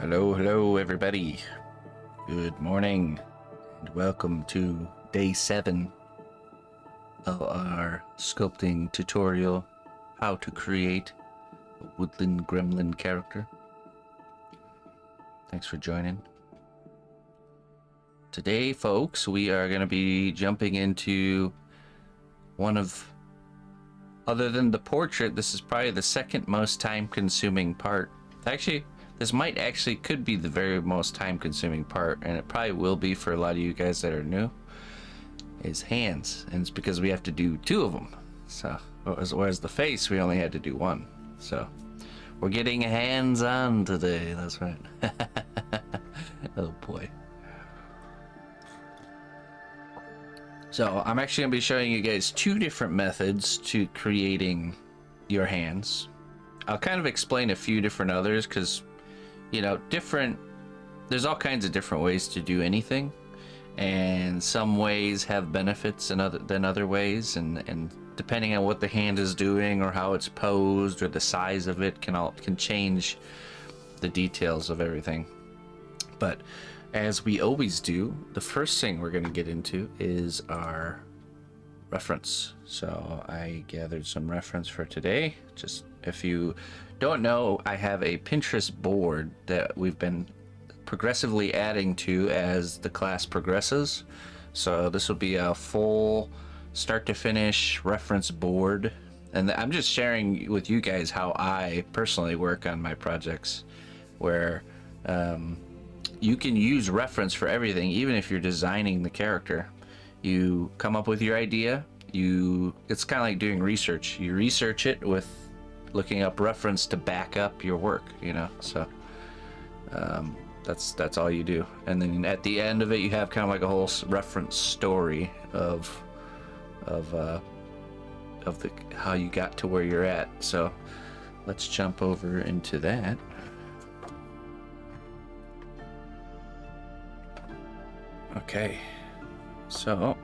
Hello everybody. Good morning and welcome to day 7 of our sculpting tutorial, how to create a Woodland Gremlin character. Thanks for joining. Today, folks, we are going to be jumping into one of, other than the portrait, this is probably the second most time-consuming part. Actually, this could be the very most time-consuming part, and it probably will be for a lot of you guys that are new, is hands. And it's because we have to do 2 of them. So, whereas the face, we only had to do 1. So, we're getting hands-on today, that's right. Oh boy. So, I'm actually going to be showing you guys 2 different methods to creating your hands. I'll kind of explain a few different others, because you know, there's all kinds of different ways to do anything, and some ways have benefits than other ways, and depending on what the hand is doing or how it's posed or the size of it can change the details of everything. But as we always do, the first thing we're going to get into is our reference. So I gathered some reference for today. Just if you don't know, I have a Pinterest board that we've been progressively adding to as the class progresses. So this will be a full start to finish reference board, and I'm just sharing with you guys how I personally work on my projects, where you can use reference for everything. Even if you're designing the character, you come up with your idea, it's kind of like doing research. You research it with looking up reference to back up your work, you know. So that's all you do, and then at the end of it you have kind of like a whole reference story of how you got to where you're at. So let's jump over into that. Okay, so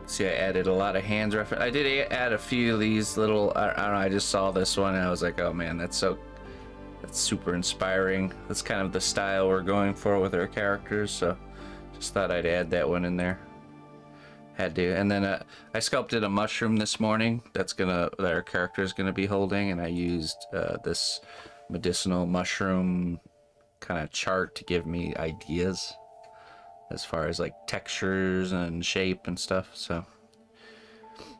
see, I added a lot of hands reference. I did add a few of these little, I don't know, I just saw this one and I was like, oh man, that's super inspiring. That's kind of the style we're going for with our characters, so just thought I'd add that one in there. Had to. And then I sculpted a mushroom this morning that our character is gonna be holding, and I used this medicinal mushroom kind of chart to give me ideas as far as like textures and shape and stuff. So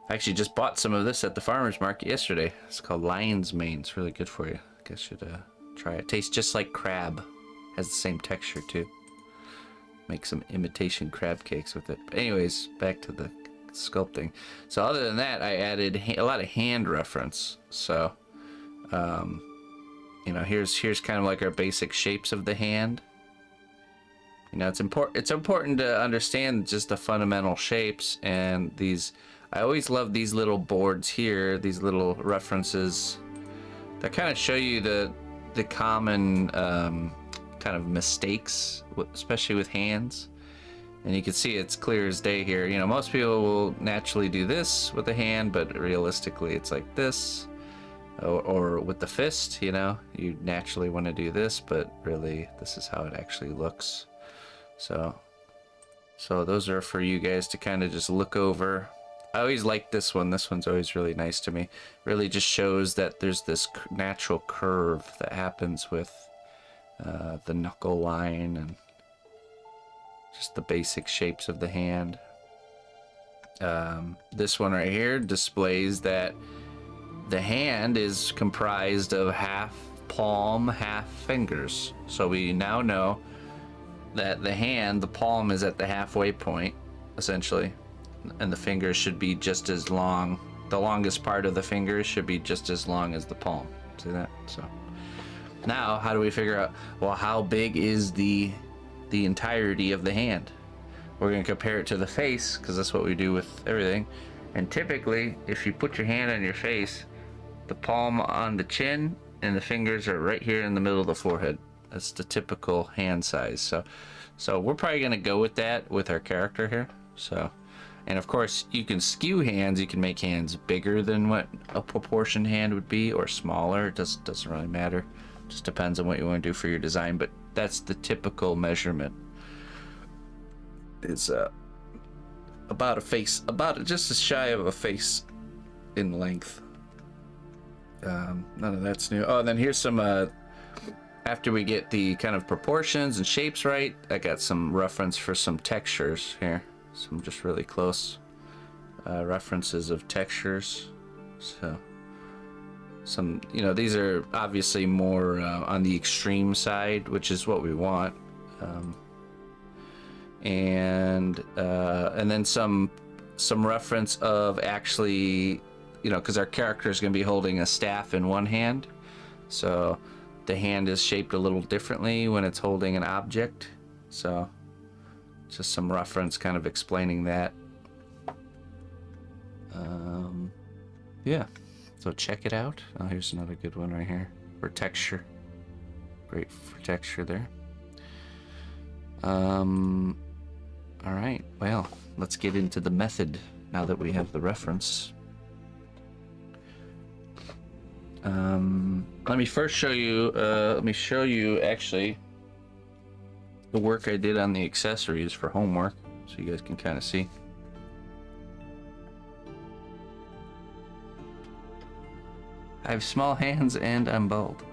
I actually just bought some of this at the farmer's market yesterday. It's called lion's mane. It's really good for you. I guess you should try it. Tastes just like crab. Has the same texture too. Make some imitation crab cakes with it. But anyways, back to the sculpting. So other than that, I added a lot of hand reference. So you know, here's kind of like our basic shapes of the hand. You know, it's important to understand just the fundamental shapes, and these, I always love these little boards here, these little references that kind of show you the common kind of mistakes, especially with hands. And you can see it's clear as day here. You know, most people will naturally do this with the hand, but realistically it's like this, or with the fist. You know, you naturally want to do this, but really this is how it actually looks. So those are for you guys to kind of just look over. I always like this one. This one's always really nice to me. Really just shows that there's this natural curve that happens with the knuckle line and just the basic shapes of the hand. This one right here displays that the hand is comprised of half palm, half fingers. So we now know that the palm is at the halfway point, essentially, and the fingers should be just as long. The longest part of the fingers should be just as long as the palm. See that? So now, how do we figure out, well, how big is the entirety of the hand? We're going to compare it to the face, because that's what we do with everything. And typically, if you put your hand on your face, the palm on the chin and the fingers are right here in the middle of the forehead. That's the typical hand size. So we're probably going to go with that with our character here. So, and of course you can skew hands. You can make hands bigger than what a proportioned hand would be, or smaller. It doesn't really matter. Just depends on what you want to do for your design, but that's the typical measurement. It's about a face, about just as shy of a face in length. None of that's new. Oh, and then here's some after we get the kind of proportions and shapes right, I got some reference for some textures here. Some just really close references of textures. So some, you know, these are obviously more on the extreme side, which is what we want. And then some reference of actually, you know, because our character is going to be holding a staff in one hand, so the hand is shaped a little differently when it's holding an object. So just some reference kind of explaining that. Yeah, so check it out. Oh, here's another good one right here for texture. Great for texture there. All right, well, let's get into the method now that we have the reference. Let me first show you, actually the work I did on the accessories for homework, so you guys can kind of see. I have small hands and I'm bald.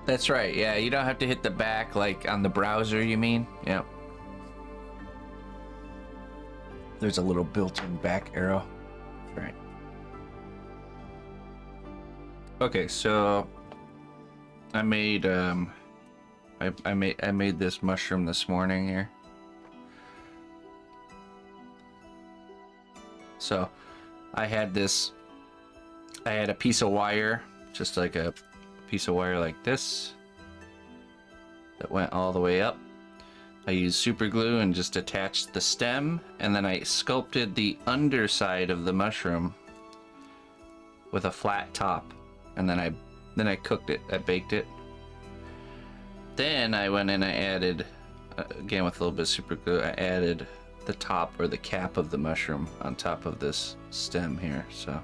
That's right, yeah, you don't have to hit the back like on the browser, you mean? Yep. There's a little built-in back arrow. Right. Okay, so I made I made this mushroom this morning here. So I had a piece of wire, just like a piece of wire like this, that went all the way up. I used super glue and just attached the stem, and then I sculpted the underside of the mushroom with a flat top, and then I cooked it. I baked it. Then I went in and I added, again with a little bit of super glue, I added the top or the cap of the mushroom on top of this stem here. So,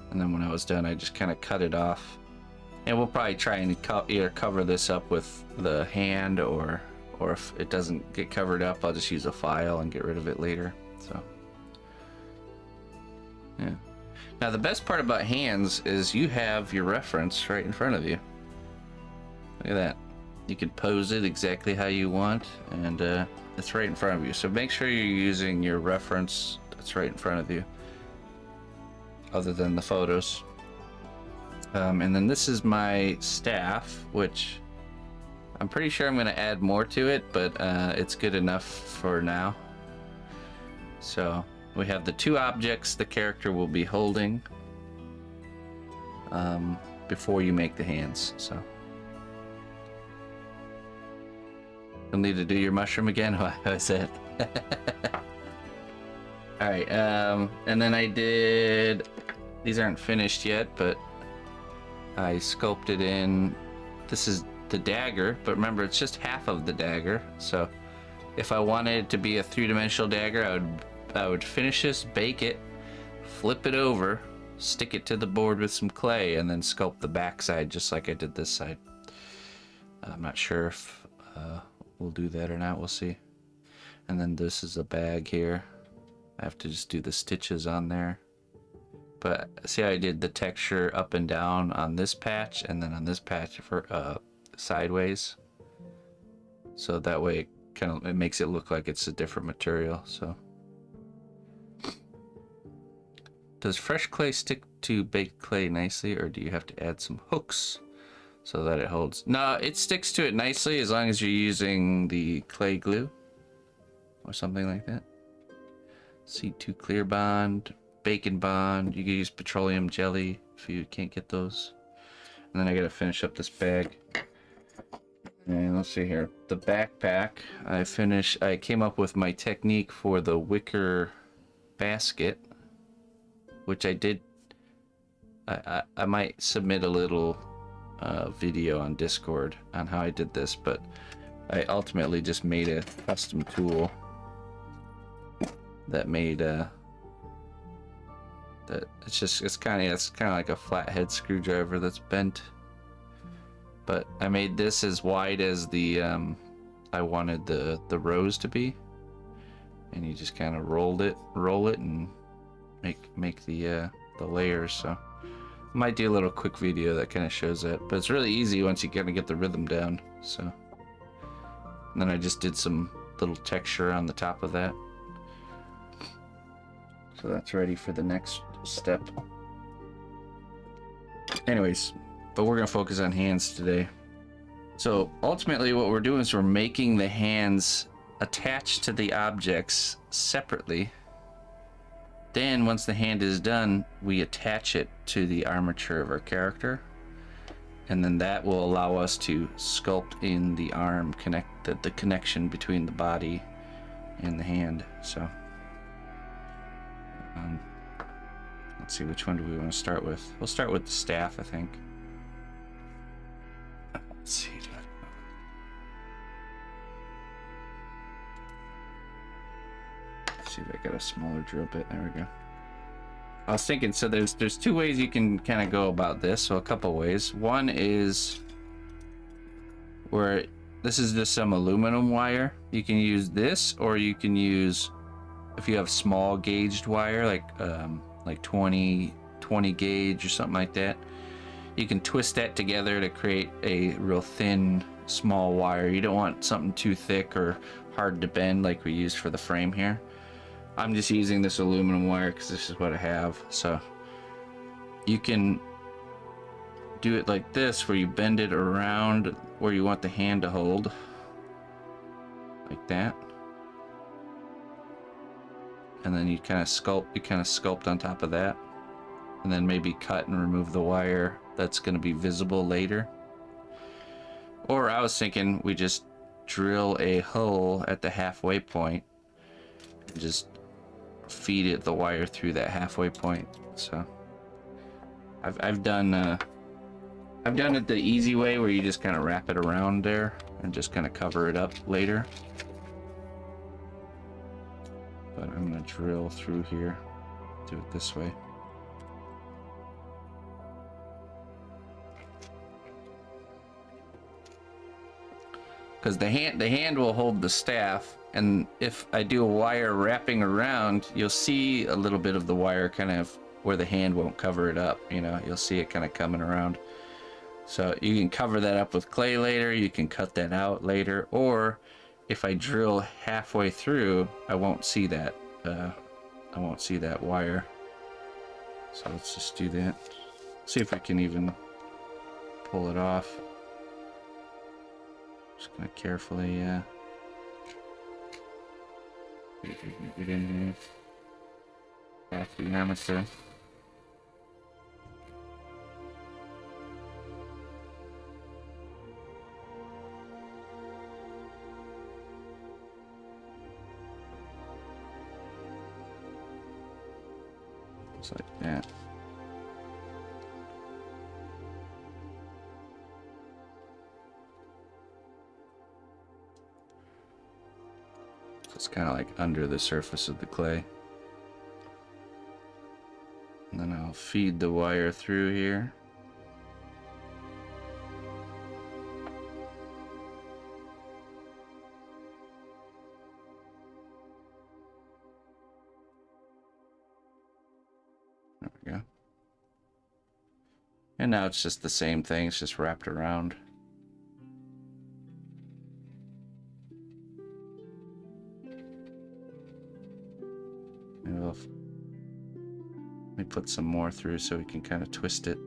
and then when I was done, I just kind of cut it off. And we'll probably try and either cover this up with the hand, or if it doesn't get covered up, I'll just use a file and get rid of it later. So, yeah. Now the best part about hands is you have your reference right in front of you. Look at that. You can pose it exactly how you want, and it's right in front of you. So make sure you're using your reference that's right in front of you, other than the photos. And then this is my staff, which I'm pretty sure I'm going to add more to it, but it's good enough for now. So we have the two objects the character will be holding before you make the hands. So you'll need to do your mushroom again. How is that? All right, and then I did, these aren't finished yet, but I sculpted in, this is the dagger, but remember it's just half of the dagger. So if I wanted it to be a three-dimensional dagger, I would finish this, bake it, flip it over, stick it to the board with some clay, and then sculpt the back side just like I did this side. I'm not sure if we'll do that or not, we'll see. And then this is a bag here. I have to just do the stitches on there. But see how I did the texture up and down on this patch, and then on this patch for sideways. So that way it makes it look like it's a different material. So does fresh clay stick to baked clay nicely, or do you have to add some hooks so that it holds? No, it sticks to it nicely as long as you're using the clay glue or something like that. C2 clear bond, bacon bond, you can use petroleum jelly if you can't get those. And then I gotta finish up this bag. And let's see here, the backpack, I came up with my technique for the wicker basket, which I did I might submit a little video on Discord on how I did this, but I ultimately just made a custom tool that made that it's kind of like a flathead screwdriver that's bent. But I made this as wide as the I wanted the rows to be, and you just kind of roll it and make the layers. So I might do a little quick video that kind of shows that, but it's really easy once you kind of get the rhythm down. So, and then I just did some little texture on the top of that. So that's ready for the next step. Anyways, but we're gonna focus on hands today. So ultimately what we're doing is we're making the hands attached to the objects separately. Then once the hand is done, we attach it to the armature of our character, and then that will allow us to sculpt in the arm, connect the connection between the body and the hand. So let's see, which one do we want to start with? We'll start with the staff, I think. Let's see. Let's see if I got a smaller drill bit. There we go. I was thinking, so there's two ways you can kind of go about this. So a couple ways. One is where this is just some aluminum wire. You can use this, or you can use, if you have small gauged wire, like 20 gauge or something like that, you can twist that together to create a real thin, small wire. You don't want something too thick or hard to bend like we used for the frame here. I'm just using this aluminum wire because this is what I have. So you can do it like this, where you bend it around where you want the hand to hold, like that. And then you kind of sculpt on top of that, and then maybe cut and remove the wire that's going to be visible later. Or I was thinking we just drill a hole at the halfway point and just feed it the wire through that halfway point. So I've done it the easy way, where you just kind of wrap it around there and just kind of cover it up later. But I'm gonna drill through here, do it this way. Because the hand will hold the staff, and if I do a wire wrapping around, you'll see a little bit of the wire kind of where the hand won't cover it up. You know, you'll see it kind of coming around. So you can cover that up with clay later, you can cut that out later, or if I drill halfway through, I won't see that. I won't see that wire. So let's just do that. See if we can even pull it off. Just gonna carefully get in there. Past the armature. Just like that. It's kind of like under the surface of the clay. And then I'll feed the wire through here. There we go. And now it's just the same thing, it's just wrapped around. Let me put some more through so we can kind of twist it.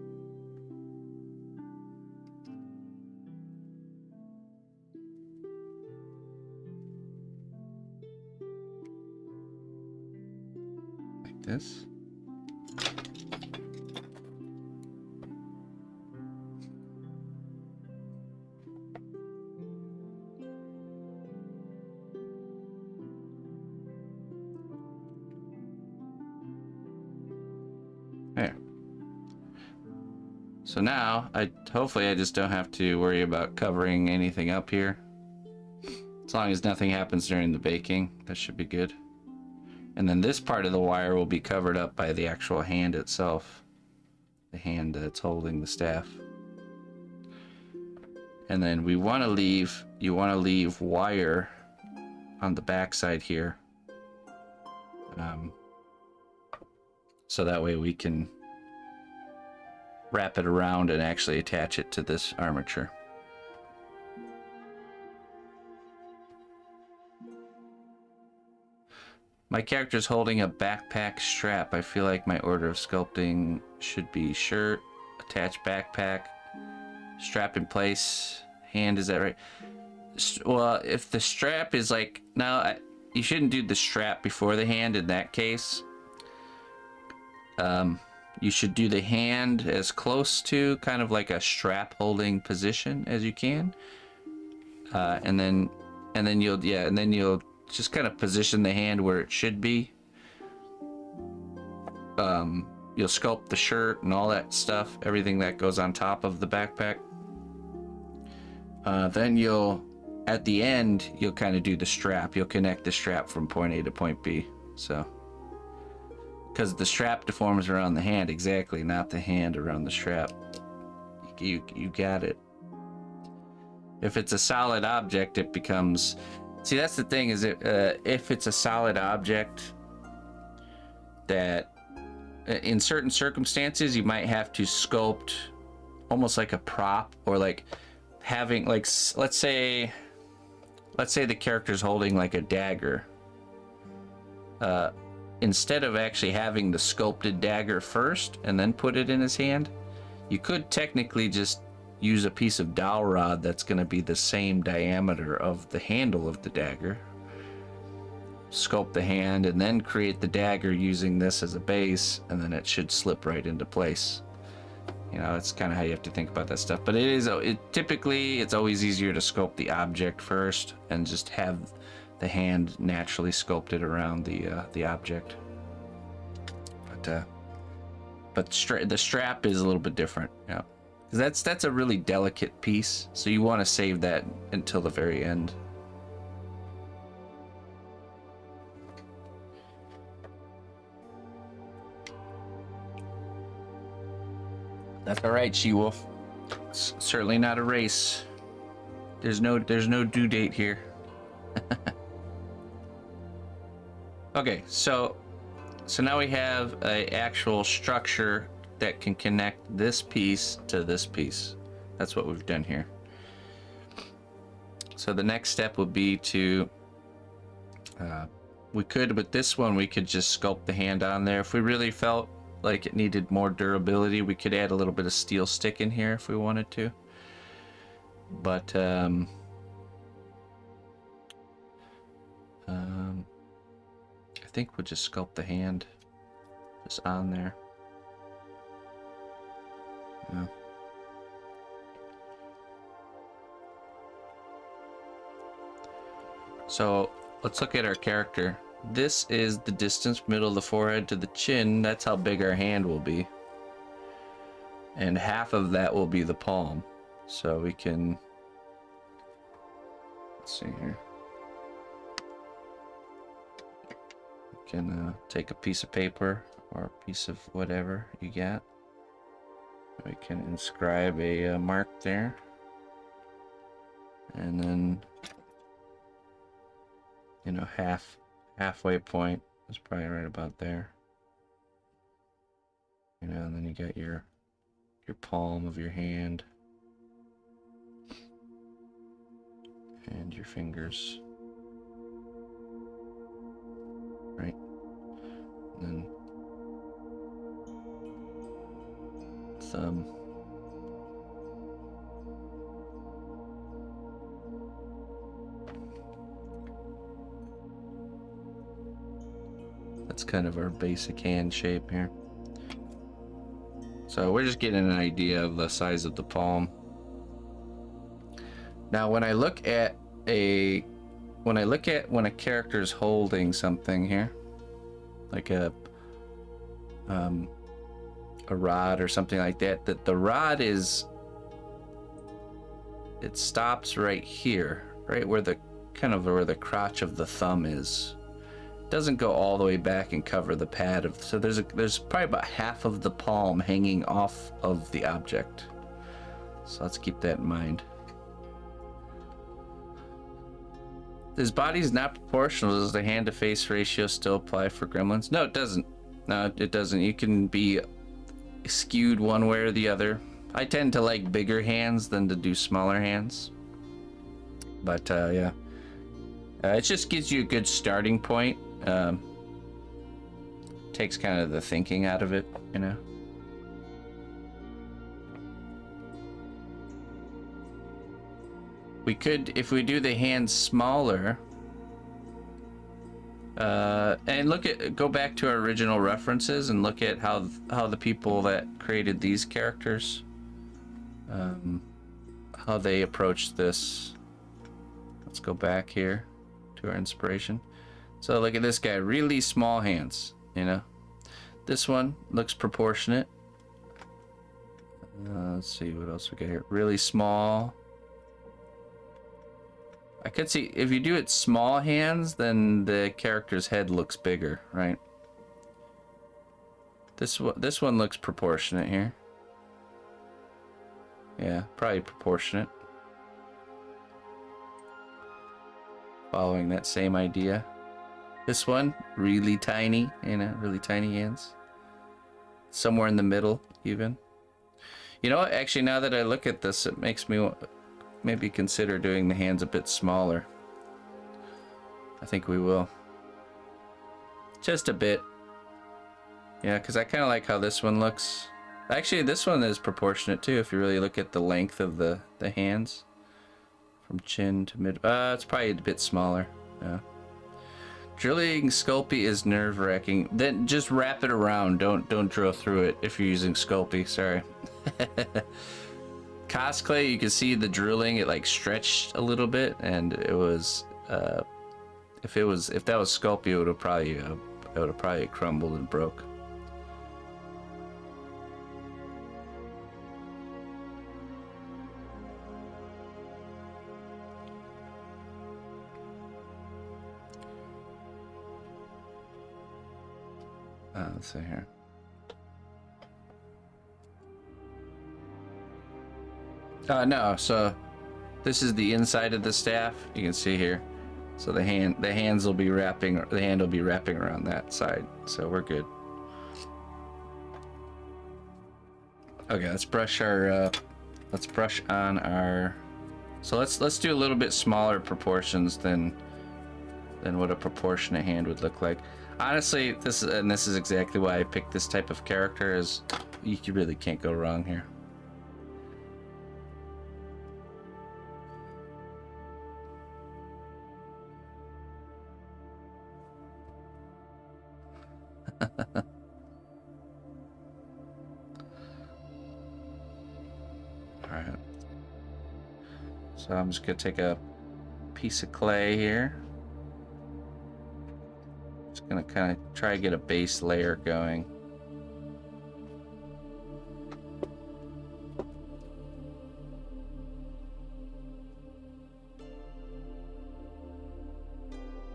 Like this. There. So now, hopefully I just don't have to worry about covering anything up here. As long as nothing happens during the baking, that should be good. And then this part of the wire will be covered up by the actual hand itself. The hand that's holding the staff. And then you want to leave wire on the back side here. So that way we can wrap it around and actually attach it to this armature. My character's holding a backpack strap. I feel like my order of sculpting should be shirt, attached backpack, strap in place, hand, is that right? Well, if the strap is like, no, you shouldn't do the strap before the hand in that case. You should do the hand as close to kind of like a strap holding position as you can. And then you'll just kind of position the hand where it should be. You'll sculpt the shirt and all that stuff, everything that goes on top of the backpack. Then at the end, you'll kind of do the strap. You'll connect the strap from point A to point B. So, because the strap deforms around the hand, exactly, not the hand around the strap. You got it. If it's a solid object, it becomes... See, that's the thing, is if it's a solid object that in certain circumstances you might have to sculpt almost like a prop, or like having, like, let's say the character's holding like a dagger. Instead of actually having the sculpted dagger first and then put it in his hand, you could technically just use a piece of dowel rod that's going to be the same diameter of the handle of the dagger, sculpt the hand, and then create the dagger using this as a base, and then it should slip right into place. You know, that's kind of how you have to think about that stuff. But typically it's always easier to sculpt the object first and just have the hand naturally sculpted around the object. But the strap is a little bit different. Yeah, because that's a really delicate piece, so you want to save that until the very end. That's all right, She-Wolf. It's certainly not a race. There's no due date here. Okay, so now we have an actual structure that can connect this piece to this piece. That's what we've done here. So the next step would be to with this one we could just sculpt the hand on there. If we really felt like it needed more durability, we could add a little bit of steel stick in here if we wanted to. But I think we'll just sculpt the hand just on there. Yeah. So let's look at our character. This is the distance from middle of the forehead to the chin. That's how big our hand will be. And half of that will be the palm. So we can, let's see here. We can take a piece of paper or a piece of whatever you got. We can inscribe a mark there. And then, you know, halfway point is probably right about there. You know, and then you got your palm of your hand and your fingers, right? And then thumb. That's kind of our basic hand shape here. So we're just getting an idea of the size of the palm. Now when I look at when a character's holding something here, like a a rod or something like that, that the rod is, it stops right here, right where the kind of where the crotch of the thumb is. It doesn't go all the way back and cover the pad of, so there's probably about half of the palm hanging off of the object. So let's keep that in mind. His body's not proportional. Does the hand to face ratio still apply for gremlins? No, it doesn't. No, it doesn't. You can be skewed one way or the other. I tend to like bigger hands than to do smaller hands. But yeah. It just gives you a good starting point. Takes kind of the thinking out of it, you know. We could, if we do the hands smaller, and go back to our original references and look at how the people that created these characters, how they approached this. Let's go back here to our inspiration. So look at this guy, really small hands, you know. This one looks proportionate. Let's see what else we got here. Really small. I could see if you do it small hands, then the character's head looks bigger, right? This one looks proportionate here. Yeah, probably proportionate. Following that same idea. This one, really tiny, you know, really tiny hands. Somewhere in the middle, even. You know what? Actually, now that I look at this, it makes me maybe consider doing the hands a bit smaller. I think we will. Just a bit. Yeah, because I kind of like how this one looks. Actually, this one is proportionate too, if you really look at the length of the hands. From chin to mid. It's probably a bit smaller. Yeah. Drilling Sculpey is nerve-wracking. Then just wrap it around. Don't drill through it if you're using Sculpey. Sorry. Cosplay, you can see the drilling. It like stretched a little bit, and it was. If that was Sculpey, it would have probably crumbled and broke. Let's see here. No, so this is the inside of the staff. You can see here. So the hand will be wrapping around that side. So we're good. Okay, let's brush on our. So let's do a little bit smaller proportions than what a proportionate hand would look like. Honestly, this is exactly why I picked this type of character. Is you really can't go wrong here. Alright. So I'm just gonna take a piece of clay here. Just gonna kind of try to get a base layer going.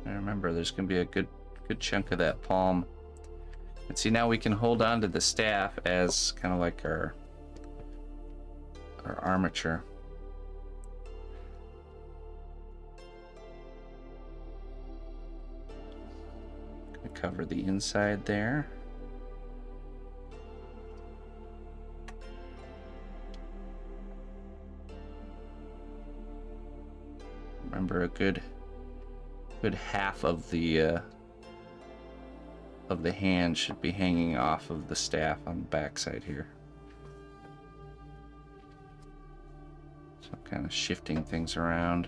And remember, there's gonna be a good chunk of that palm. And see, now we can hold on to the staff as kind of like our armature. Gonna cover the inside there. Remember, a good half of the hand should be hanging off of the staff on the back side here. So I'm kind of shifting things around.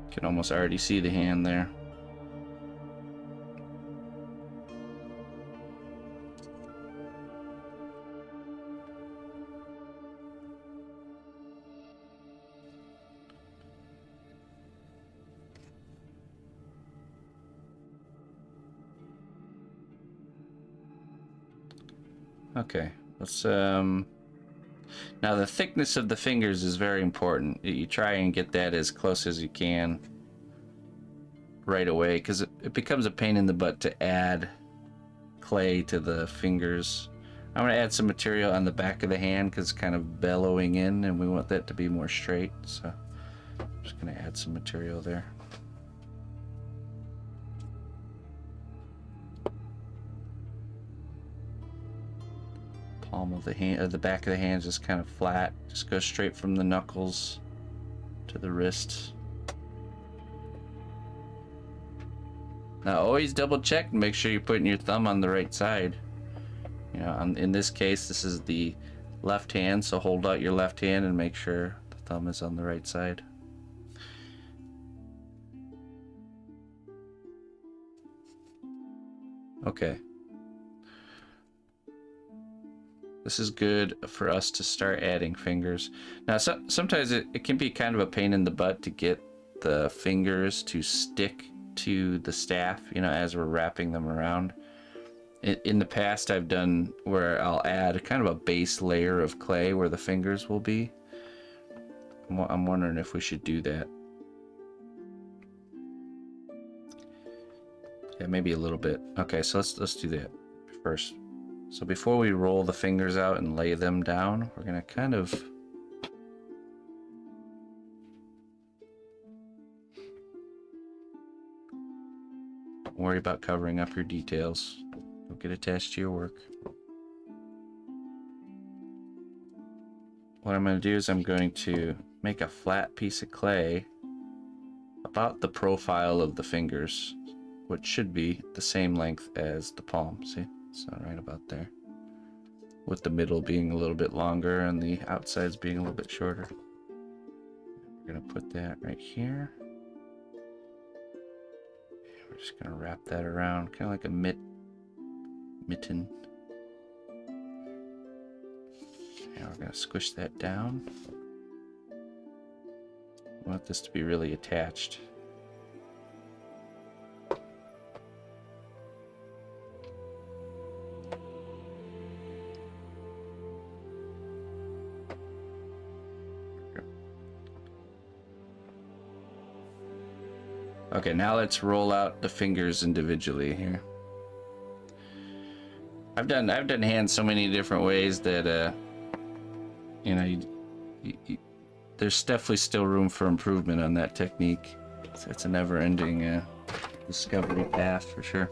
You can almost already see the hand there. Okay, let's now the thickness of the fingers is very important. You try and get that as close as you can right away, because it becomes a pain in the butt to add clay to the fingers. I'm going to add some material on the back of the hand because it's kind of bellowing in and we want that to be more straight, so I'm just going to add some material there. Palm of the hand, the back of the hand is just kind of flat. Just go straight from the knuckles to the wrist. Now always double check and make sure you're putting your thumb on the right side. You know, in this case, this is the left hand, so hold out your left hand and make sure the thumb is on the right side. Okay. This is good for us to start adding fingers. Now, sometimes it can be kind of a pain in the butt to get the fingers to stick to the staff, you know, as we're wrapping them around. In the past, I've done where I'll add kind of a base layer of clay where the fingers will be. I'm wondering if we should do that. Yeah, maybe a little bit. Okay, so let's do that first. So before we roll the fingers out and lay them down, we're gonna kind of don't worry about covering up your details. Don't get attached to your work. What I'm going to do is I'm going to make a flat piece of clay about the profile of the fingers, which should be the same length as the palm. See, it's not right about there, with the middle being a little bit longer and the outsides being a little bit shorter. We're going to put that right here. And we're just going to wrap that around, kind of like a mitten. Now we're going to squish that down. We want this to be really attached. Okay, now let's roll out the fingers individually here. I've done hands so many different ways that you know, there's definitely still room for improvement on that technique. It's a never-ending discovery path for sure.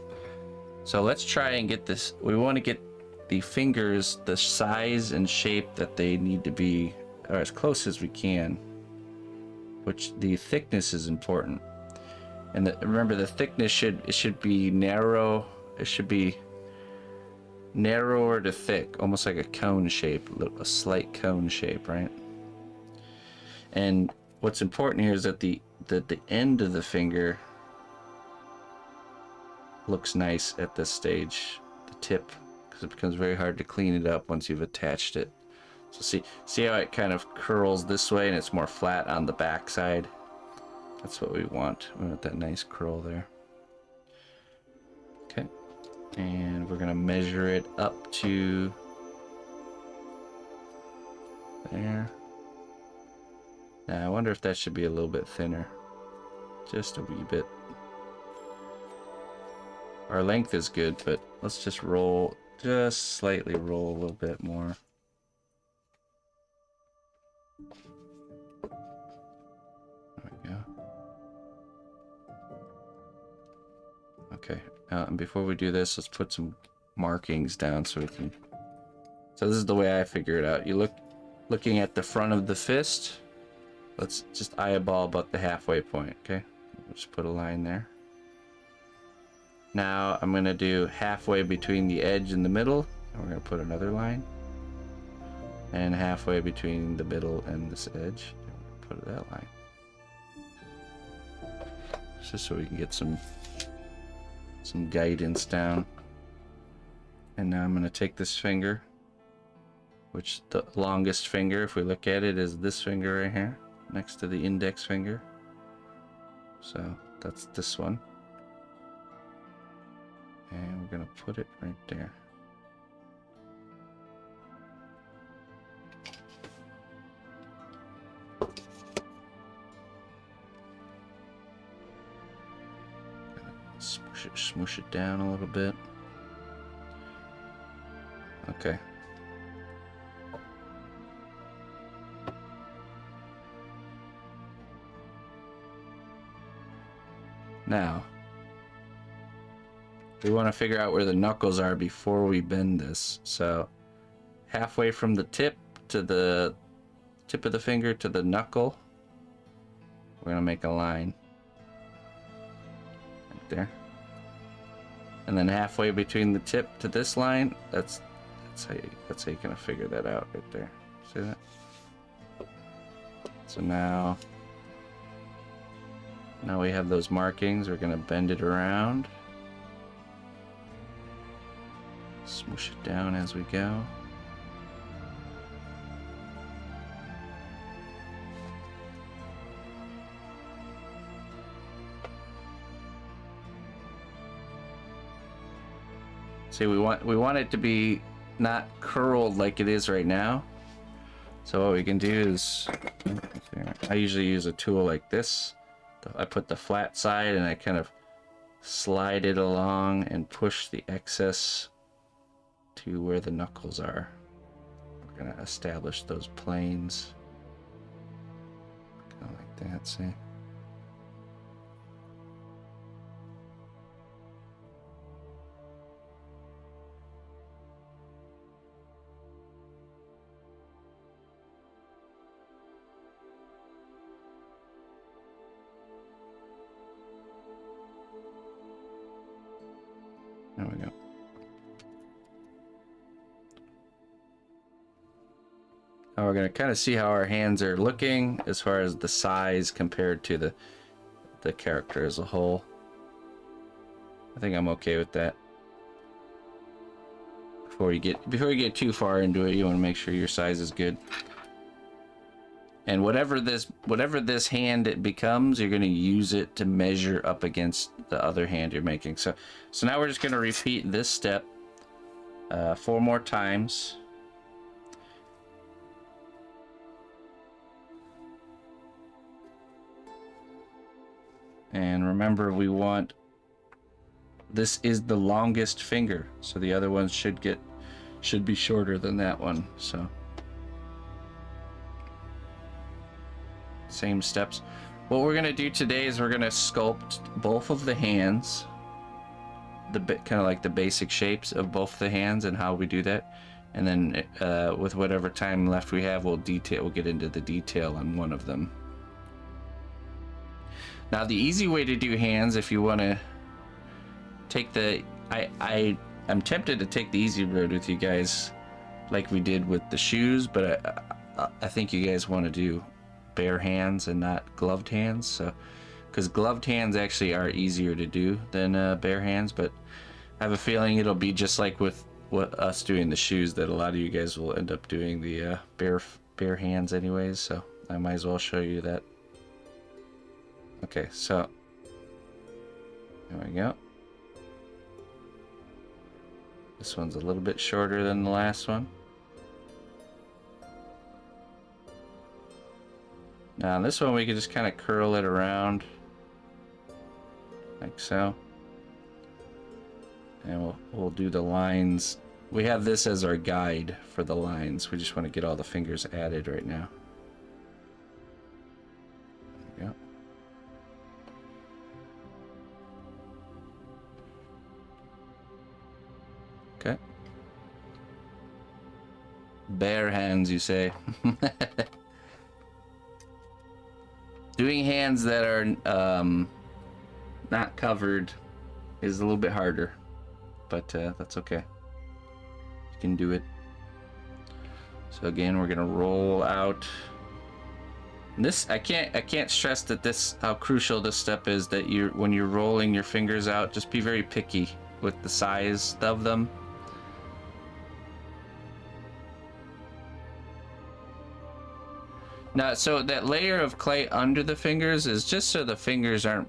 So let's try and get this. We want to get the fingers the size and shape that they need to be, or as close as we can. Which the thickness is important, and remember the thickness should be narrow. It should be narrower to thick, almost like a cone shape, a slight cone shape, right? And what's important here is that the end of the finger looks nice at this stage, the tip, because it becomes very hard to clean it up once you've attached it. So see how it kind of curls this way and it's more flat on the back side? That's what we want. We want that nice curl there. Okay. And we're going to measure it up to there. Now I wonder if that should be a little bit thinner. Just a wee bit. Our length is good, but let's just roll, just slightly roll a little bit more. There we go. Okay, and before we do this, let's put some markings down so we can... So this is the way I figure it out. You looking at the front of the fist. Let's just eyeball about the halfway point, okay? We'll just put a line there. Now I'm gonna do halfway between the edge and the middle, and we're gonna put another line. And halfway between the middle and this edge, put that line. Just so we can get some guidance down. And now I'm gonna take this finger, which the longest finger, if we look at it, is this finger right here, next to the index finger. So that's this one. And we're gonna put it right there. Smoosh it down a little bit. Okay. Now, we want to figure out where the knuckles are before we bend this. So, halfway from the tip to the tip of the finger to the knuckle, we're going to make a line. Right there. And then halfway between the tip to this line, that's how you kind of figure that out right there. See that? So now we have those markings. We're going to bend it around. Smoosh it down as we go. See, we want it to be not curled like it is right now. So what we can do is, I usually use a tool like this. I put the flat side and I kind of slide it along and push the excess to where the knuckles are. We're going to establish those planes. Kind of like that, see? There we go. Now we're going to kind of see how our hands are looking as far as the size compared to the character as a whole. I think I'm okay with that. Before you get too far into it, you want to make sure your size is good. And whatever this hand it becomes, you're going to use it to measure up against the other hand you're making. So now we're just going to repeat this step 4 more times. And remember, this is the longest finger, so the other ones should be shorter than that one. So same steps. What we're gonna do today is we're gonna sculpt both of the hands, kind of like the basic shapes of both the hands and how we do that. And then with whatever time left we have, we'll get into the detail on one of them. Now the easy way to do hands, if you want to take I'm tempted to take the easy road with you guys like we did with the shoes, but I think you guys want to do bare hands and not gloved hands, so because gloved hands actually are easier to do than bare hands, but I have a feeling it'll be just like with us doing the shoes, that a lot of you guys will end up doing the bare hands anyways, so I might as well show you that. Okay, so there we go. This one's a little bit shorter than the last one. Now this one we can just kind of curl it around like so, and we'll do the lines. We have this as our guide for the lines. We just want to get all the fingers added right now. There we go. Okay. Bare hands, you say? Doing hands that are not covered is a little bit harder, but that's okay. You can do it. So again, we're gonna roll out. And this, I can't stress that how crucial this step is. That when you're rolling your fingers out, just be very picky with the size of them. Now, so that layer of clay under the fingers is just so the fingers aren't,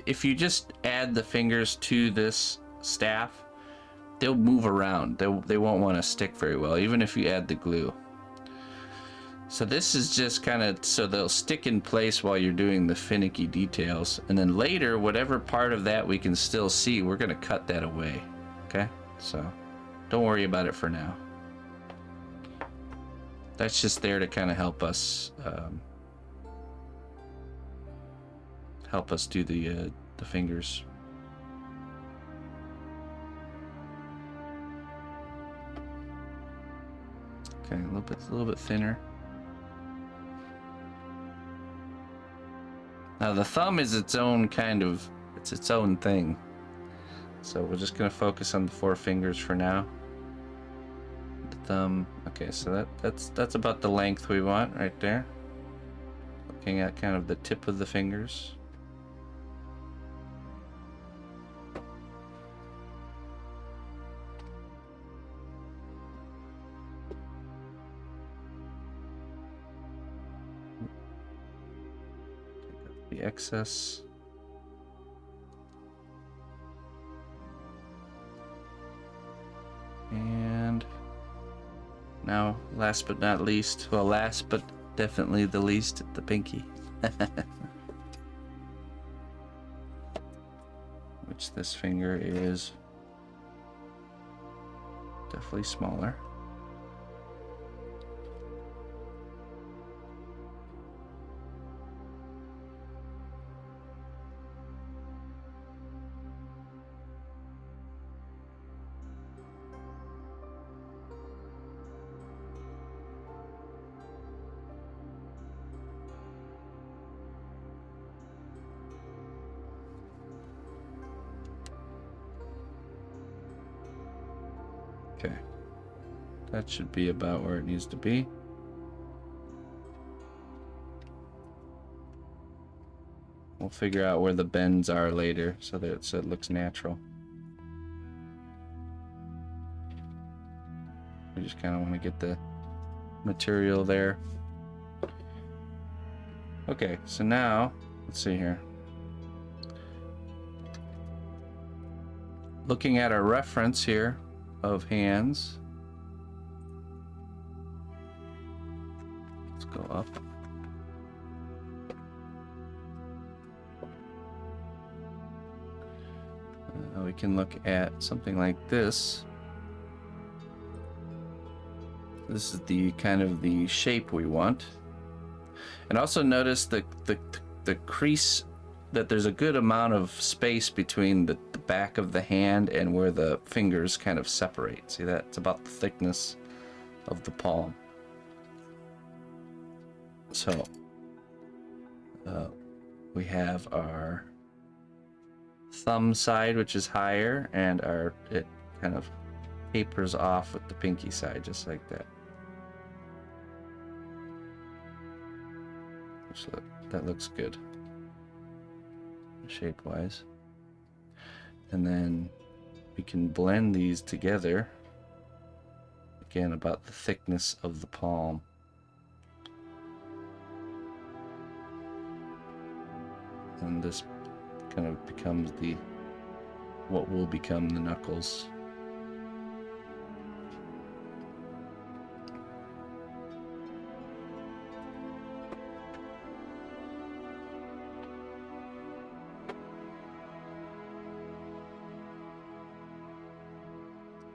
if you just add the fingers to this staff, they'll move around. They won't want to stick very well, even if you add the glue. So this is just kind of so they'll stick in place while you're doing the finicky details. And then later, whatever part of that we can still see, we're going to cut that away. Okay? So don't worry about it for now. That's just there to kind of help us do the fingers. Okay, a little bit thinner. Now the thumb is its own kind of, it's its own thing. So we're just gonna focus on the 4 fingers for now. The thumb, okay, so that's about the length we want right there. Looking at kind of the tip of the fingers. The excess. And now, last but not least, well, last but definitely the least, the pinky. Which this finger is definitely smaller. Okay, that should be about where it needs to be. We'll figure out where the bends are later so that it looks natural. We just kind of want to get the material there. Okay, so now, let's see here. Looking at our reference here of hands. Let's go up. We can look at something like this. This is the kind of the shape we want. And also notice the crease, that there's a good amount of space between the back of the hand and where the fingers kind of separate. See that? It's about the thickness of the palm. So we have our thumb side, which is higher, and it kind of tapers off with the pinky side, just like that. So that looks good, shape-wise. And then we can blend these together. Again, about the thickness of the palm. And this kind of becomes what will become the knuckles.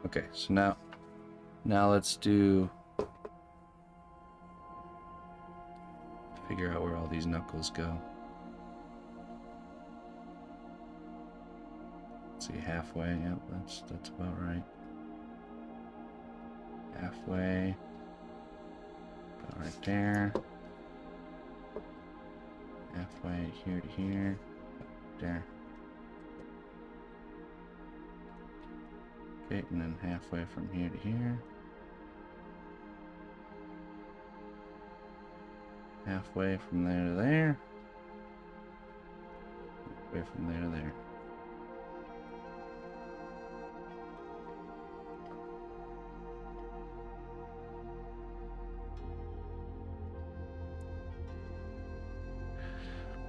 Okay, so now let's figure out where all these knuckles go. Let's see, halfway, yep, that's about right. Halfway, about right there. Halfway here to here, there. Okay, and then halfway from here to here. Halfway from there to there. Halfway from there to there.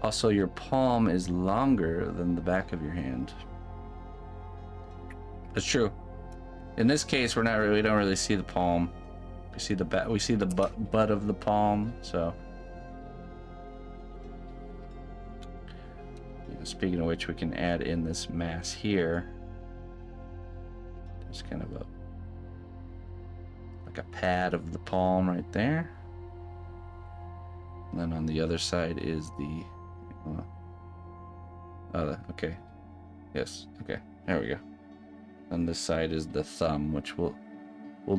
Also, your palm is longer than the back of your hand. That's true. In this case, we don't really see the palm we see the butt of the palm. So, speaking of which, we can add in this mass here. There's kind of like a pad of the palm right there. And then on the other side is the okay. Yes, okay. There we go. On this side is the thumb, which we'll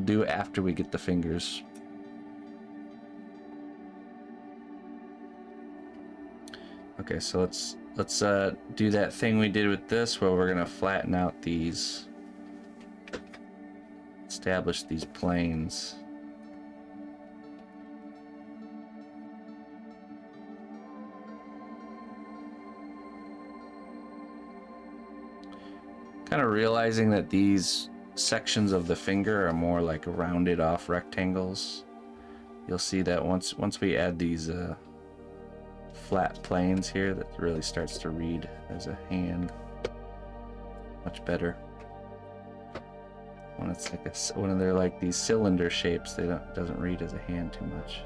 do after we get the fingers. Okay, so let's do that thing we did with this, where we're gonna flatten out these, establish these planes. Kind of realizing that these sections of the finger are more like rounded off rectangles. You'll see that once we add these flat planes here, that really starts to read as a hand much better. When it's like when they're like these cylinder shapes, it doesn't read as a hand too much.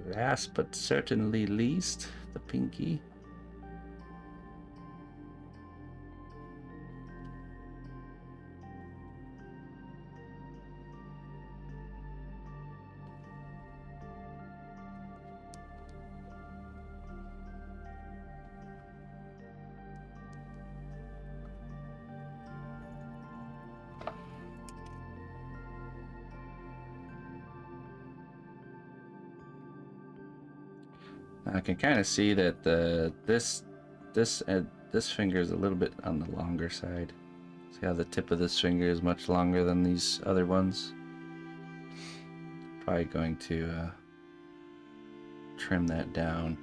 Last but certainly least, the pinky. I can kind of see that this finger is a little bit on the longer side. See how the tip of this finger is much longer than these other ones? Probably going to trim that down.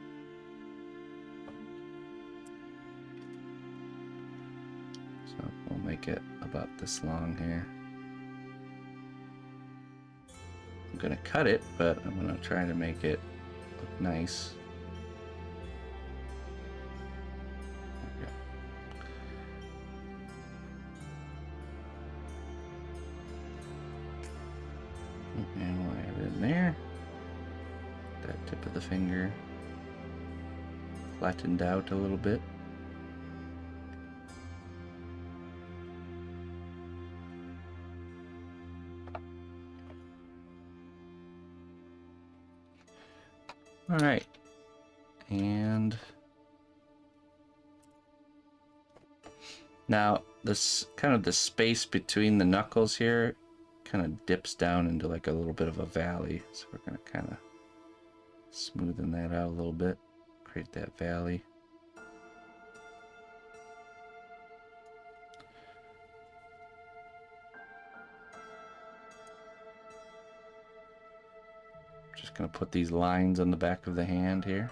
So we'll make it about this long here. I'm gonna cut it, but I'm gonna try to make it look nice. And we'll add it in there. That tip of the finger flattened out a little bit. All right, and now this kind of the space between the knuckles here kind of dips down into like a little bit of a valley, so we're going to kind of smoothen that out a little bit, create that valley. Just going to put these lines on the back of the hand here.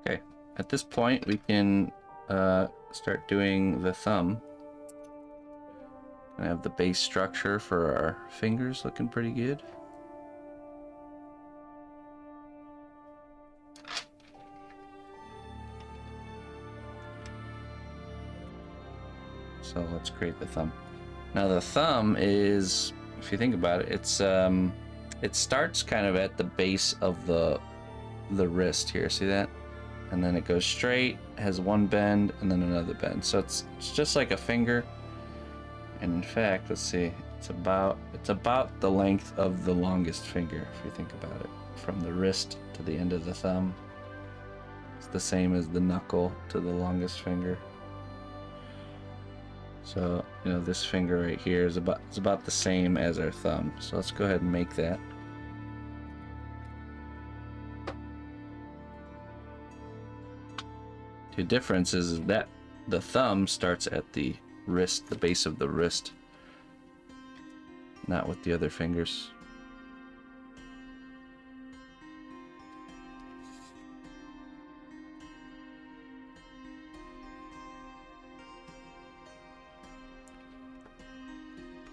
Okay, at this point we can start doing the thumb. I have the base structure for our fingers looking pretty good. So let's create the thumb. Now the thumb is, if you think about it, it's it starts kind of at the base of the wrist here. See that? And then it goes straight, has one bend, and then another bend. So it's just like a finger. And in fact, let's see, it's about the length of the longest finger, if you think about it, from the wrist to the end of the thumb. It's the same as the knuckle to the longest finger. So, you know, this finger right here is about the same as our thumb. So let's go ahead and make that. The difference is that the thumb starts at the wrist, the base of the wrist, not with the other fingers.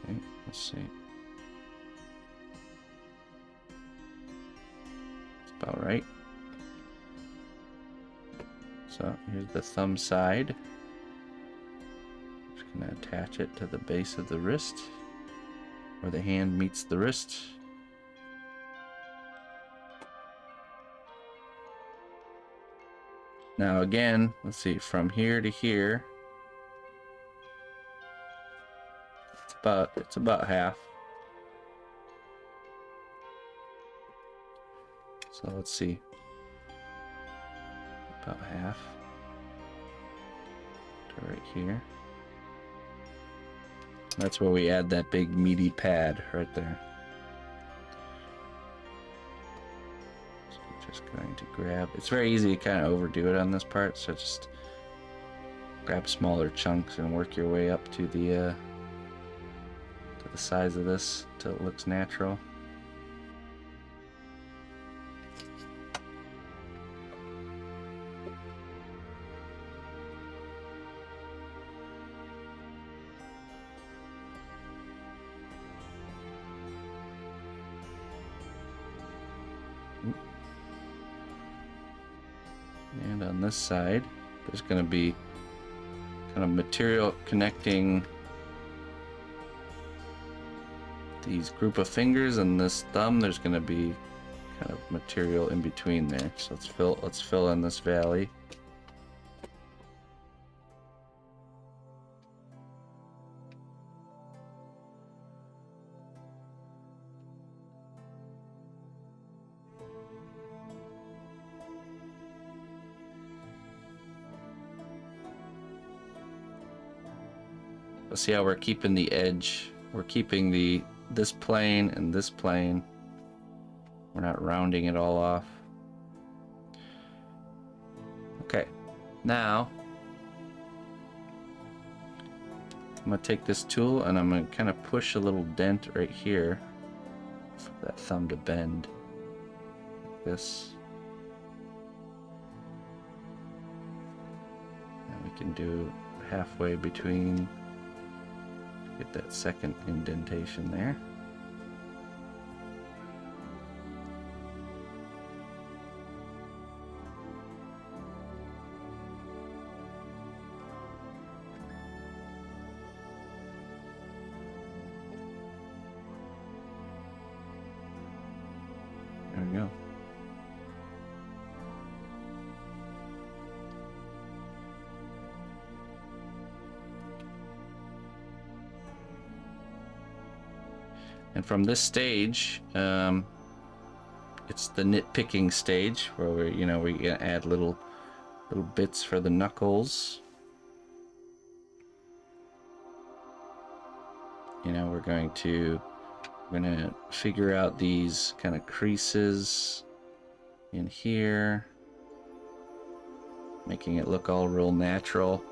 Okay, let's see. That's about right. So here's the thumb side. Just gonna attach it to the base of the wrist, where the hand meets the wrist. Now again, let's see, from here to here, it's about half. So let's see. About half to right here. That's where we add that big meaty pad right there. So I'm just going to grab, it's very easy to kind of overdo it on this part, so just grab smaller chunks and work your way up to the size of this till it looks natural. And on this side, there's going to be kind of material connecting these group of fingers and this thumb. There's going to be kind of material in between there. So let's fill in this valley. Let's see how we're keeping the edge. We're keeping this plane and this plane. We're not rounding it all off. Okay, now I'm gonna take this tool and I'm gonna kind of push a little dent right here for that thumb to bend like this. And we can do halfway between. Get that second indentation there. There we go. And from this stage, it's the nitpicking stage where we're gonna add little bits for the knuckles. We're gonna figure out these kind of creases in here, making it look all real natural.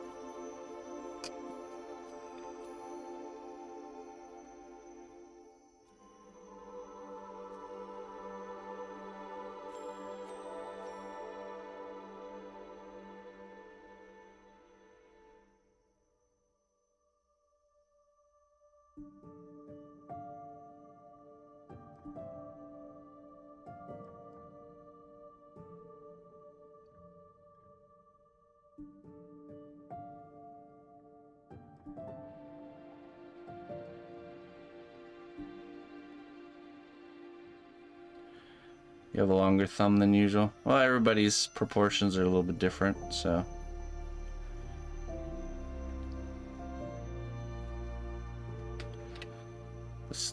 You have a longer thumb than usual. Well, everybody's proportions are a little bit different, so.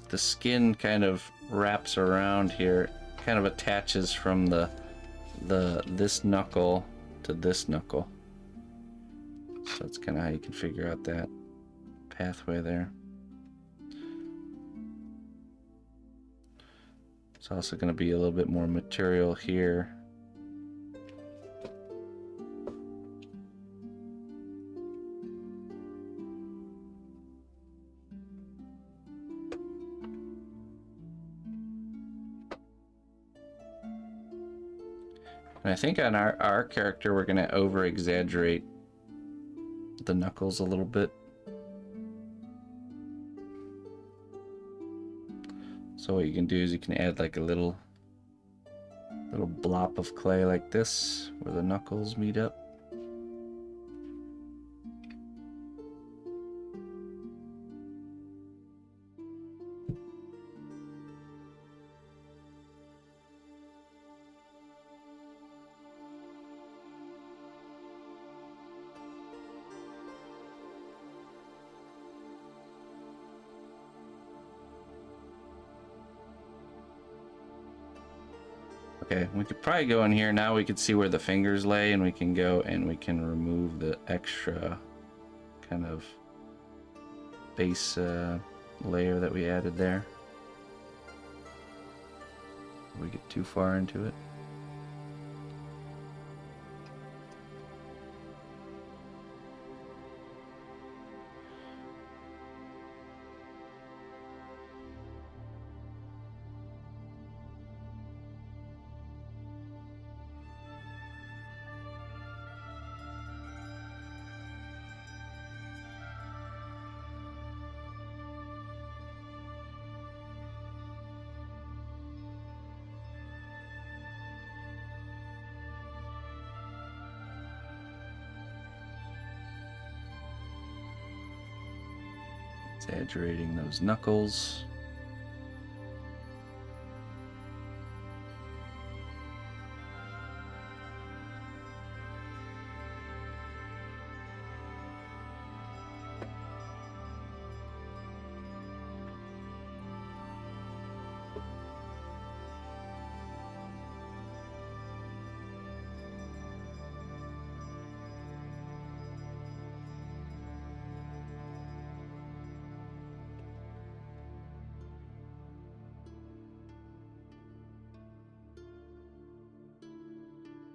The skin kind of wraps around here, kind of attaches from this knuckle to this knuckle. So that's kind of how you can figure out that pathway there. It's also going to be a little bit more material here. And I think on our character, we're going to over-exaggerate the knuckles a little bit. So what you can do is you can add like a little blob of clay like this, where the knuckles meet up. Okay, we could probably go in here now. We could see where the fingers lay, and we can go and we can remove the extra kind of base layer that we added there. We get too far into it. Exaggerating those knuckles.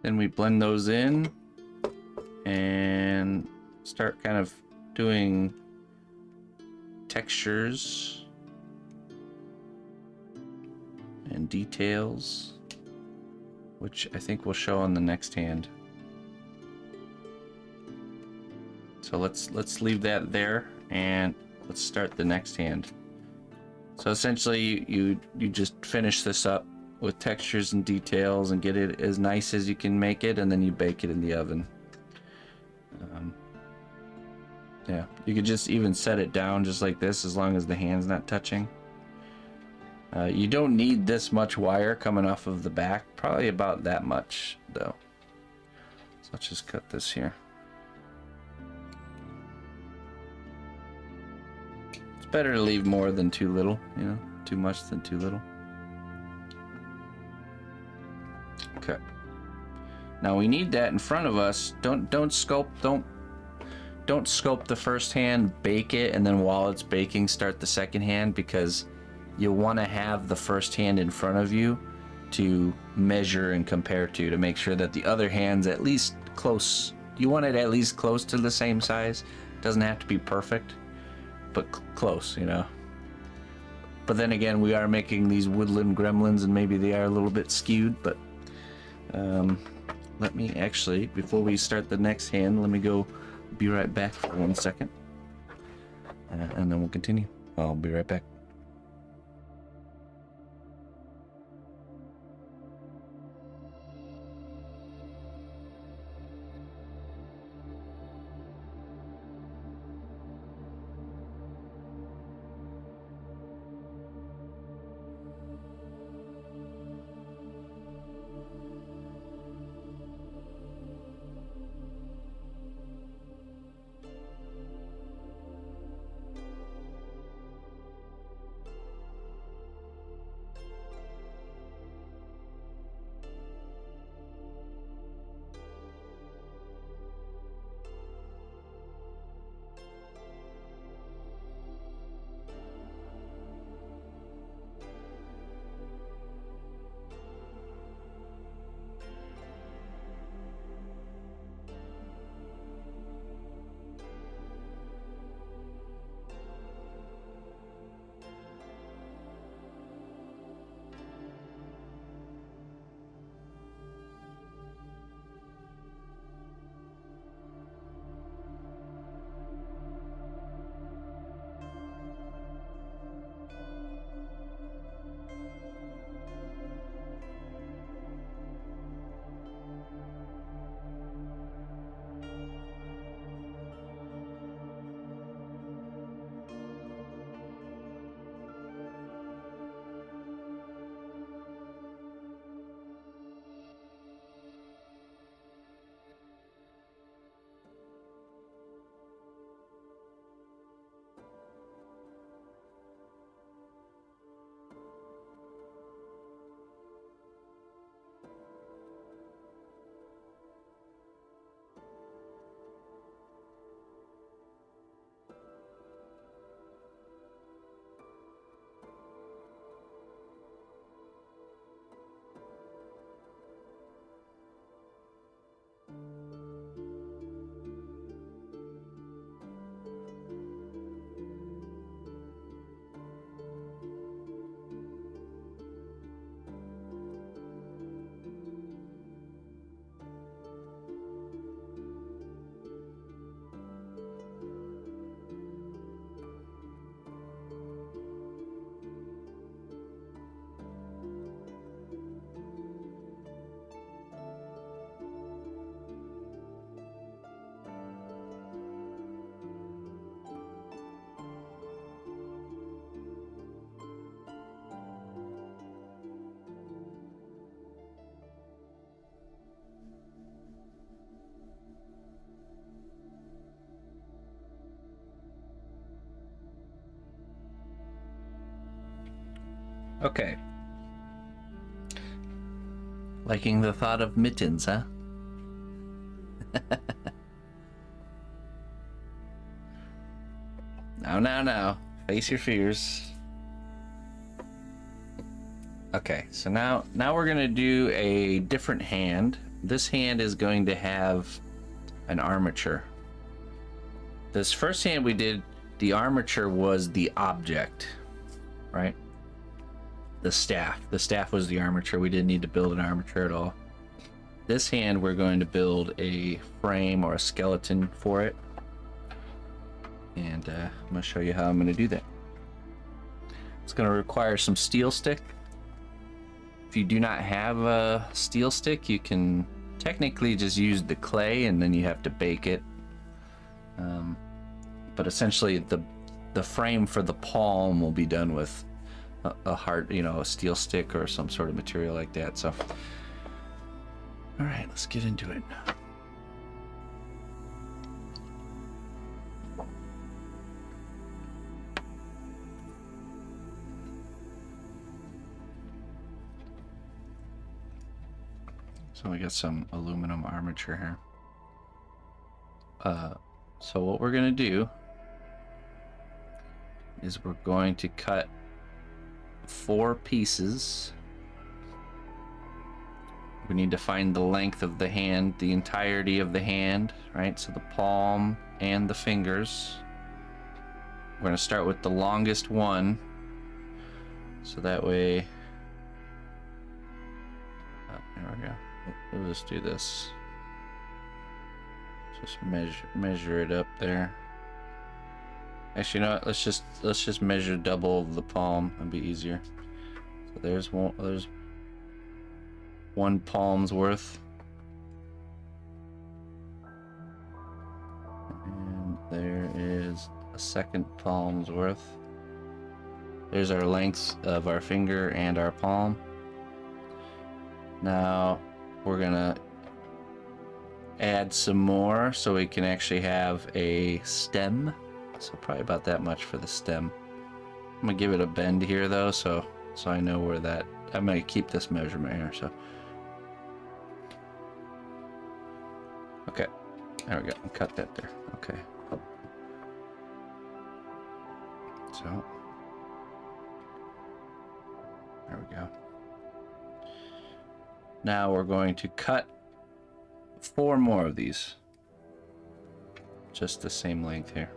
Then we blend those in and start kind of doing textures and details, which I think will show on the next hand. So let's leave that there and let's start the next hand. So essentially you just finish this up with textures and details and get it as nice as you can make it, and then you bake it in the oven. Yeah, you could just even set it down just like this as long as the hand's not touching. You don't need this much wire coming off of the back, probably about that much though. So let's just cut this here. It's better to leave more than too little, you know, too much than too little. Okay. Now we need that in front of us. Don't sculpt the first hand, bake it, and then while it's baking start the second hand, because you want to have the first hand in front of you to measure and compare to make sure that the other hand's at least close. You want it at least close to the same size. Doesn't have to be perfect, but close, you know. But then again, we are making these woodland gremlins and maybe they are a little bit skewed, but let me actually, before we start the next hand, let me go be right back for 1 second, and then we'll continue. I'll be right back. Okay. Liking the thought of mittens, huh? Now. Face your fears. Okay, so now we're gonna do a different hand. This hand is going to have an armature. This first hand we did, the armature was the object, right? The staff. The staff was the armature. We didn't need to build an armature at all. This hand, we're going to build a frame or a skeleton for it. And I'm going to show you how I'm going to do that. It's going to require some steel stick. If you do not have a steel stick, you can technically just use the clay and then you have to bake it. But essentially the frame for the palm will be done with a hard, a steel stick or some sort of material like that. So, all right, let's get into it. So we got some aluminum armature here. So what we're gonna do is we're going to cut 4 pieces. We need to find the length of the hand, the entirety of the hand, right? So the palm and the fingers. We're gonna start with the longest one. So that way, there we go. We'll just do this. Just measure it up there. Actually, you know what? Let's just measure double of the palm. That'd be easier. So there's one palm's worth. And there is a second palm's worth. There's our lengths of our finger and our palm. Now we're gonna add some more so we can actually have a stem. So probably about that much for the stem. I'm gonna give it a bend here though, so I know where that. I'm gonna keep this measurement here. So okay, there we go. Cut that there. Okay. So there we go. Now we're going to cut 4 more of these. Just the same length here.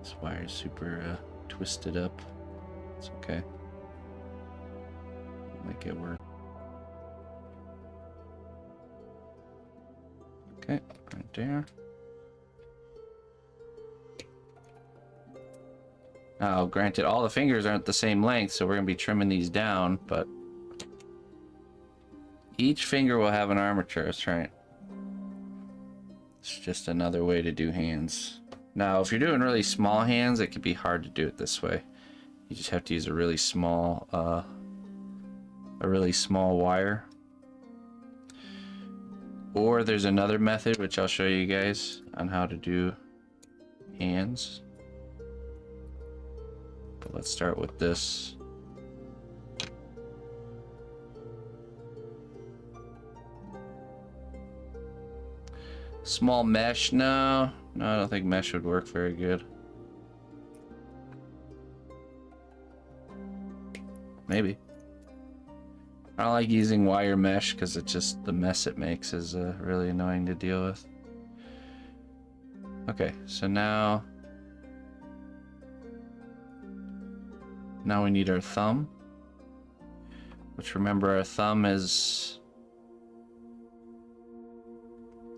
This wire is super twisted up. It's okay. Make it work. Okay, right there. Now, granted, all the fingers aren't the same length, so we're going to be trimming these down, but each finger will have an armature, that's right. It's just another way to do hands. Now, if you're doing really small hands, it could be hard to do it this way. You just have to use a really small wire. Or there's another method, which I'll show you guys on how to do hands. But let's start with this. Small mesh? No, I don't think mesh would work very good. Maybe. I don't like using wire mesh because it just, the mess it makes is really annoying to deal with. Okay, so now we need our thumb, which, remember, our thumb is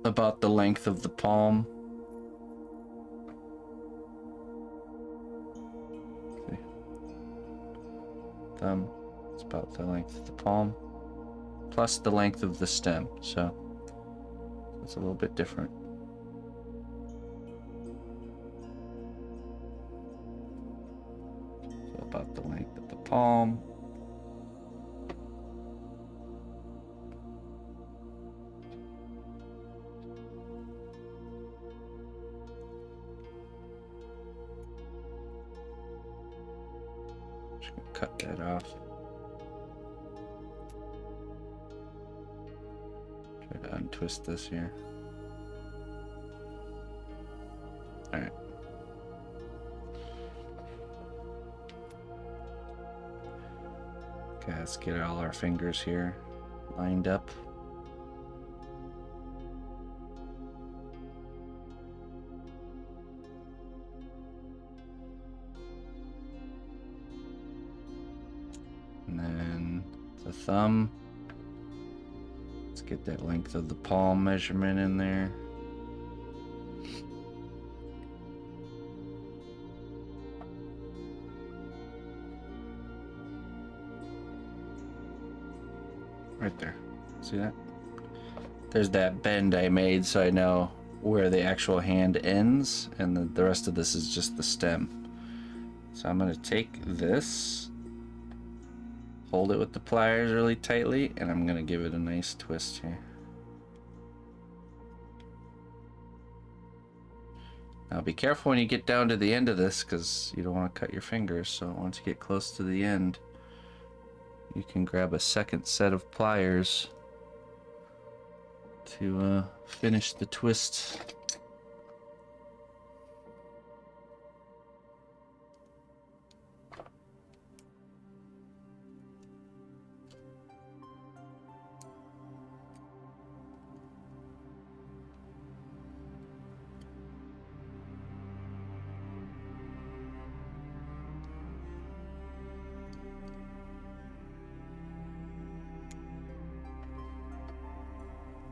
about the length of the palm. Okay. Thumb, it's about the length of the palm, plus the length of the stem, so it's a little bit different. So about the length of the palm. cut that off. Try to untwist this here. Alright. Okay, let's get all our fingers here lined up. And then the thumb. Let's get that length of the palm measurement in there. Right there. See that? There's that bend I made so I know where the actual hand ends, and the rest of this is just the stem. So I'm going to take this, hold it with the pliers really tightly, and I'm going to give it a nice twist here. Now be careful when you get down to the end of this, because you don't want to cut your fingers. So once you get close to the end, you can grab a second set of pliers to finish the twist.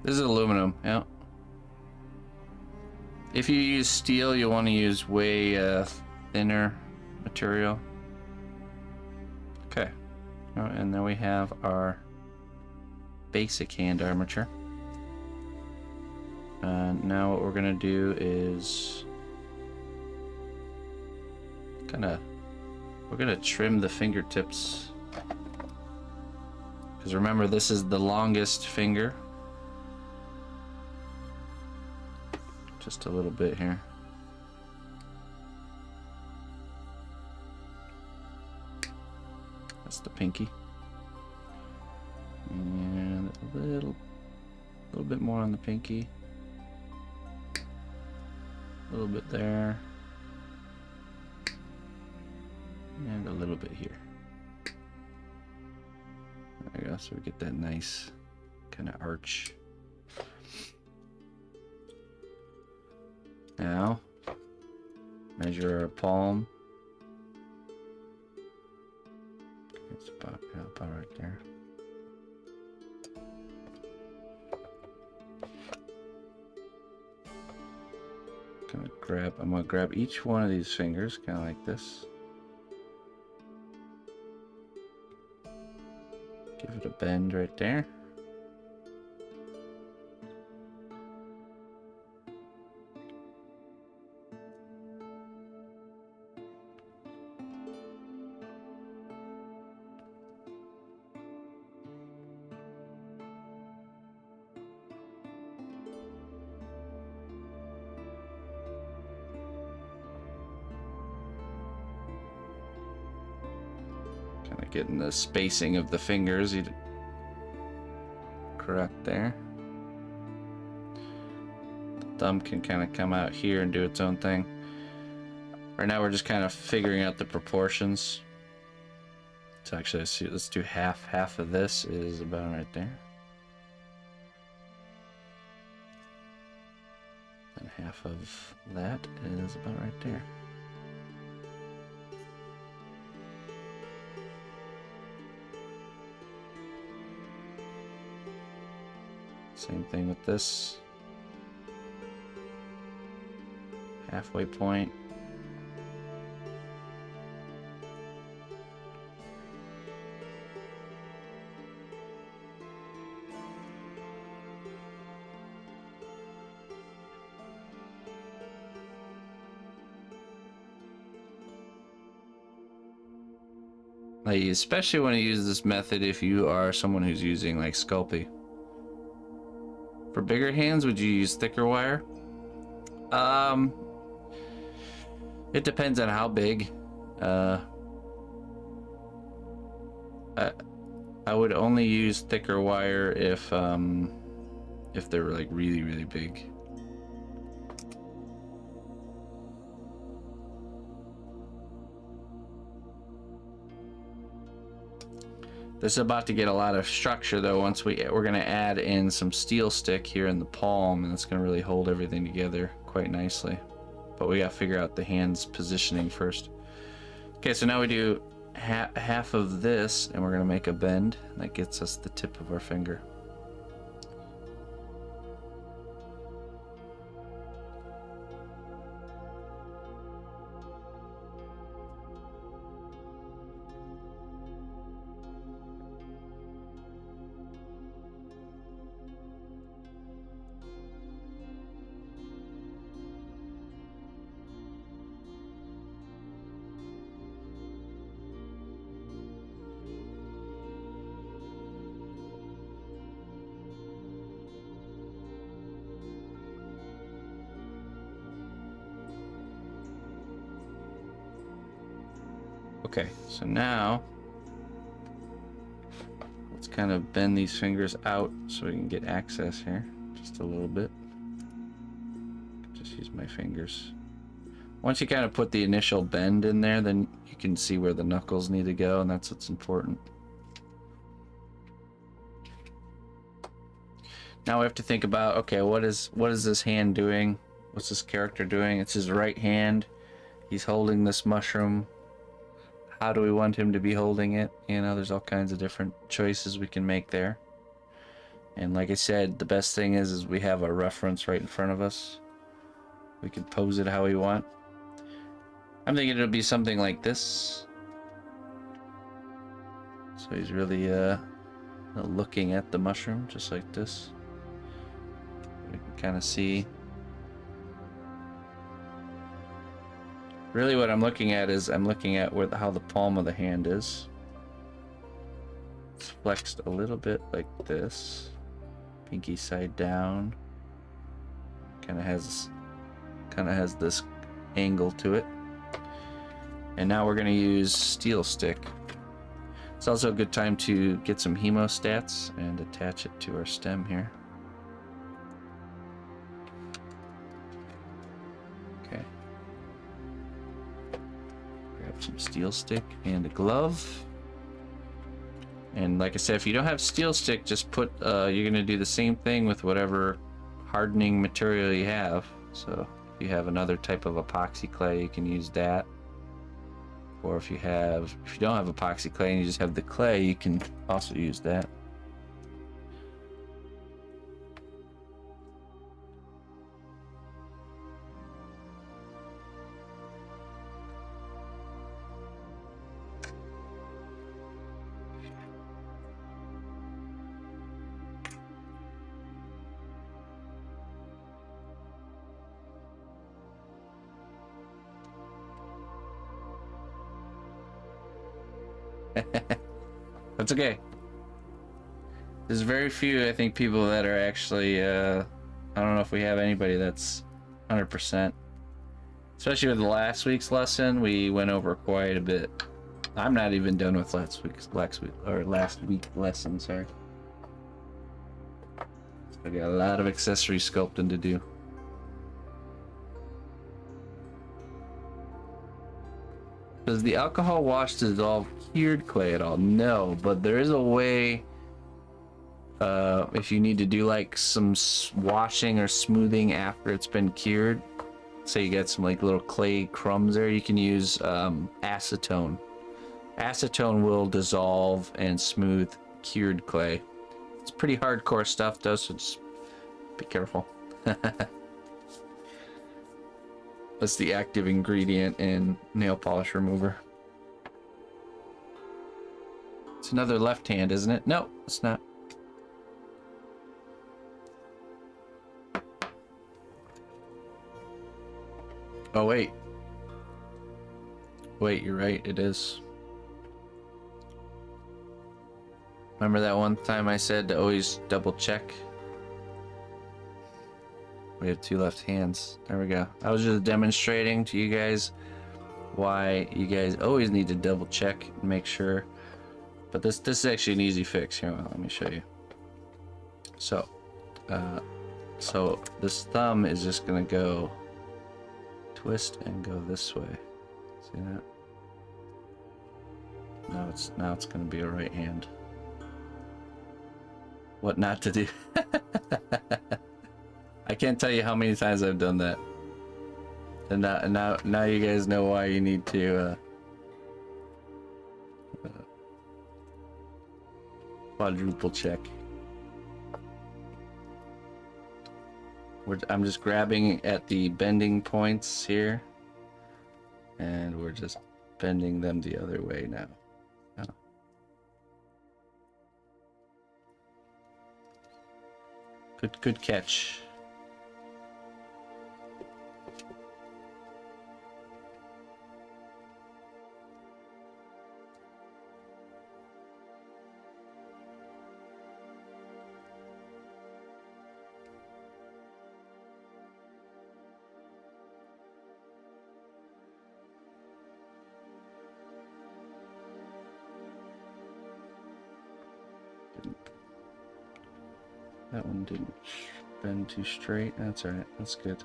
This is aluminum, yeah. If you use steel, you'll want to use way thinner material. Okay. Oh, and then we have our basic hand armature. Now what we're gonna do is we're gonna trim the fingertips. Because remember, this is the longest finger. Just a little bit here. That's the pinky. And a little bit more on the pinky. A little bit there. And a little bit here. There we go, so we get that nice kind of arch. Now, measure our palm. It's about right there. I'm gonna grab each one of these fingers, kind of like this. Give it a bend right there. Kind of getting the spacing of the fingers correct there. The thumb can kind of come out here and do its own thing. Right now we're just kind of figuring out the proportions. So actually, let's do half. Half of this is about right there. And half of that is about right there. Same thing with this. Halfway point. Like, especially when you use this method if you are someone who's using like Sculpting. For bigger hands, would you use thicker wire? It depends on how big. I would only use thicker wire if they were like really, really big. This is about to get a lot of structure though. Once we're gonna add in some steel stick here in the palm, and it's gonna really hold everything together quite nicely. But we gotta figure out the hands positioning first. Okay, so now we do half of this, and we're gonna make a bend, and that gets us the tip of our finger. Okay, so now let's kind of bend these fingers out so we can get access here just a little bit. Just use my fingers. Once you kind of put the initial bend in there, then you can see where the knuckles need to go, and that's what's important. Now we have to think about, okay, what is this hand doing? What's this character doing? It's his right hand. He's holding this mushroom. How do we want him to be holding it? You know, there's all kinds of different choices we can make there. And like I said, the best thing is we have a reference right in front of us. We can pose it how we want. I'm thinking it'll be something like this. So he's really looking at the mushroom just like this. We can kind of see. Really what I'm looking at is I'm looking at how the palm of the hand is. It's flexed a little bit like this. Pinky side down. Kind of has this angle to it. And now we're going to use steel stick. It's also a good time to get some hemostats and attach it to our stem here. Okay. Grab some steel stick and a glove. And like I said, if you don't have steel stick, just put, you're going to do the same thing with whatever hardening material you have. So if you have another type of epoxy clay, you can use that. Or if you don't have epoxy clay and you just have the clay, you can also use that. That's okay. There's very few, I think, people that are actually, I don't know if we have anybody that's 100%. Especially with last week's lesson, we went over quite a bit. I'm not even done with last week's lesson, sorry. I got a lot of accessory sculpting to do. Does the alcohol wash dissolve cured clay at all? No, but there is a way, if you need to do like some washing or smoothing after it's been cured, say you got some like little clay crumbs there, you can use acetone. Acetone will dissolve and smooth cured clay. It's pretty hardcore stuff though, so just be careful. That's the active ingredient in nail polish remover. It's another left hand, isn't it? No, it's not. Oh, wait. Wait, you're right, it is. Remember that one time I said to always double check? We have two left hands. There we go. I was just demonstrating to you guys why you guys always need to double check and make sure But this is actually an easy fix. Here, well, let me show you. So, so this thumb is just gonna go twist and go this way. See that? Now it's gonna be a right hand. What not to do? I can't tell you how many times I've done that. And now you guys know why you need to quadruple check. I'm just grabbing at the bending points here, and we're just bending them the other way now. Good catch. That one didn't bend too straight. That's alright. That's good.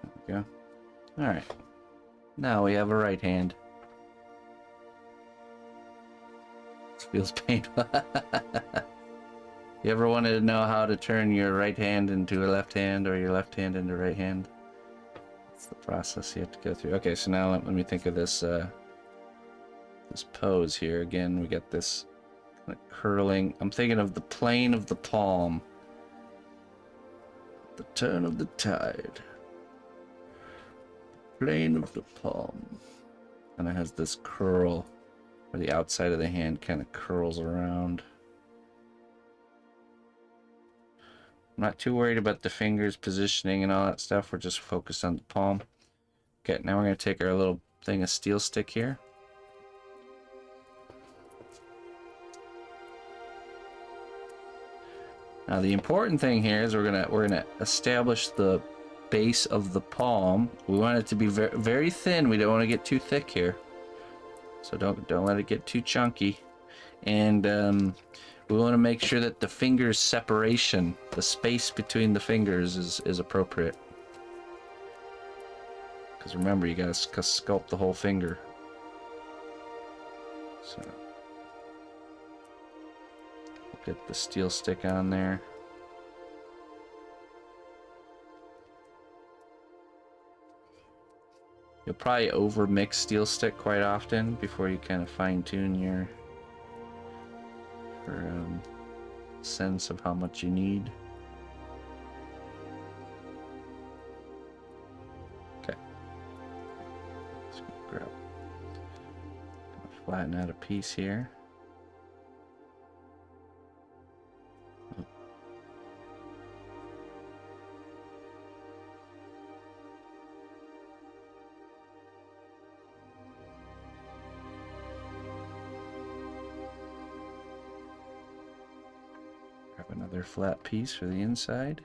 There we go. Alright. Now we have a right hand. This feels painful. You ever wanted to know how to turn your right hand into a left hand or your left hand into right hand? That's the process you have to go through. Okay, so now let me think of this this pose here. Again, we got this curling. I'm thinking of the plane of the palm. The turn of the tide. Plane of the palm. And it has this curl where the outside of the hand kind of curls around. I'm not too worried about the fingers positioning and all that stuff. We're just focused on the palm. Okay, now we're going to take our little thing of steel stick here. Now the important thing here is we're gonna establish the base of the palm. We want it to be very, very thin. We don't want to get too thick here, so don't let it get too chunky. And we want to make sure that the fingers separation, the space between the fingers, is appropriate. Because remember, you gotta sculpt the whole finger. So. Get the steel stick on there. You'll probably over mix steel stick quite often before you kind of fine tune your sense of how much you need. Okay. Let's grab, flatten out a piece here. Another flat piece for the inside.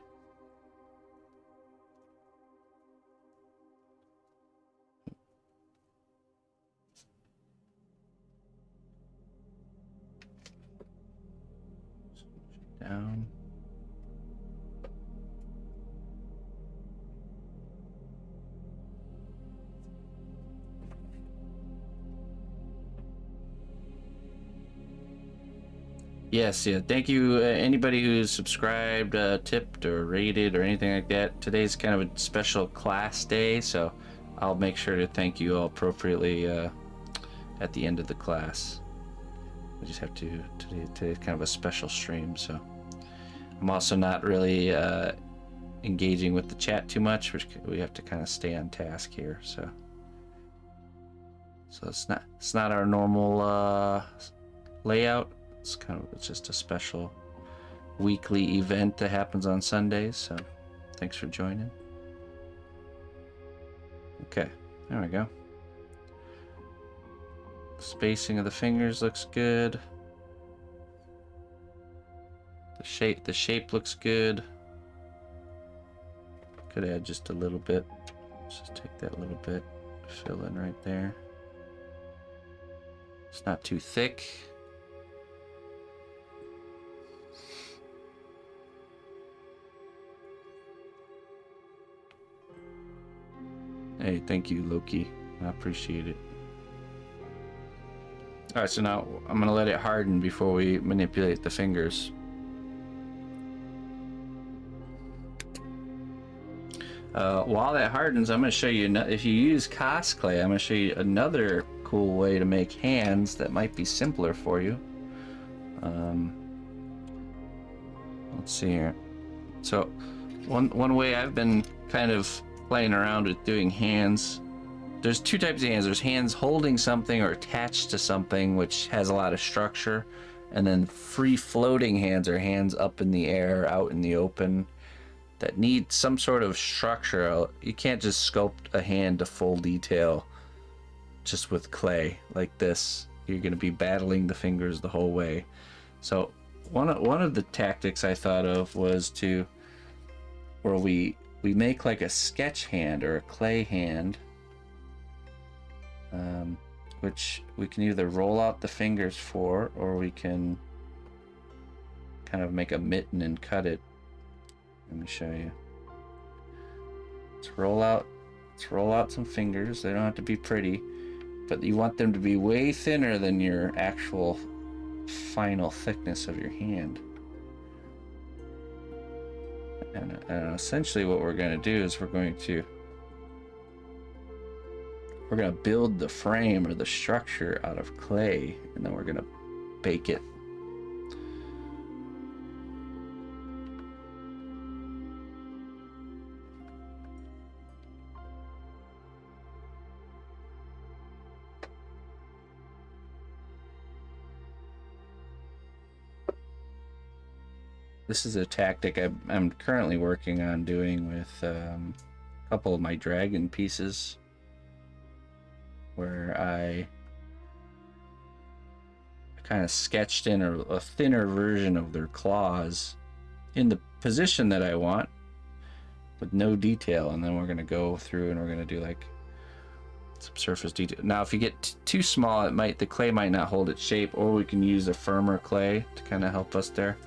Down. Yes, yeah. Thank you, anybody who's subscribed, tipped, or rated, or anything like that. Today's kind of a special class day, so I'll make sure to thank you all appropriately at the end of the class. We just have to, today's kind of a special stream, so. I'm also not really engaging with the chat too much, which we have to kind of stay on task here, so. So it's not our normal layout. It's just a special weekly event that happens on Sundays, so thanks for joining. Okay, there we go. Spacing of the fingers looks good. The shape looks good. Could add just a little bit. Let's just take that little bit, fill in right there. It's not too thick. Hey, thank you, Loki. I appreciate it. All right, so now I'm gonna let it harden before we manipulate the fingers. While that hardens, I'm gonna show you, if you use cast clay, I'm gonna show you another cool way to make hands that might be simpler for you. Let's see here. So one way I've been kind of playing around with doing hands, there's two types of hands. There's hands holding something or attached to something, which has a lot of structure, and then free floating hands are hands up in the air, out in the open, that need some sort of structure. You can't just sculpt a hand to full detail just with clay like this. You're going to be battling the fingers the whole way. So one of the tactics I thought of was to, where we make like a sketch hand or a clay hand, which we can either roll out the fingers for, or we can kind of make a mitten and cut it. Let me show you. Let's roll out some fingers. They don't have to be pretty, but you want them to be way thinner than your actual final thickness of your hand. And essentially what we're going to do is we're going to build the frame or the structure out of clay, and then we're going to bake it. This is a tactic I'm currently working on doing with a couple of my dragon pieces, where I kind of sketched in a thinner version of their claws in the position that I want with no detail, and then we're going to go through and we're going to do like some surface detail. Now if you get too small, the clay might not hold its shape, or we can use a firmer clay to kind of help us there.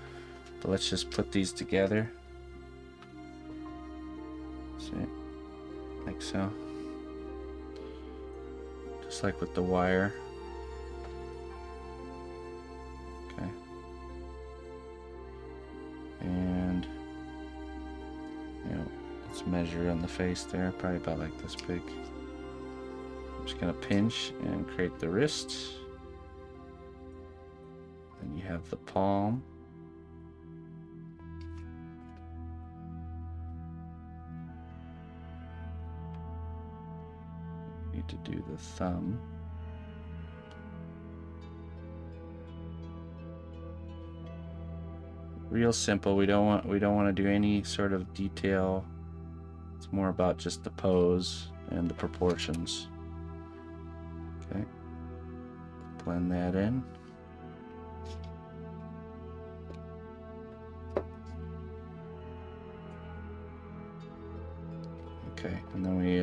But let's just put these together. See, like so. Just like with the wire. Okay. And, let's measure on the face there, probably about like this big. I'm just gonna pinch and create the wrist. Then you have the palm. Need to do the thumb. Real simple. We don't want to do any sort of detail. It's more about just the pose and the proportions. Okay. Blend that in. Okay, and then we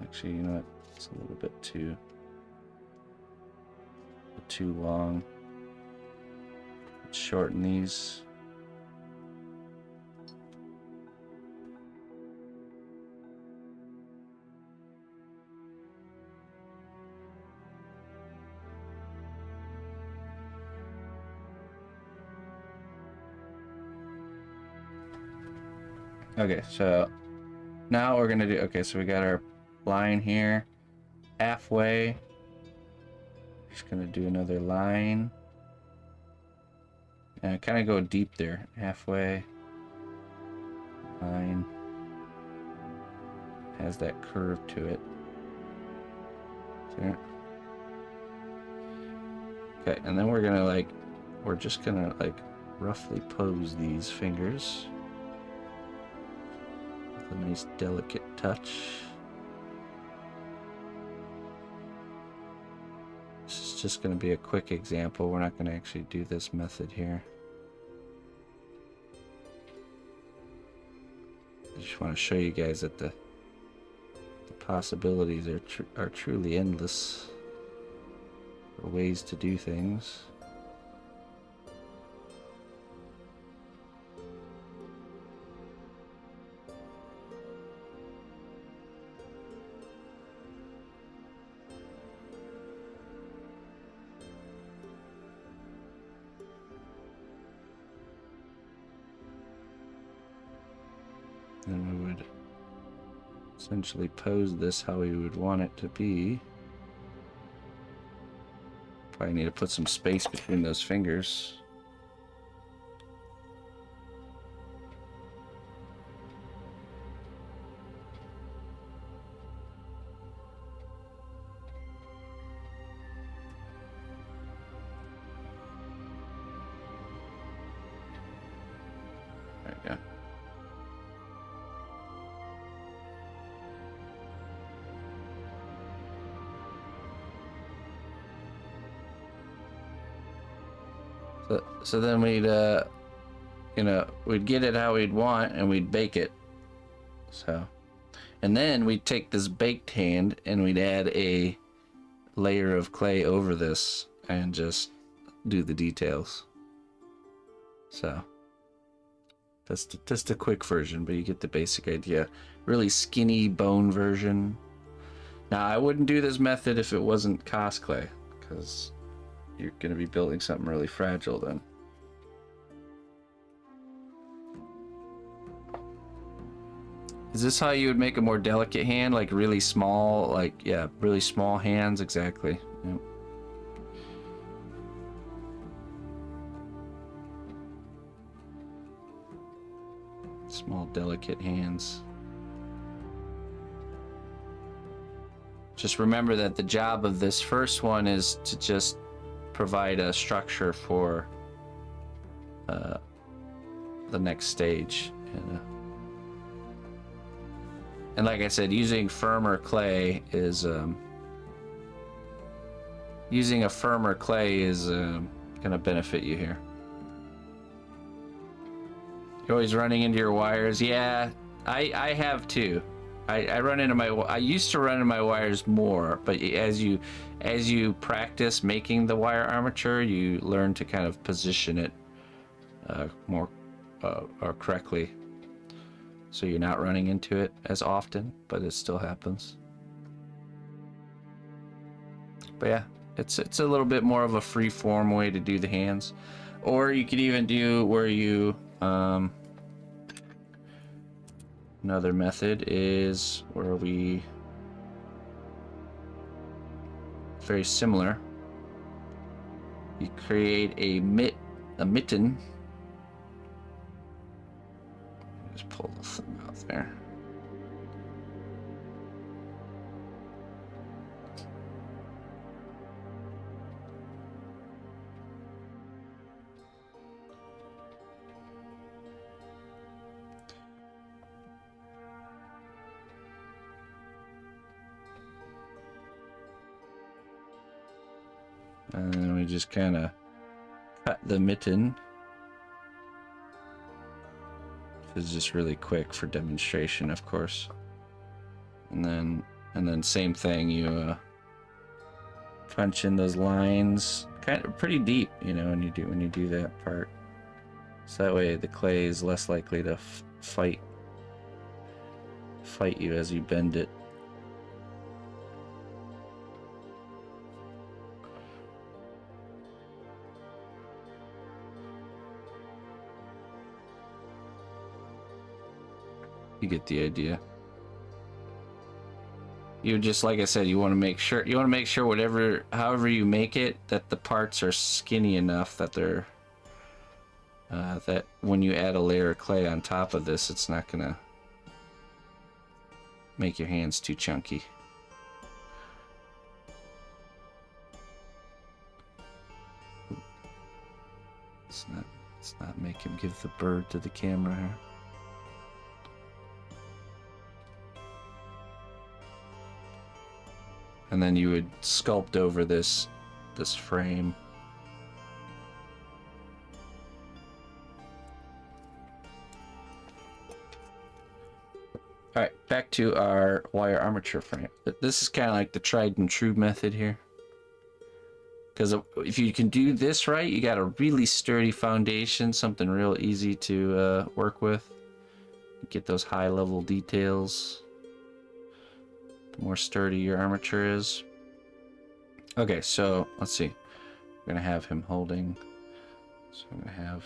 actually, you know what? It's a little bit too long. Let's shorten these. Okay, so now we're gonna do, okay, so we got our line here, halfway. Just gonna do another line. And kind of go deep there, halfway. Line. Has that curve to it. There. Okay, and then we're just gonna roughly pose these fingers. With a nice delicate touch. This is just going to be a quick example. We're not going to actually do this method here. Just just want to show you guys that the possibilities are truly endless for ways to do things. And we would essentially pose this how we would want it to be. Probably need to put some space between those fingers. There we go. So then we'd, you know, we'd get it how we'd want and we'd bake it. So, and then we'd take this baked hand and we'd add a layer of clay over this and just do the details. So, that's just a quick version, but you get the basic idea. Really skinny bone version. Now, I wouldn't do this method if it wasn't cast clay, because you're going to be building something really fragile then. Is this how you would make a more delicate hand? Like really small, like, yeah, really small hands, exactly. Yep. Small, delicate hands. Just remember that the job of this first one is to just provide a structure for the next stage. And like I said, using firmer clay is using a firmer clay is gonna benefit you here. You're always running into your wires. Yeah, I have too. I run into my. I used to run into my wires more, but as you practice making the wire armature, you learn to kind of position it more or correctly, so you're not running into it as often, but it still happens. But yeah, it's a little bit more of a free form way to do the hands, or you could even do where you another method is where we very similar. You create a mitten. Just pull the thing out there. And then we just kind of cut the mitten. This is just really quick for demonstration, of course. And then same thing, you punch in those lines, kind of pretty deep, you know, when you do that part. So that way the clay is less likely to fight you as you bend it. You get the idea. You just, like I said, you want to make sure however you make it, that the parts are skinny enough that they're that when you add a layer of clay on top of this, it's not gonna make your hands too chunky. Let's not make him give the bird to the camera here. And then you would sculpt over this frame. back to our wire armature frame. This is kind of like the tried and true method here. Because if you can do this right, you got a really sturdy foundation, something real easy to work with. Get those high level details. The more sturdy your armature is. Okay, so let's see. We're gonna have him holding. So I'm gonna have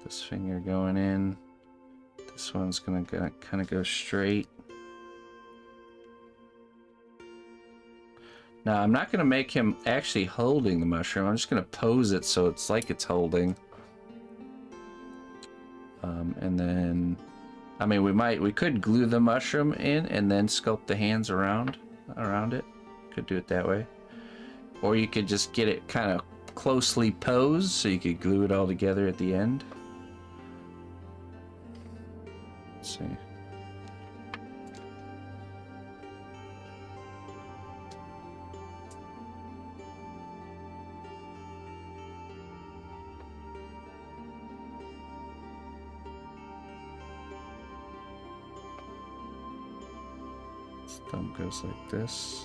this finger going in. This one's gonna kind of go straight. Now, I'm not going to make him actually holding the mushroom. I'm just going to pose it so it's like it's holding. And then, I mean, we could glue the mushroom in and then sculpt the hands around it. Could do it that way. Or you could just get it kind of closely posed so you could glue it all together at the end. Let's see. Thumb goes like this.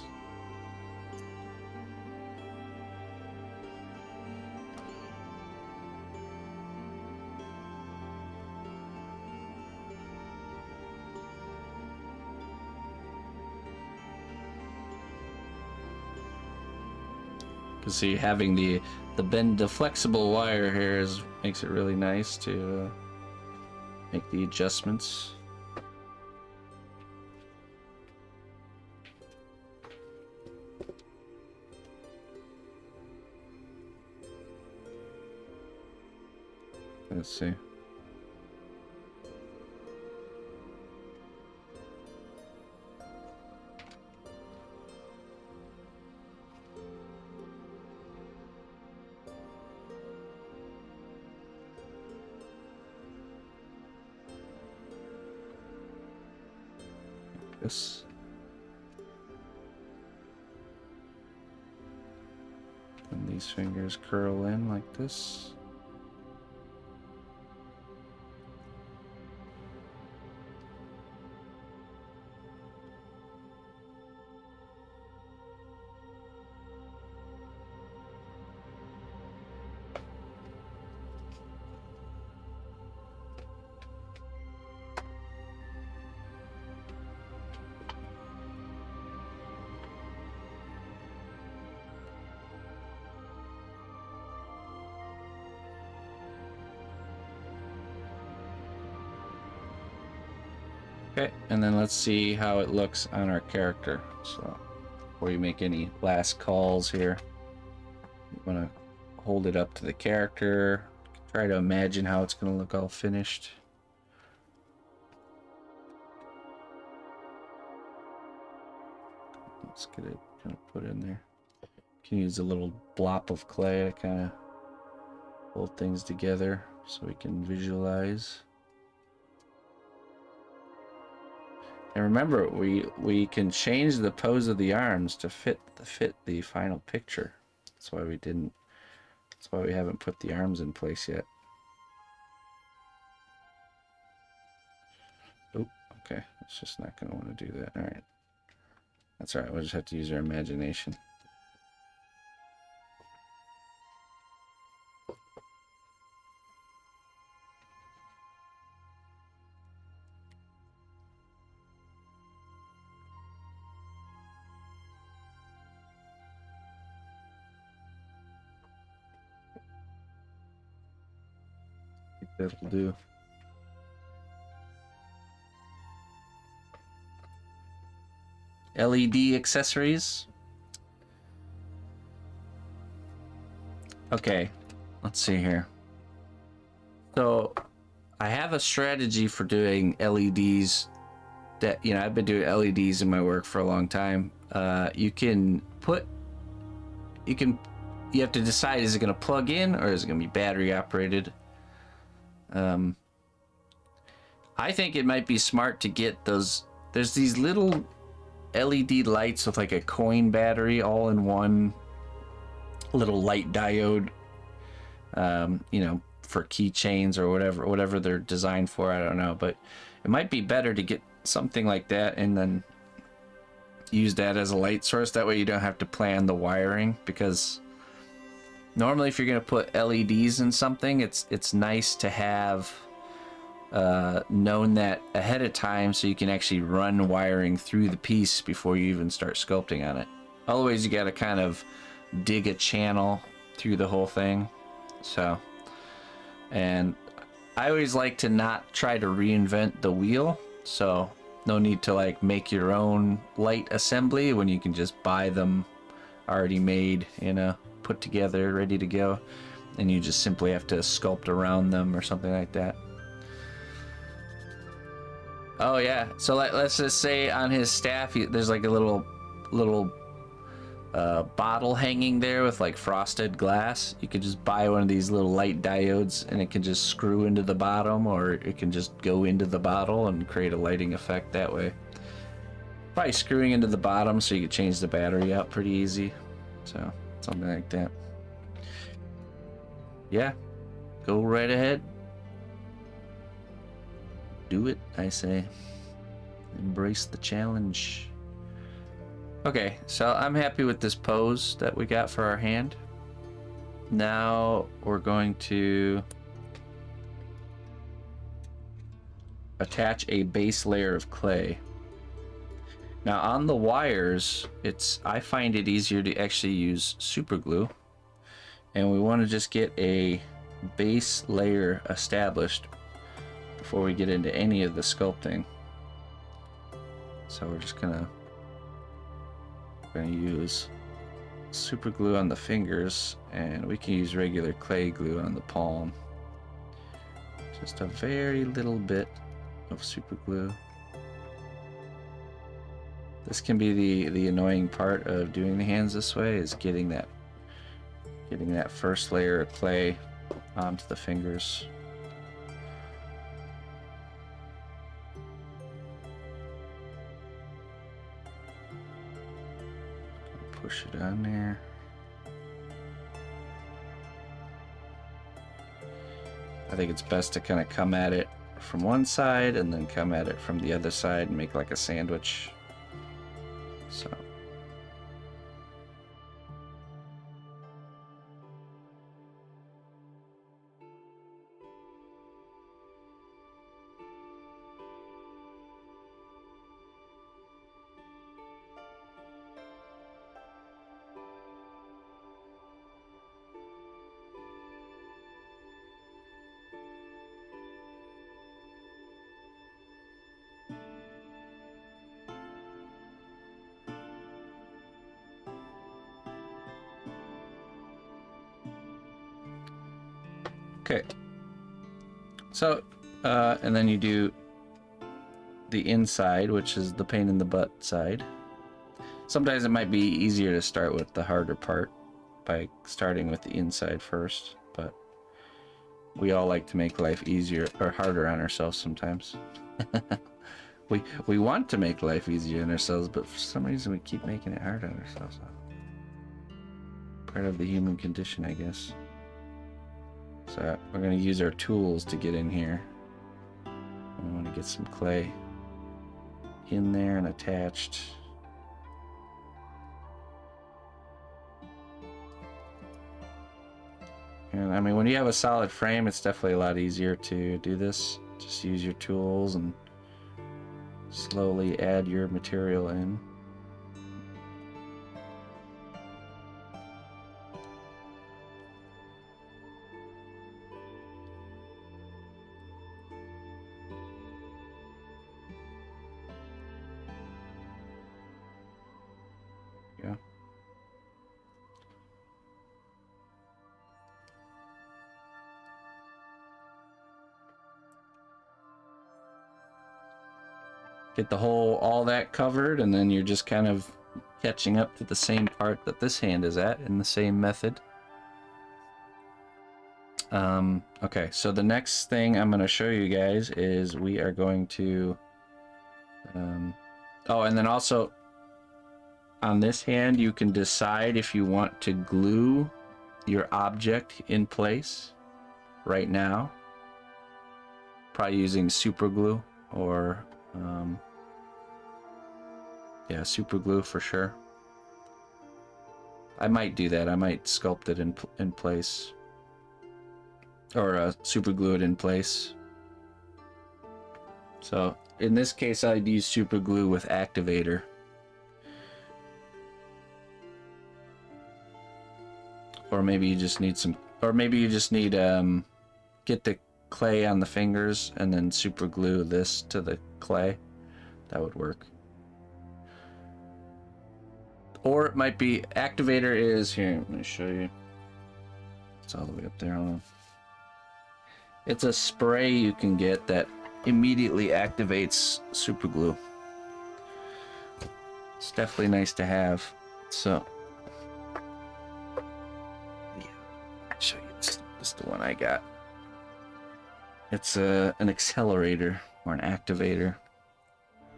You see, having the flexible wire here makes it really nice to make the adjustments. Let's see. This. And these fingers curl in like this. Okay, and then let's see how it looks on our character. So, before you make any last calls here, you want to hold it up to the character. Try to imagine how it's going to look all finished. Let's get it kind of put in there. You can use a little blob of clay to kind of hold things together so we can visualize. And remember, we can change the pose of the arms to fit the final picture. That's why we haven't put the arms in place yet. Oh, okay. It's just not going to want to do that. All right. That's all right. We'll just have to use our imagination. That'll do. LED accessories. Okay, let's see here. So I have a strategy for doing LEDs that, you know, I've been doing LEDs in my work for a long time. You have to decide, is it going to plug in or is it going to be battery operated? I think it might be smart to get those. There's these little LED lights with like a coin battery all in one little light diode, you know, for keychains or whatever they're designed for. I don't know, but it might be better to get something like that, and then use that as a light source. That way you don't have to plan the wiring, because normally if you're going to put LEDs in something, it's nice to have known that ahead of time, so you can actually run wiring through the piece before you even start sculpting on it. Otherwise you got to kind of dig a channel through the whole thing. So, and I always like to not try to reinvent the wheel, so no need to like make your own light assembly when you can just buy them already made, you know, put together, ready to go, and you just simply have to sculpt around them or something like that. Oh yeah, so let's just say on his staff there's like a little bottle hanging there with like frosted glass. You could just buy one of these little light diodes, and it can just screw into the bottom, or it can just go into the bottle and create a lighting effect that way. Probably screwing into the bottom so you can change the battery out pretty easy. So something like that. Yeah, go right ahead. Do it, I say. Embrace the challenge. Okay, so I'm happy with this pose that we got for our hand. Now we're going to attach a base layer of clay. Now on the wires, I find it easier to actually use super glue, and we want to just get a base layer established before we get into any of the sculpting. So we're just gonna use super glue on the fingers, and we can use regular clay glue on the palm. Just a very little bit of super glue. This can be the annoying part of doing the hands this way, is getting that first layer of clay onto the fingers. Push it on there. I think it's best to kind of come at it from one side and then come at it from the other side and make like a sandwich. So. Okay, so and then you do the inside, which is the pain in the butt side. Sometimes it might be easier to start with the harder part by starting with the inside first, but we all like to make life easier or harder on ourselves sometimes. we want to make life easier on ourselves, but for some reason we keep making it hard on ourselves. Part of the human condition, I guess. So we're going to use our tools to get in here. I want to get some clay in there and attached. And I mean, when you have a solid frame, it's definitely a lot easier to do this. Just use your tools and slowly add your material in. Yeah. Get the whole, all that covered, and then you're just kind of catching up to the same part that this hand is at in the same method. Okay, so the next thing I'm going to show you guys is we are going to, oh, and then also on this hand, you can decide if you want to glue your object in place right now, probably using super glue or Yeah, super glue for sure. I might do that. I might sculpt it in place. Or super glue it in place. So in this case, I'd use super glue with activator. Or maybe you just need some, or maybe you just need get the clay on the fingers and then super glue this to the clay. That would work. Or it might be activator is here. Let me show you. It's all the way up there. Hold on. It's a spray you can get that immediately activates super glue. It's definitely nice to have. So yeah, I'll show you. This is the one I got. It's an accelerator or an activator.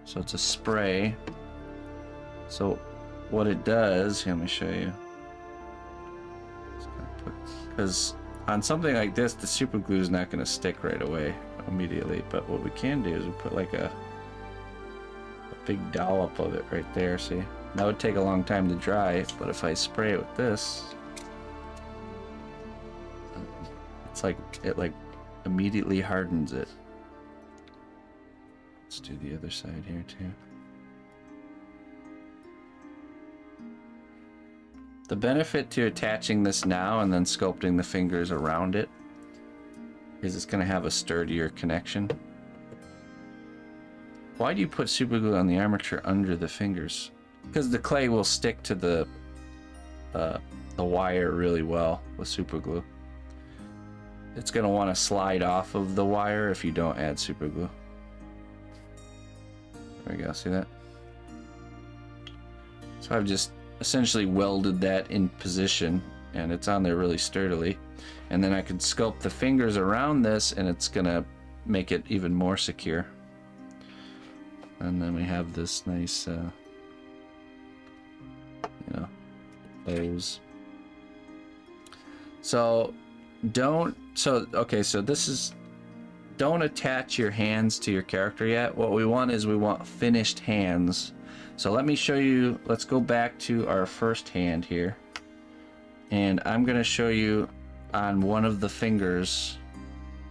So it's a spray. So what it does, here, let me show you. Because on something like this, the super glue is not going to stick right away immediately. But what we can do is we put like a big dollop of it right there. See, that would take a long time to dry. But if I spray it with this, it's like it immediately hardens it. Let's do the other side here too. The benefit to attaching this now and then sculpting the fingers around it is it's going to have a sturdier connection. Why do you put super glue on the armature under the fingers? Because the clay will stick to the wire really well with super glue. It's going to want to slide off of the wire if you don't add super glue. There we go, see that? So I've just essentially welded that in position and it's on there really sturdily. And then I could sculpt the fingers around this and it's going to make it even more secure. And then we have this nice, you know, bows. So okay, so this is, don't attach your hands to your character yet. What we want is we want finished hands. So let me show you, let's go back to our first hand here. And I'm going to show you on one of the fingers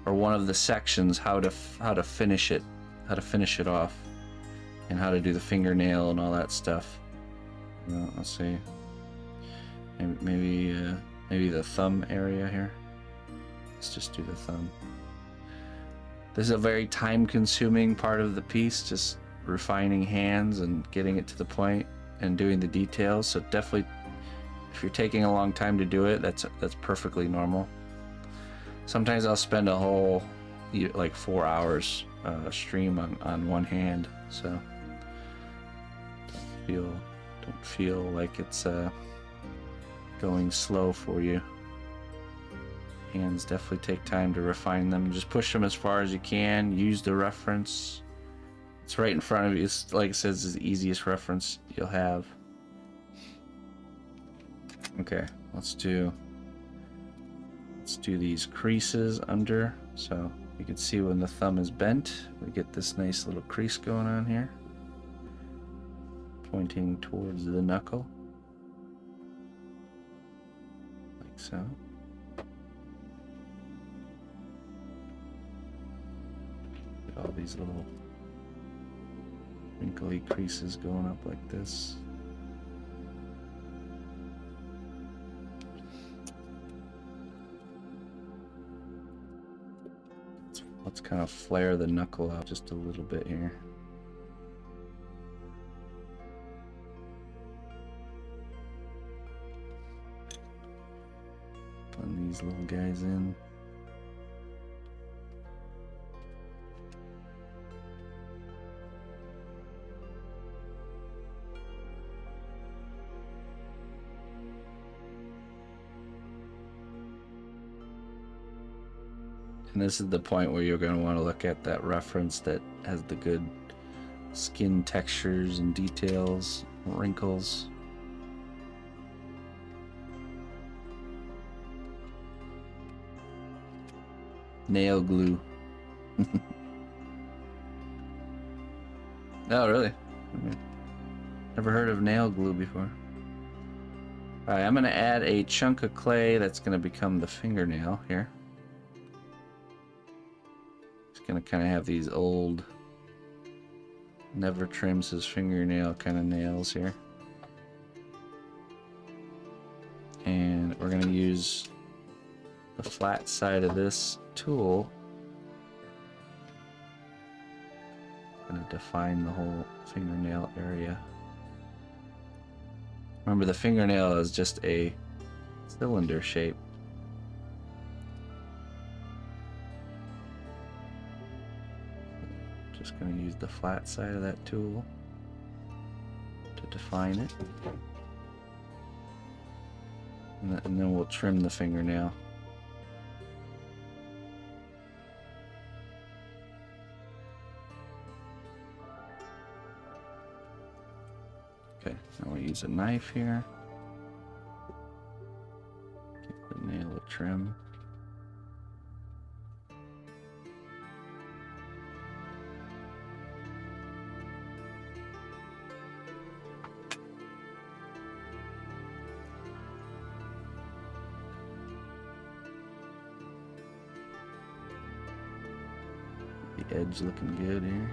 or one of the sections how to finish it, off, and how to do the fingernail and all that stuff. Well, let's see. Maybe the thumb area here. Let's just do the thumb. This is a very time-consuming part of the piece, just refining hands and getting it to the point and doing the details. So definitely, if you're taking a long time to do it, that's perfectly normal. Sometimes I'll spend a whole like 4 hours stream on one hand, so don't feel like it's going slow for you. Hands definitely take time to refine them. Just push them as far as you can. Use the reference. It's right in front of you. It's, like it says, is the easiest reference you'll have. Okay, let's do these creases under, so you can see when the thumb is bent, we get this nice little crease going on here, pointing towards the knuckle, like so. Get all these little wrinkly creases going up like this. Let's kind of flare the knuckle out just a little bit here. Blend these little guys in. And this is the point where you're going to want to look at that reference that has the good skin textures and details, wrinkles. Nail glue. Oh, really? Never Never heard of nail glue before. Alright, I'm gonna add a chunk of clay that's gonna become the fingernail here. It's gonna kind of have these old, never trims his fingernail kind of nails here. And we're gonna use the flat side of this tool. Gonna define the whole fingernail area. Remember, the fingernail is just a cylinder shape. Just going to use the flat side of that tool to define it. And then we'll trim the fingernail. Okay, now we'll use a knife here. Get the nail to trim. The edge looking good here.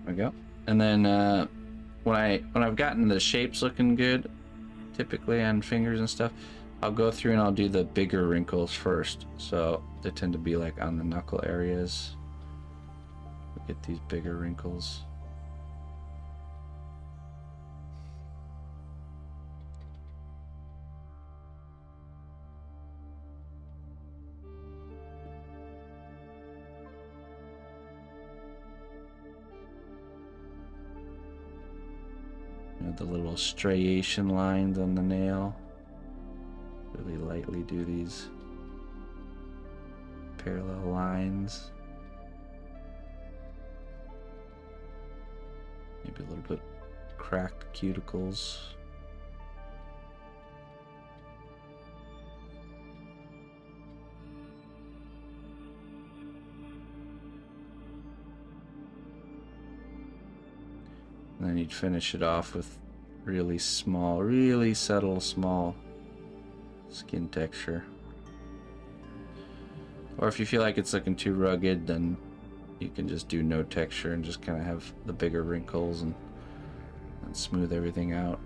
There we go. And then when I've gotten the shapes looking good, typically on fingers and stuff, I'll go through and I'll do the bigger wrinkles first. So they tend to be like on the knuckle areas. We'll get these bigger wrinkles. The little striation lines on the nail. Really lightly do these parallel lines. Maybe a little bit cracked cuticles. And then you'd finish it off with really small, really subtle, small skin texture. Or if you feel like it's looking too rugged, then you can just do no texture and just kind of have the bigger wrinkles and smooth everything out.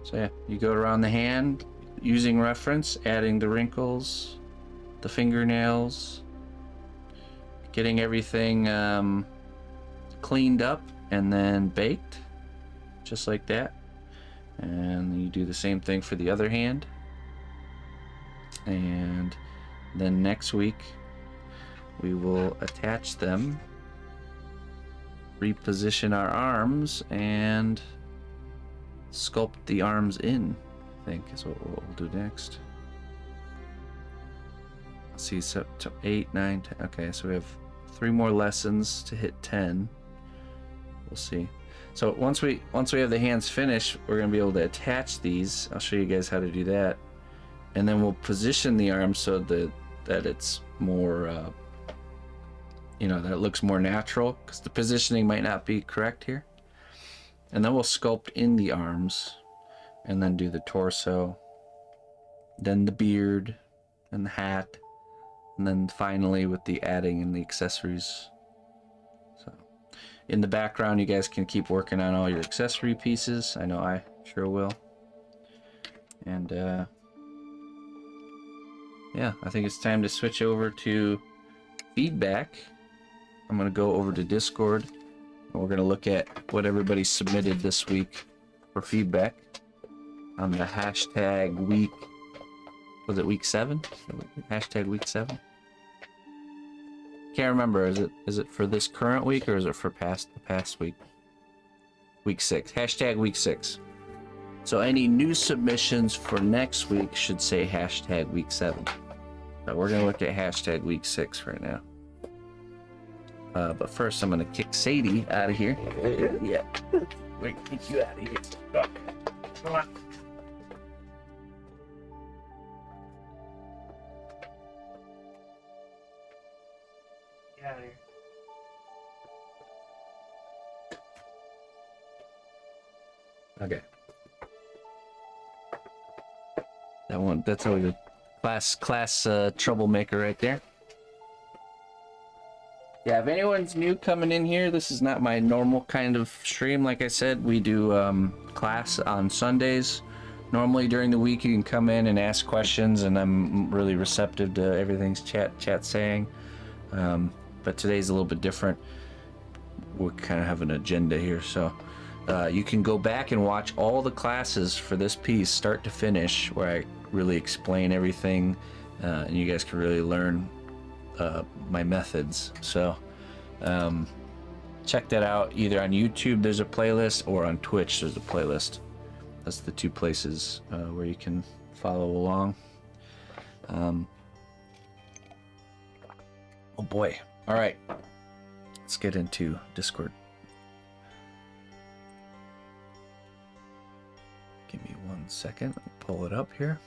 So yeah, you go around the hand using reference, adding the wrinkles, the fingernails, getting everything cleaned up and then baked, just like that. And you do the same thing for the other hand. And then next week we will attach them, reposition our arms, and sculpt the arms in, I think is what we'll do next. Let's see, so 8, 9, 10. Okay, so we have 3 more lessons to hit 10. We'll see. So once we have the hands finished, we're gonna be able to attach these. I'll show you guys how to do that, and then we'll position the arms so that it's more you know, that it looks more natural, because the positioning might not be correct here. And then we'll sculpt in the arms, and then do the torso, then the beard, and the hat, and then finally with the adding and the accessories. So in the background, you guys can keep working on all your accessory pieces. I know I sure will. And yeah, I think it's time to switch over to feedback. I'm gonna go over to Discord, and we're gonna look at what everybody submitted this week for feedback on the hashtag week. Was it week 7? Hashtag week 7. Can't remember. Is it for this current week, or is it for the past week? Week 6. Hashtag week 6. So any new submissions for next week should say hashtag week 7. But we're gonna look at hashtag week 6 right now. But first, I'm gonna kick Sadie out of here. Yeah. Wait, kick you out of here. Come on. Get out of here. Okay. That's always a class troublemaker right there. Yeah, if anyone's new coming in here, this is not my normal kind of stream. Like I said, we do class on Sundays. Normally during the week you can come in and ask questions, and I'm really receptive to everything's chat saying. But today's a little bit different. We kind of have an agenda here, so you can go back and watch all the classes for this piece, start to finish, where I really explain everything, and you guys can really learn my methods. So check that out. Either on YouTube there's a playlist, or on Twitch there's a playlist. That's the two places where you can follow along. Oh boy. All right, let's get into Discord. Give me 1 second. Let me pull it up here.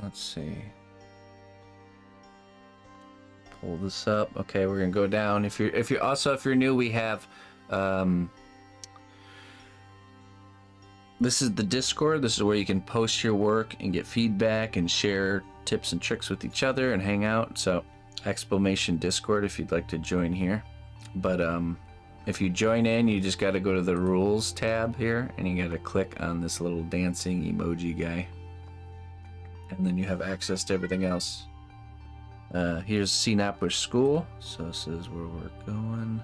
Let's see. Pull this up. Okay, we're gonna go down. If you're new, we have this is the Discord. This is where you can post your work and get feedback and share tips and tricks with each other and hang out. So !Discord if you'd like to join here. But if you join in, you just got to go to the rules tab here, and you got to click on this little dancing emoji guy, and then you have access to everything else. Here's cnotbusch school, so this is where we're going.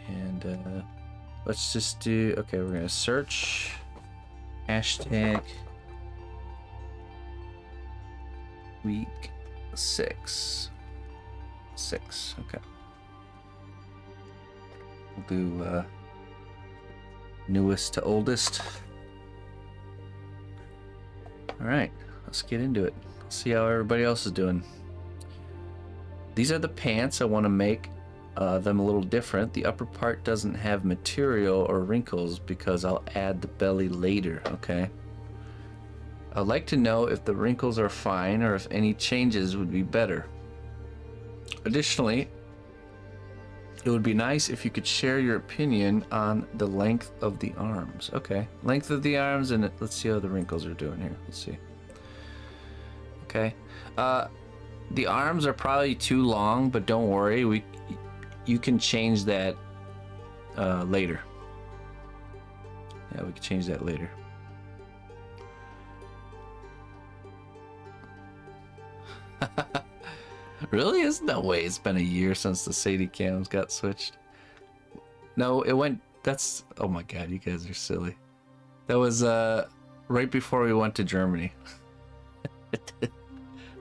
And let's just do, okay, we're gonna search hashtag week 6. Okay. We'll do newest to oldest. All right, let's get into it. See how everybody else is doing. These are the pants. I want to make them a little different. The upper part doesn't have material or wrinkles because I'll add the belly later. Okay. I'd like to know if the wrinkles are fine or if any changes would be better. Additionally, it would be nice if you could share your opinion on the length of the arms. Okay, length of the arms, and let's see how the wrinkles are doing here. Let's see. Okay, the arms are probably too long, but don't worry, you can change that later. Yeah, we can change that later. Really? There's no way it's been a year since the Sadie cams got switched. No, it went, that's, oh my god, you guys are silly. That was right before we went to Germany.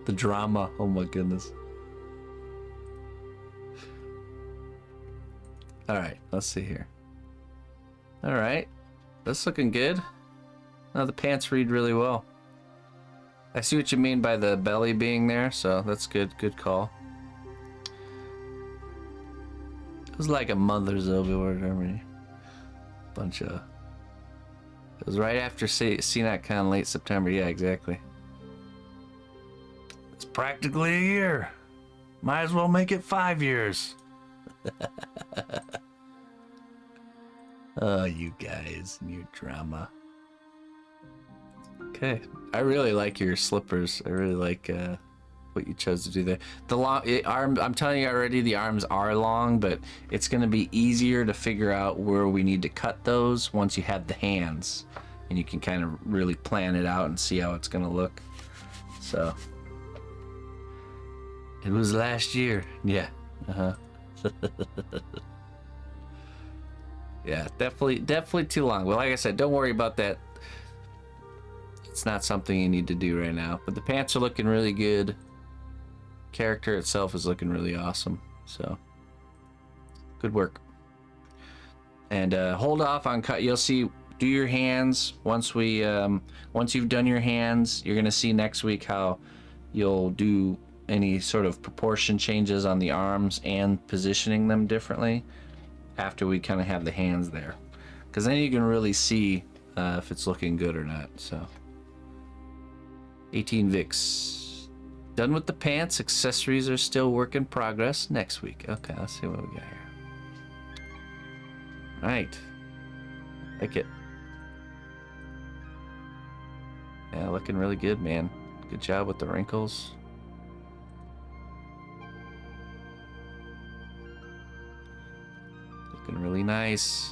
The drama, oh my goodness. Alright, let's see here. Alright, that's looking good. Now the pants read really well. I see what you mean by the belly being there, so that's good. Good call. It was like a month or so before Germany. Bunch of It was right after CNotCon, late September. Yeah, exactly. It's practically a year. Might as well make it 5 years. Oh, you guys and your drama. Okay, I really like your slippers. I really like what you chose to do there. The arm, I'm telling you already, the arms are long, but it's going to be easier to figure out where we need to cut those once you have the hands, and you can kind of really plan it out and see how it's going to look. So it was last year. Yeah. Yeah, definitely too long. But like I said, don't worry about that. It's not something you need to do right now. But the pants are looking really good. Character itself is looking really awesome. So, good work. And hold off on cut. You'll see. Do your hands once you've done your hands. You're gonna see next week how you'll do any sort of proportion changes on the arms and positioning them differently after we kind of have the hands there, because then you can really see if it's looking good or not. So 18 VIX. Done with the pants. Accessories are still work in progress. Next week. Okay, let's see what we got here. All right. Like it. Yeah, looking really good, man. Good job with the wrinkles. Looking really nice.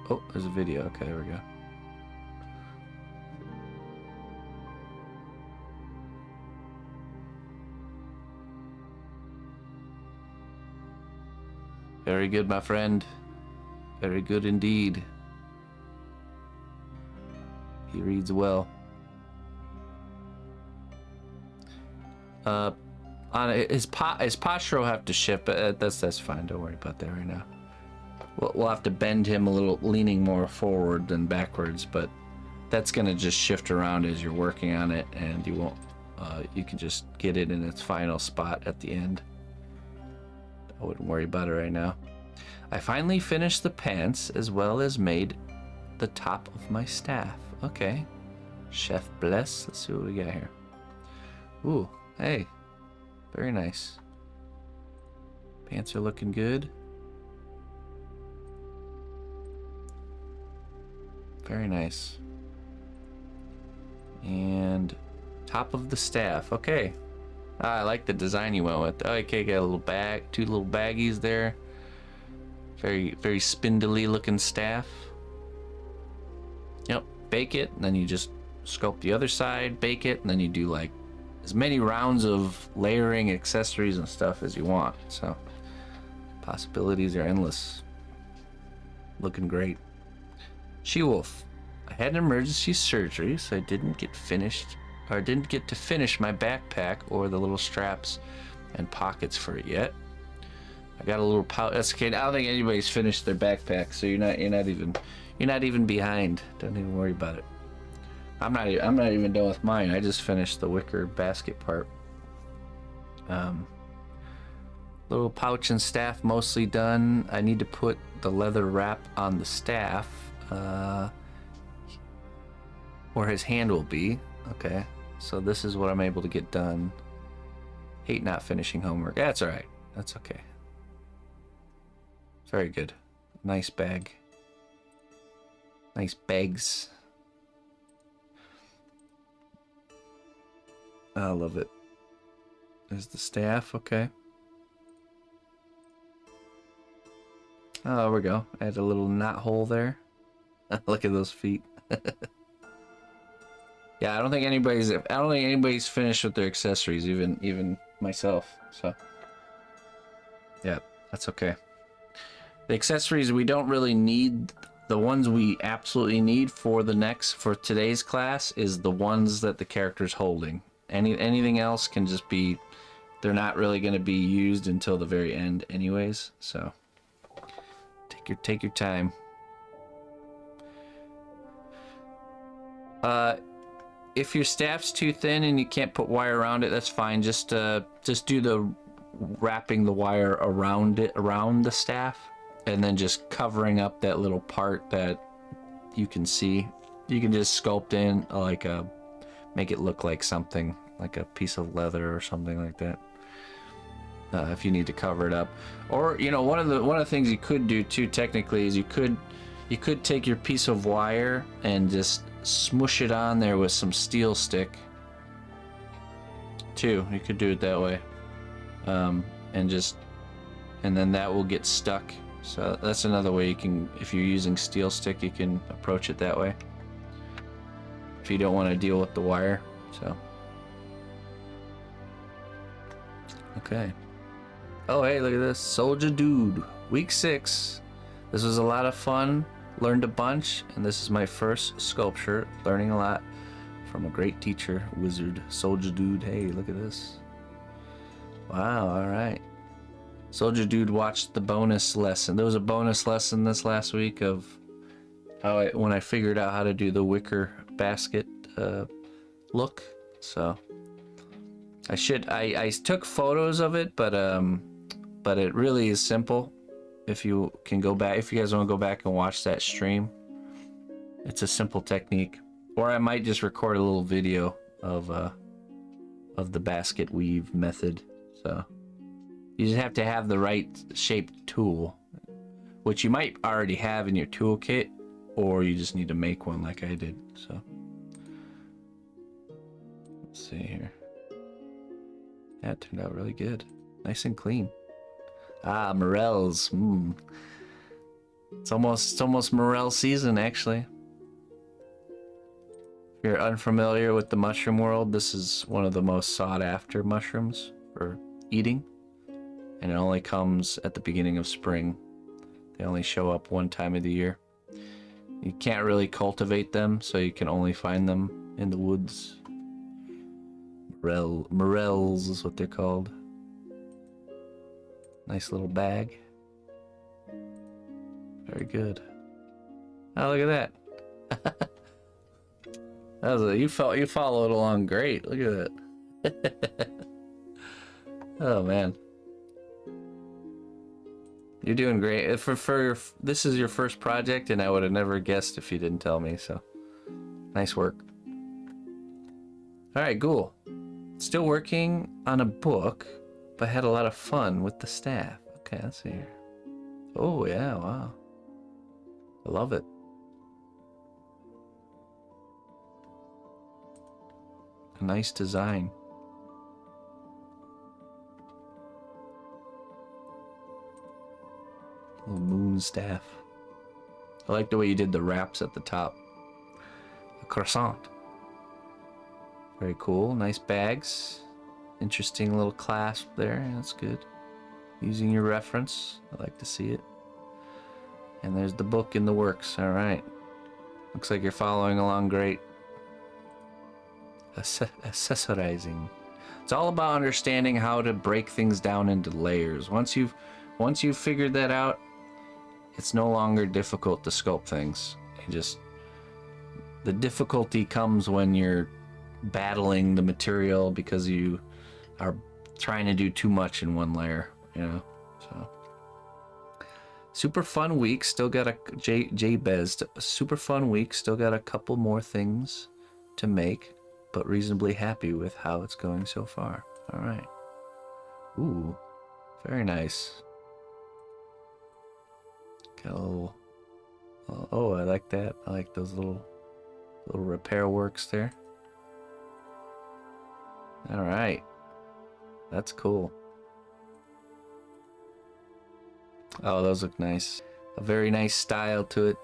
Oh, there's a video. Okay, there we go. Very good, my friend. Very good indeed. He reads well. On his posture will have to shift, but that's fine. Don't worry about that right now. We'll have to bend him a little, leaning more forward than backwards, but that's gonna just shift around as you're working on it, and you won't. You can just get it in its final spot at the end. I wouldn't worry about it right now. I finally finished the pants as well as made the top of my staff. Okay. Chef bless. Let's see what we got here. Ooh, hey. Very nice. Pants are looking good. Very nice. And top of the staff. Okay. I like the design you went with. Okay, got a little bag, two little baggies there. Very spindly looking staff. Yep, bake it, and then you just sculpt the other side, bake it, and then you do like as many rounds of layering accessories and stuff as you want. So possibilities are endless. Looking great. She-Wolf. I had an emergency surgery, so I didn't get to finish my backpack or the little straps and pockets for it yet. I got a little pouch. That's okay. I don't think anybody's finished their backpack, so you're not even behind. Don't even worry about it. I'm not even done with mine. I just finished the wicker basket part. Little pouch and staff mostly done. I need to put the leather wrap on the staff, where his hand will be. Okay, so this is what I'm able to get done. Hate not finishing homework. That's all right. That's okay. Very good. Nice bag. Nice bags. I love it. There's the staff. Okay. Oh, there we go. Add a little knot hole there. Look at those feet. Yeah, I don't think anybody's finished with their accessories, even myself. So, yeah, that's okay. The accessories we don't really need. The ones we absolutely need for today's class is the ones that the character's holding. Anything else can just be. They're not really going to be used until the very end, anyways. So, take your time. If your staff's too thin and you can't put wire around it, that's fine. Just do the wrapping the wire around the staff, and then just covering up that little part that you can see. You can just sculpt in like a, make it look like something, like a piece of leather or something like that. If you need to cover it up, or you know, one of the things you could do too technically is you could take your piece of wire and just smush it on there with some steel stick too. You could do it that way, and then that will get stuck. So that's another way you can, if you're using steel stick, you can approach it that way if you don't want to deal with the wire. So okay. Oh, hey, look at this. Soldier Dude, week 6. This was a lot of fun. Learned a bunch, and this is my first sculpture. Learning a lot from a great teacher, wizard, Soldier Dude. Hey, look at this. Wow, all right. Soldier Dude watched the bonus lesson. There was a bonus lesson this last week of how when I figured out how to do the wicker basket look. So I took photos of it, but it really is simple. If you can go back, if you guys want to go back and watch that stream, it's a simple technique. Or I might just record a little video of the basket weave method. So you just have to have the right shaped tool, which you might already have in your toolkit, or you just need to make one like I did. So let's see here. That turned out really good, nice and clean. Ah, morels. It's almost morel season, actually. If you're unfamiliar with the mushroom world, this is one of the most sought after mushrooms for eating, and it only comes at the beginning of spring. They only show up one time of the year. You can't really cultivate them, so you can only find them in the woods. Morels is what they're called. Nice little bag. Very good. Oh, look at that. That was you followed along great. Look at that. Oh man, you're doing great. This is your first project, and I would have never guessed if you didn't tell me. So nice work. All right, cool. Still working on a book, but had a lot of fun with the staff. Okay, let's see here. Oh yeah, wow. I love it. A nice design. Little moon staff. I like the way you did the wraps at the top. A croissant. Very cool. Nice bags. Interesting little clasp there. That's good. Using your reference. I like to see it. And there's the book in the works. All right. Looks like you're following along great. Accessorizing. It's all about understanding how to break things down into layers. Once you've figured that out, it's no longer difficult to sculpt things. The difficulty comes when you're battling the material because you are trying to do too much in one layer, you know. So super fun week. Still got a super fun week. Still got a couple more things to make, but reasonably happy with how it's going so far. All right. Ooh, very nice. Got a little. Oh, I like that. I like those little repair works there. All right, that's cool. Oh, those look nice. A very nice style to it.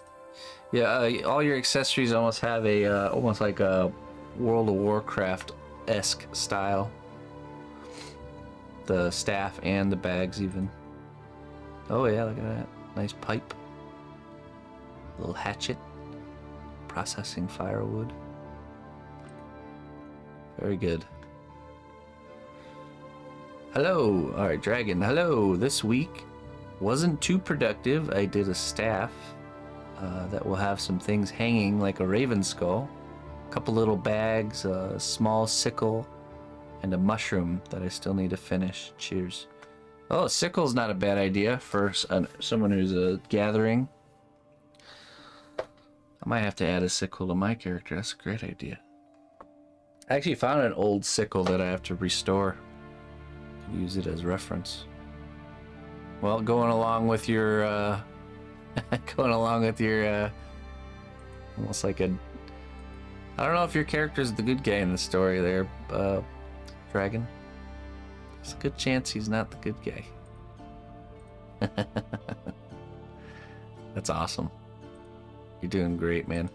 Yeah, all your accessories almost have a almost like a World of Warcraft-esque style. The staff and the bags even. Oh yeah, look at that. Nice pipe. Little hatchet. Processing firewood. Very good. Hello. Alright, Dragon. Hello. This week wasn't too productive. I did a staff that will have some things hanging like a raven skull. A couple little bags, a small sickle, and a mushroom that I still need to finish. Cheers. Oh, a sickle's not a bad idea for someone who's gathering. I might have to add a sickle to my character. That's a great idea. I actually found an old sickle that I have to restore. Use it as reference. Well, going along with your almost like a, I don't know if your character's the good guy in the story there, Dragon. There's a good chance he's not the good guy. That's awesome. You're doing great, man.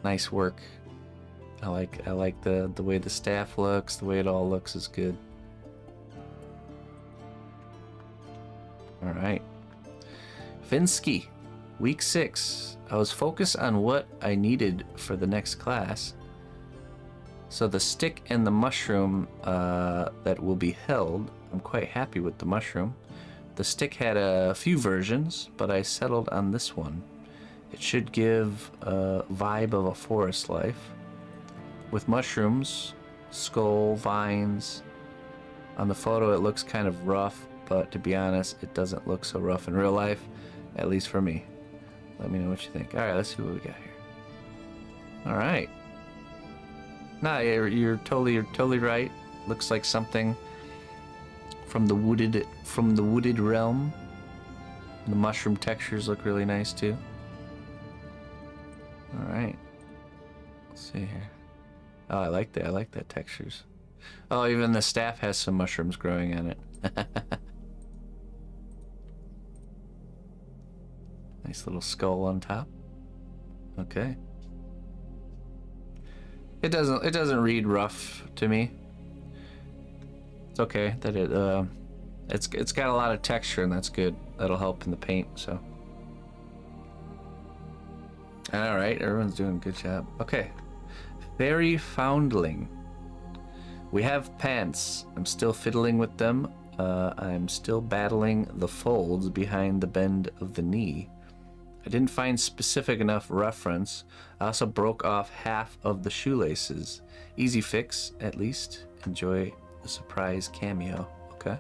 Nice work. I like the way the staff looks, the way it all looks is good. All right. Finsky, week 6. I was focused on what I needed for the next class. So the stick and the mushroom that will be held, I'm quite happy with the mushroom. The stick had a few versions, but I settled on this one. It should give a vibe of a forest life. With mushrooms, skull, vines. On the photo it looks kind of rough, but to be honest, it doesn't look so rough in real life, at least for me. Let me know what you think. Alright, let's see what we got here. Alright. Nah, you're totally right. Looks like something from the wooded realm. The mushroom textures look really nice too. Alright. Let's see here. Oh, I like that textures. Oh, even the staff has some mushrooms growing on it. Nice little skull on top. Okay. It doesn't read rough to me. It's okay that it's got a lot of texture, and that's good. That'll help in the paint, so. All right, everyone's doing a good job. Okay. Fairy Foundling. We have pants. I'm still fiddling with them. I'm still battling the folds behind the bend of the knee. I didn't find specific enough reference. I also broke off half of the shoelaces. Easy fix, at least. Enjoy the surprise cameo. Okay.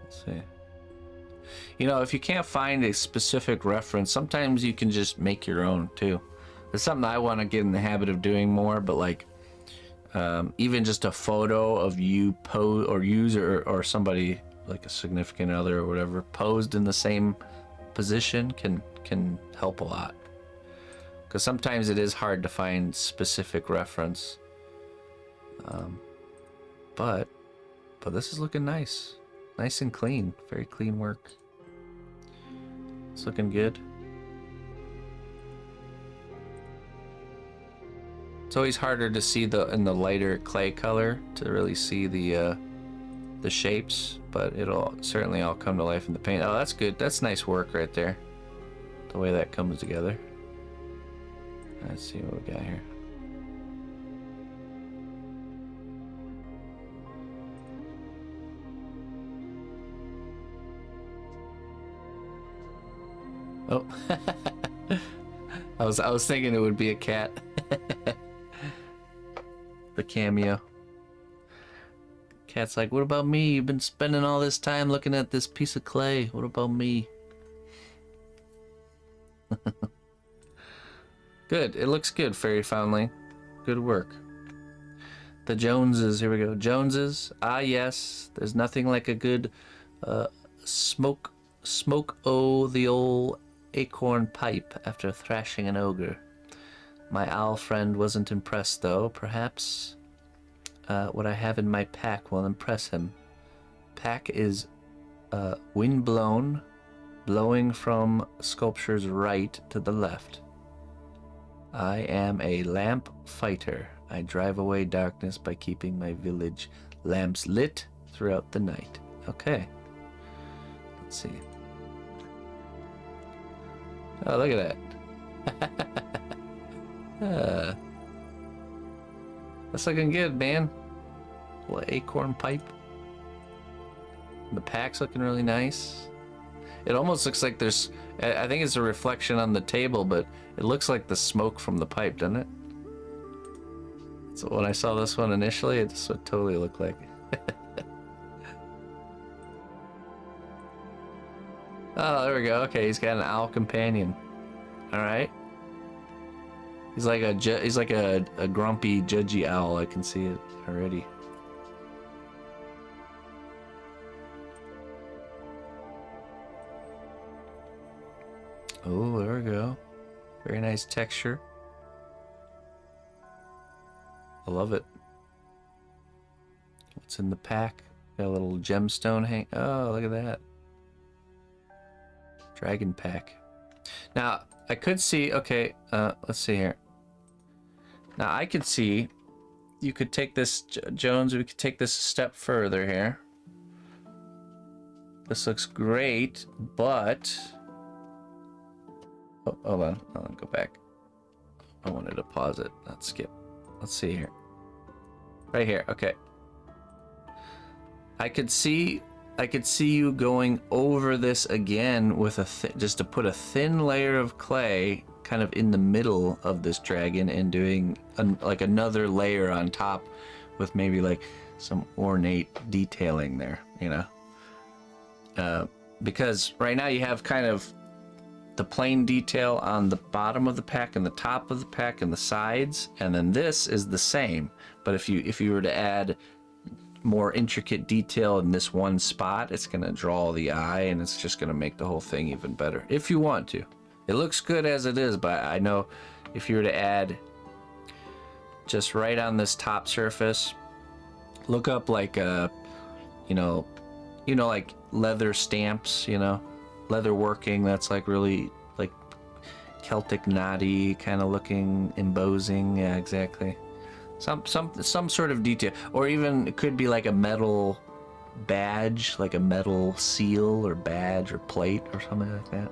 Let's see. You know, if you can't find a specific reference, sometimes you can just make your own too. It's something I want to get in the habit of doing more, but like even just a photo of you pose or user or somebody like a significant other or whatever posed in the same position can help a lot, because sometimes it is hard to find specific reference. But this is looking nice and clean. Very clean work. It's looking good. It's always harder to see in the lighter clay color to really see the shapes, but it'll certainly all come to life in the paint. Oh, that's good. That's nice work right there. The way that comes together. Let's see what we got here. Oh, I was thinking it would be a cat. The cameo. Cat's like, what about me? You've been spending all this time looking at this piece of clay. What about me? Good. It looks good, Fairy Foundling. Good work. The Joneses. Here we go. Joneses. Ah, yes. There's nothing like a good smoke the old acorn pipe after thrashing an ogre. My owl friend wasn't impressed, though. Perhaps what I have in my pack will impress him. Pack is wind-blown, blowing from sculpture's right to the left. I am a lamp fighter. I drive away darkness by keeping my village lamps lit throughout the night. Okay. Let's see. Oh, look at that. That's looking good, man. Little acorn pipe. The pack's looking really nice. It almost looks like there's, I think it's a reflection on the table, but it looks like the smoke from the pipe, doesn't it? So when I saw this one initially, it just would totally look like. Oh, there we go. Okay, he's got an owl companion. All right. He's like a grumpy, judgy owl. I can see it already. Oh, there we go. Very nice texture. I love it. What's in the pack? Got a little gemstone hang. Oh, look at that. Dragon pack. Now, I could see, okay, let's see here. Now, I could see, you could take this, Jones, we could take this a step further here. This looks great, but... Oh, hold on, go back. I wanted to pause it, not skip. Let's see here. Right here, okay. I could see you going over this again with just to put a thin layer of clay kind of in the middle of this dragon and doing like another layer on top with maybe like some ornate detailing there, you know? Because right now you have kind of the plain detail on the bottom of the pack and the top of the pack and the sides, and then this is the same. But if you were to add more intricate detail in this one spot, it's gonna draw the eye and it's just gonna make the whole thing even better if you want to. It looks good as it is, but I know if you were to add just right on this top surface, look up like you know like leather stamps, you know, leather working that's like really like Celtic knotty kind of looking, embossing. Yeah, exactly. Some sort of detail, or even it could be like a metal badge, like a metal seal or badge or plate or something like that.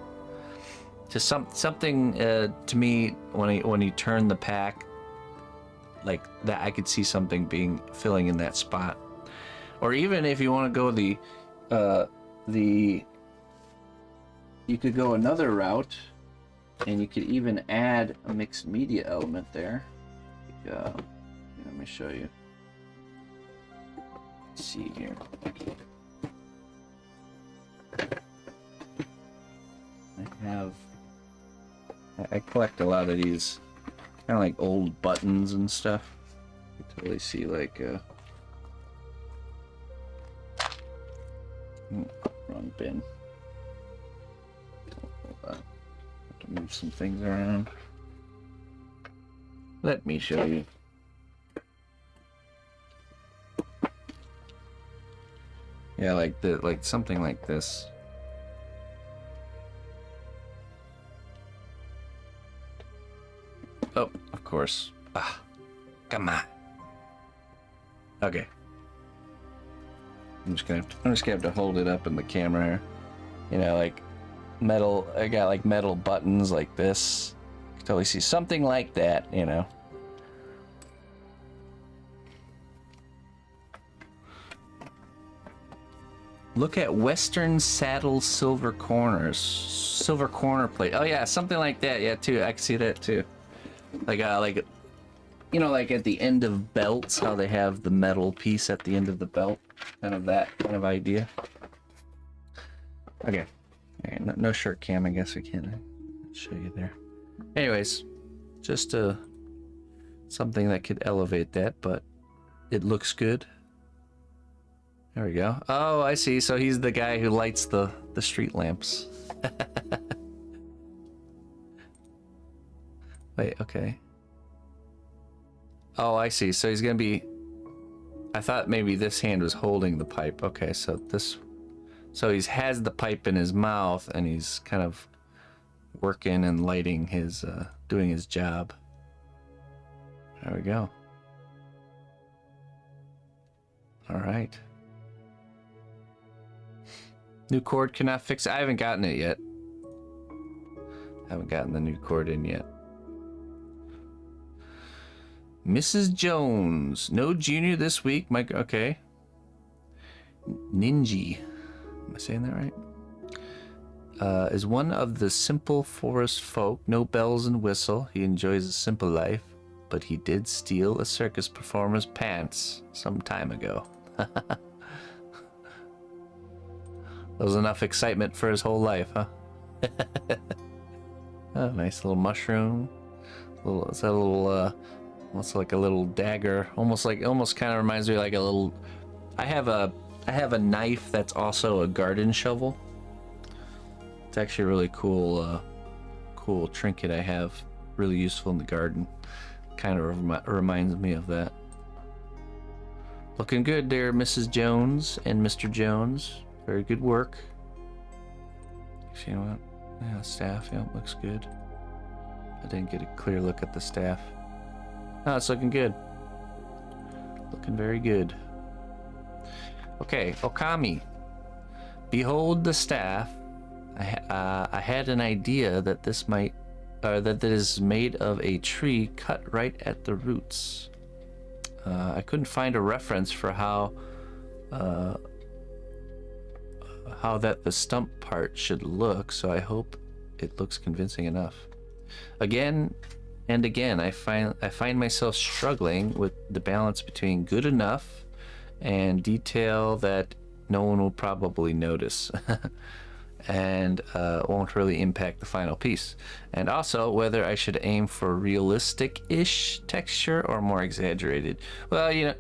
Just something to me when you turn the pack like that, I could see something filling in that spot. Or even if you want to go you could go another route, and you could even add a mixed media element there. Let me show you. Let's see here. I collect a lot of these kind of like old buttons and stuff. You can totally see like wrong bin. Hold on. Have to move some things around. Let me show you. Yeah, like something like this. Oh, of course. Ah, come on. Okay. I'm just gonna have to hold it up in the camera here. You know, like metal. I got like metal buttons like this. You can totally see something like that. You know. Look at Western Saddle silver corners, silver corner plate. Oh yeah, something like that. Yeah, too. I can see that too. Like you know, like at the end of belts, how they have the metal piece at the end of the belt, kind of that kind of idea. Okay, no shirt cam. I guess we can't show you there. Anyways, just something that could elevate that, but it looks good. There we go. Oh, I see. So he's the guy who lights the street lamps. Wait, okay. Oh, I see. So he's gonna be... I thought maybe this hand was holding the pipe. Okay, so this... So he has the pipe in his mouth, and he's kind of working and lighting his... doing his job. There we go. Alright. New cord cannot fix it. I haven't gotten it yet. Haven't gotten the new cord in yet. Mrs. Jones. No junior this week. Mike, okay. Ninji. Am I saying that right? Is one of the simple forest folk. No bells and whistle. He enjoys a simple life. But he did steal a circus performer's pants some time ago. That was enough excitement for his whole life, huh? Oh, nice little mushroom. Is that a little, almost like a little dagger. Almost kind of reminds me like a little... I have a knife that's also a garden shovel. It's actually a really cool, cool trinket I have. Really useful in the garden. Kind of reminds me of that. Looking good there, Mrs. Jones and Mr. Jones. Very good work. Actually, you know what? Yeah, staff, yeah, looks good. I didn't get a clear look at the staff. Oh, it's looking good. Looking very good. Okay, Okami. Behold the staff. I had an idea that this might, that is made of a tree cut right at the roots. I couldn't find a reference for how that the stump part should look, so I hope it looks convincing enough. Again and again, I find myself struggling with the balance between good enough and detail that no one will probably notice and won't really impact the final piece. And also whether I should aim for realistic-ish texture or more exaggerated. Well, you know,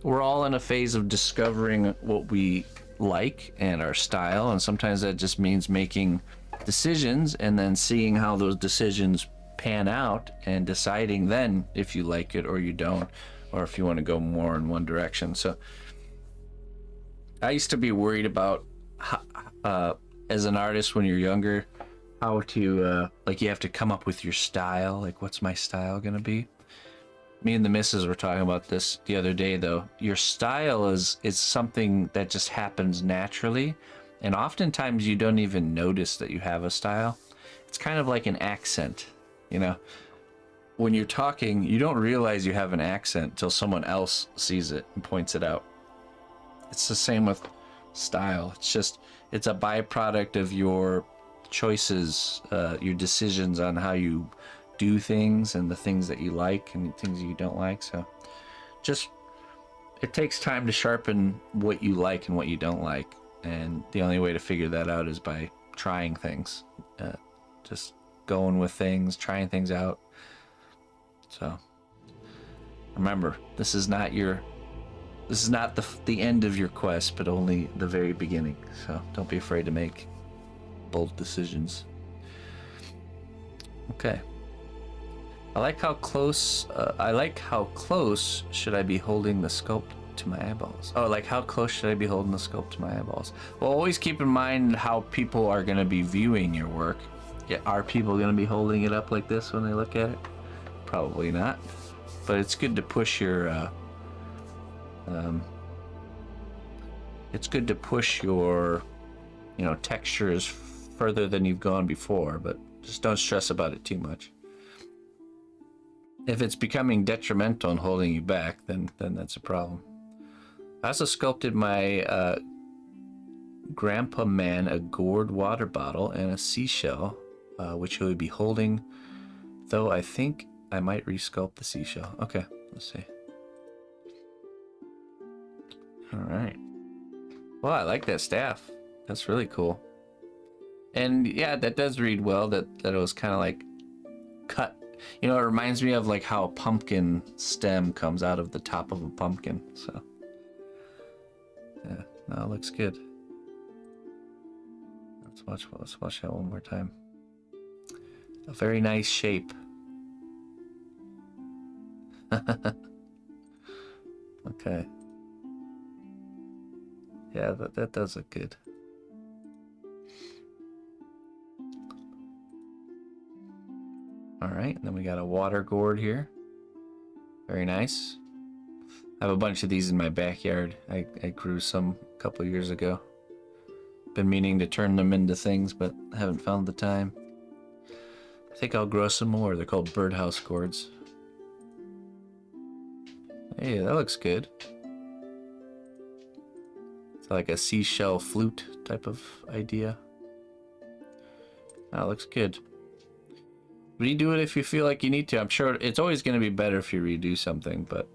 we're all in a phase of discovering what we like and our style, and sometimes that just means making decisions and then seeing how those decisions pan out and deciding then if you like it or you don't, or if you want to go more in one direction. So I used to be worried about as an artist when you're younger, how to like you have to come up with your style, like what's my style gonna be. Me and the missus were talking about this the other day, though. Your style is something that just happens naturally, and oftentimes you don't even notice that you have a style. It's kind of like an accent, you know. When you're talking, you don't realize you have an accent till someone else sees it and points it out. It's the same with style. It's a byproduct of your choices, your decisions on how you do things and the things that you like and the things you don't like. So just, it takes time to sharpen what you like and what you don't like, and the only way to figure that out is by trying things, just going with things, trying things out. So remember, this is not the end of your quest, but only the very beginning. So don't be afraid to make bold decisions. Okay. I like how close should I be holding the sculpt to my eyeballs? Oh, like how close should I be holding the sculpt to my eyeballs? Well, always keep in mind how people are going to be viewing your work. Yeah, are people going to be holding it up like this when they look at it? Probably not. But it's good to push your textures further than you've gone before, but just don't stress about it too much. If it's becoming detrimental and holding you back, then that's a problem. I also sculpted my grandpa man a gourd water bottle and a seashell, which he would be holding, though I think I might resculpt the seashell. Okay, let's see. All right. Well, I like that staff. That's really cool. And yeah, that does read well, that it was kind of like cut. You know, it reminds me of like how a pumpkin stem comes out of the top of a pumpkin. So yeah, no, it looks good. Let's watch that one more time. A very nice shape. Okay. Yeah, that does look good. All right, and then we got a water gourd here. Very nice. I have a bunch of these in my backyard. I grew some a couple years ago. Been meaning to turn them into things, but haven't found the time. I think I'll grow some more. They're called birdhouse gourds. Hey, that looks good. It's like a seashell flute type of idea. That looks good. Redo it if you feel like you need to. I'm sure it's always going to be better if you redo something, but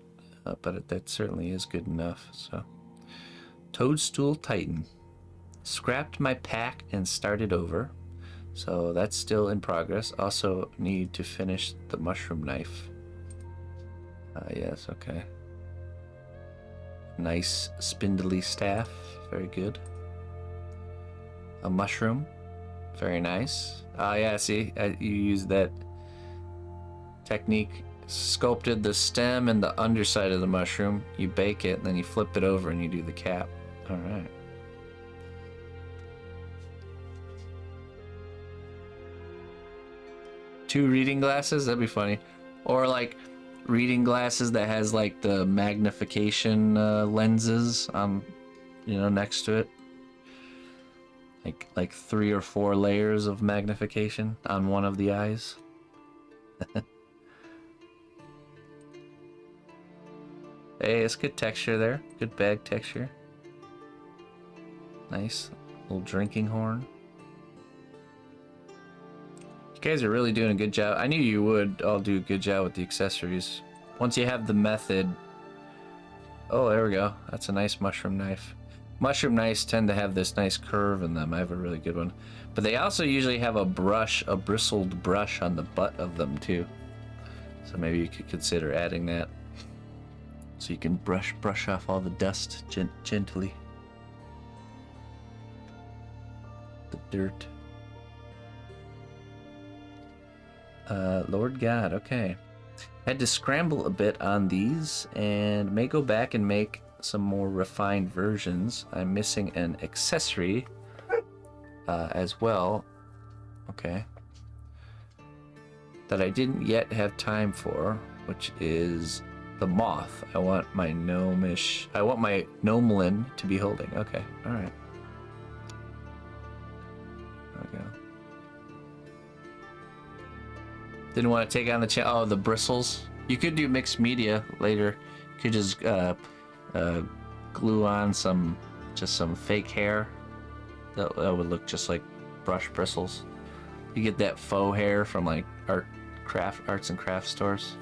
that certainly is good enough. So, Toadstool Titan, Scrapped my pack and started over. So that's still in progress. Also need to finish the mushroom knife. Yes, okay. Nice spindly staff. Very good. A mushroom. Very nice. Yeah, see, you use that technique. Sculpted the stem and the underside of the mushroom. You bake it, and then you flip it over and you do the cap. All right. Two reading glasses? That'd be funny. Or like reading glasses that has like the magnification lenses on, you know, next to it. Like 3 or 4 layers of magnification on one of the eyes. Hey, it's good texture there. Good bag texture. Nice. Little drinking horn. You guys are really doing a good job. I knew you would all do a good job with the accessories. Once you have the method... Oh, there we go. That's a nice mushroom knife. Mushroom knives tend to have this nice curve in them. I have a really good one. But they also usually have a brush, a bristled brush on the butt of them too. So maybe you could consider adding that. So you can brush off all the dust gently. The dirt. Lord God, okay. Had to scramble a bit on these and may go back and make some more refined versions. I'm missing an accessory as well. Okay. That I didn't yet have time for, which is the moth. I want my Gremlin to be holding. Okay, alright. There we go. Didn't want to take on the oh, the bristles. You could do mixed media later. You could just glue on some fake hair. That would look just like brush bristles. You get that faux hair from like arts and craft stores.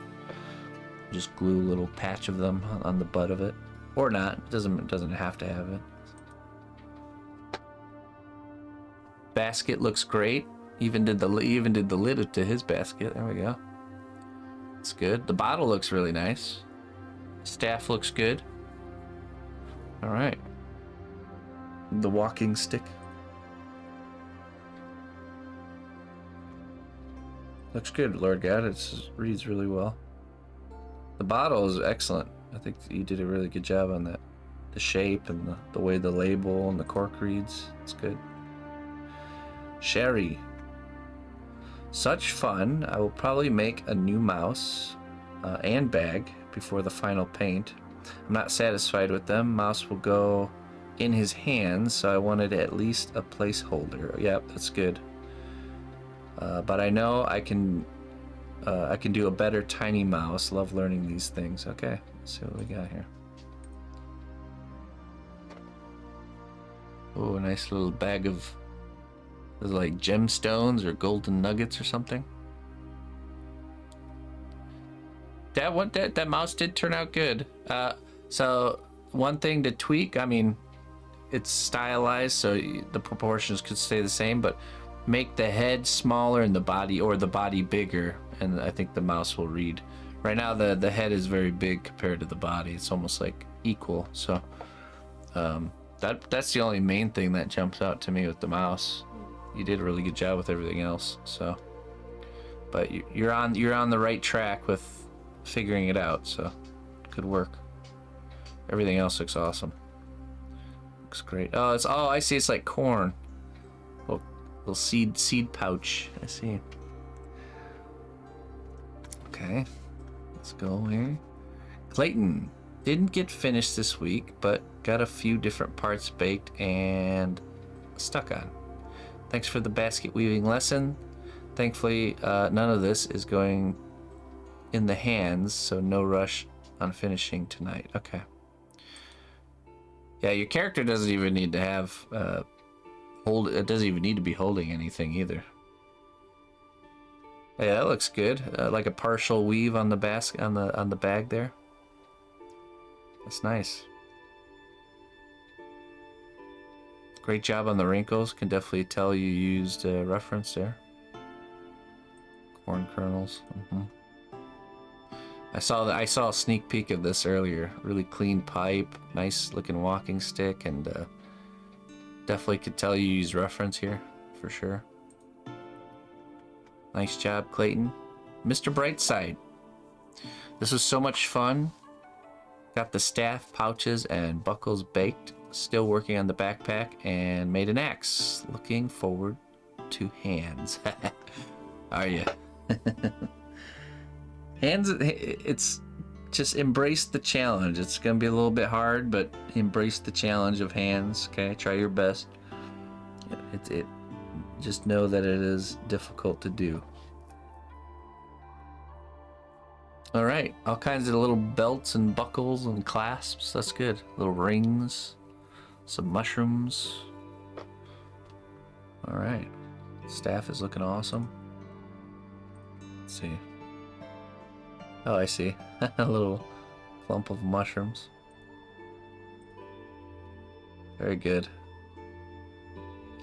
Just glue a little patch of them on the butt of it, or not. It doesn't have to have it. Basket looks great. Even did the lid to his basket. There we go. It's good. The bottle looks really nice. Staff looks good. All right. The walking stick looks good, Lord God. It reads really well. The bottle is excellent. I think you did a really good job on that. The shape and the way the label and the cork reads. It's good. Sherry. Such fun. I will probably make a new mouse and bag before the final paint. I'm not satisfied with them. Mouse will go in his hands, so I wanted at least a placeholder. Yep, that's good. But I know I can do a better tiny mouse. Love learning these things. Okay, let's see what we got here. Oh, a nice little bag of like gemstones or golden nuggets or something. That mouse did turn out good. So one thing to tweak, I mean, it's stylized, so the proportions could stay the same, but make the head smaller and the body bigger, and I think the mouse will read. Right now the head is very big compared to the body. It's almost like equal. So that's the only main thing that jumps out to me with the mouse. You did a really good job with everything else. So, but you're on the right track with figuring it out. So, good work. Everything else looks awesome. Looks great. Oh, I see. It's like corn. Little seed pouch. I see. Okay, let's go here. Clayton didn't get finished this week, but got a few different parts baked and stuck on. Thanks for the basket weaving lesson. Thankfully, none of this is going in the hands, so no rush on finishing tonight. Okay. Yeah, your character doesn't even need to have it doesn't even need to be holding anything either. Yeah, that looks good. Like a partial weave on the basket on the bag there. That's nice. Great job on the wrinkles. Can definitely tell you used a reference there. Corn kernels. I saw a sneak peek of this earlier. Really clean pipe, nice looking walking stick, and definitely could tell you used reference here for sure. Nice job, Clayton. Mr. Brightside. This was so much fun. Got the staff, pouches, and buckles baked. Still working on the backpack and made an axe. Looking forward to hands. Are you? Hands, it's just embrace the challenge. It's gonna be a little bit hard, but embrace the challenge of hands. Okay, try your best. It just know that it is difficult to do. All right, all kinds of little belts and buckles and clasps. That's good. Little rings, some mushrooms. All right, staff is looking awesome. Let's see. Oh, I see. A little clump of mushrooms. Very good.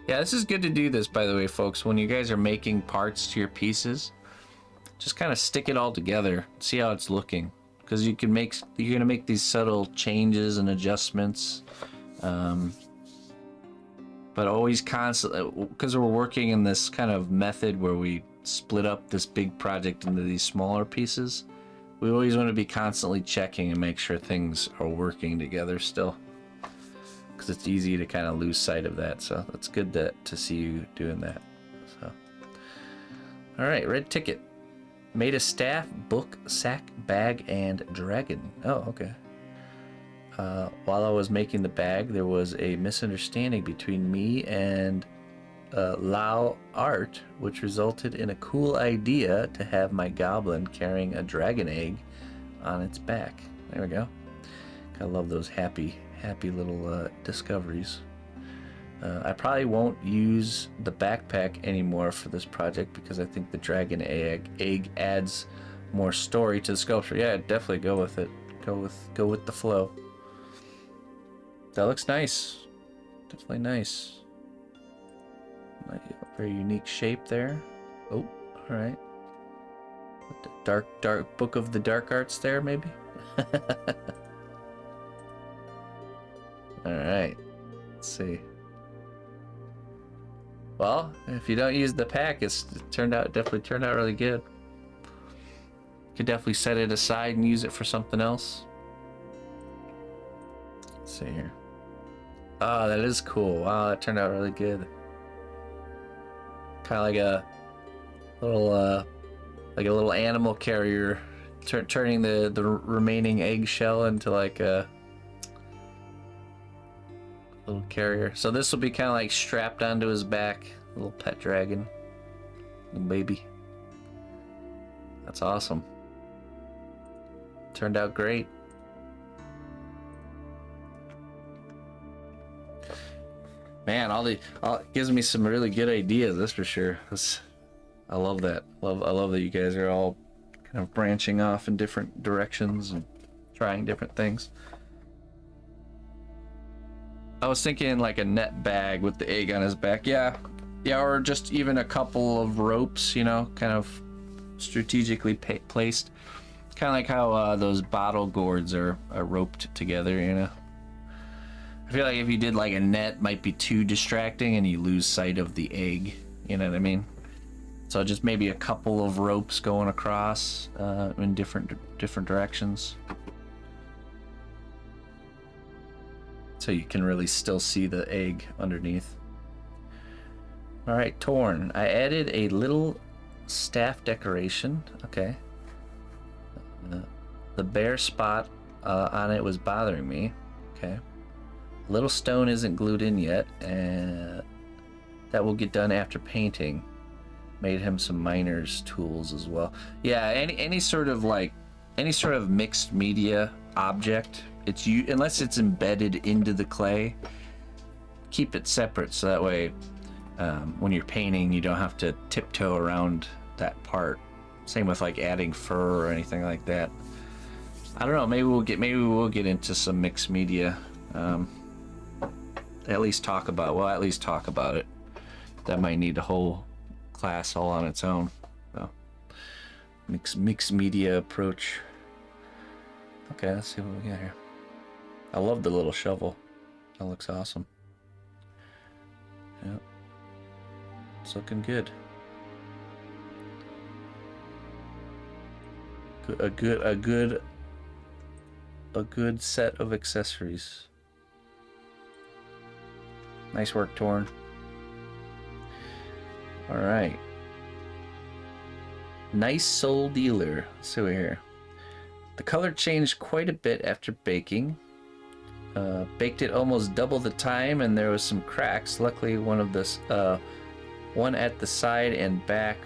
Yeah, this is good to do this, by the way, folks. When you guys are making parts to your pieces, just kind of stick it all together. See how it's looking. Because you're gonna make these subtle changes and adjustments. But always constantly, because we're working in this kind of method where we split up this big project into these smaller pieces. We always want to be constantly checking and make sure things are working together still, because it's easy to kind of lose sight of that. So that's good to see you doing that. So, all right, red ticket. Made a staff, book, sack, bag, and dragon. Oh, okay. While I was making the bag, there was a misunderstanding between me and Lao Art, which resulted in a cool idea to have my goblin carrying a dragon egg on its back. There we go. I love those happy little discoveries. I probably won't use the backpack anymore for this project because I think the dragon egg adds more story to the sculpture. Yeah, definitely go with it. Go with the flow. That looks nice. Definitely nice. Very unique shape there. Oh, all right. The dark book of the dark arts there, maybe. All right. Let's see. Well, if you don't use the pack, it definitely turned out really good. Could definitely set it aside and use it for something else. Let's see here. Oh, that is cool. Wow, that turned out really good. Kind of like a little animal carrier, turning the remaining eggshell into like a little carrier. So this will be kind of like strapped onto his back, little pet dragon, little baby. That's awesome. Turned out great. Man, it gives me some really good ideas, that's for sure. I love that. I love that you guys are all kind of branching off in different directions and trying different things. I was thinking like a net bag with the egg on his back. Yeah, or just even a couple of ropes, you know, kind of strategically placed. Kind of like how those bottle gourds are roped together, you know. I feel like if you did like a net, might be too distracting and you lose sight of the egg. You know what I mean? So just maybe a couple of ropes going across in different directions, so you can really still see the egg underneath. All right, torn. I added a little staff decoration. Okay. The bare spot on it was bothering me. Okay. Little stone isn't glued in yet, and that will get done after painting. Made him some miner's tools as well. Yeah, any sort of mixed media object, unless it's embedded into the clay, keep it separate so that way when you're painting you don't have to tiptoe around that part. Same with like adding fur or anything like that. I don't know, maybe we will get into some mixed media. at least talk about. Well, at least talk about it. That might need a whole class all on its own. So, mixed media approach. Okay, let's see what we got here. I love the little shovel. That looks awesome. Yep. It's looking good. A good set of accessories. Nice work, Torn. All right. Nice soul dealer. Let's see what here. The color changed quite a bit after baking. Baked it almost double the time, and there was some cracks. Luckily, one at the side and back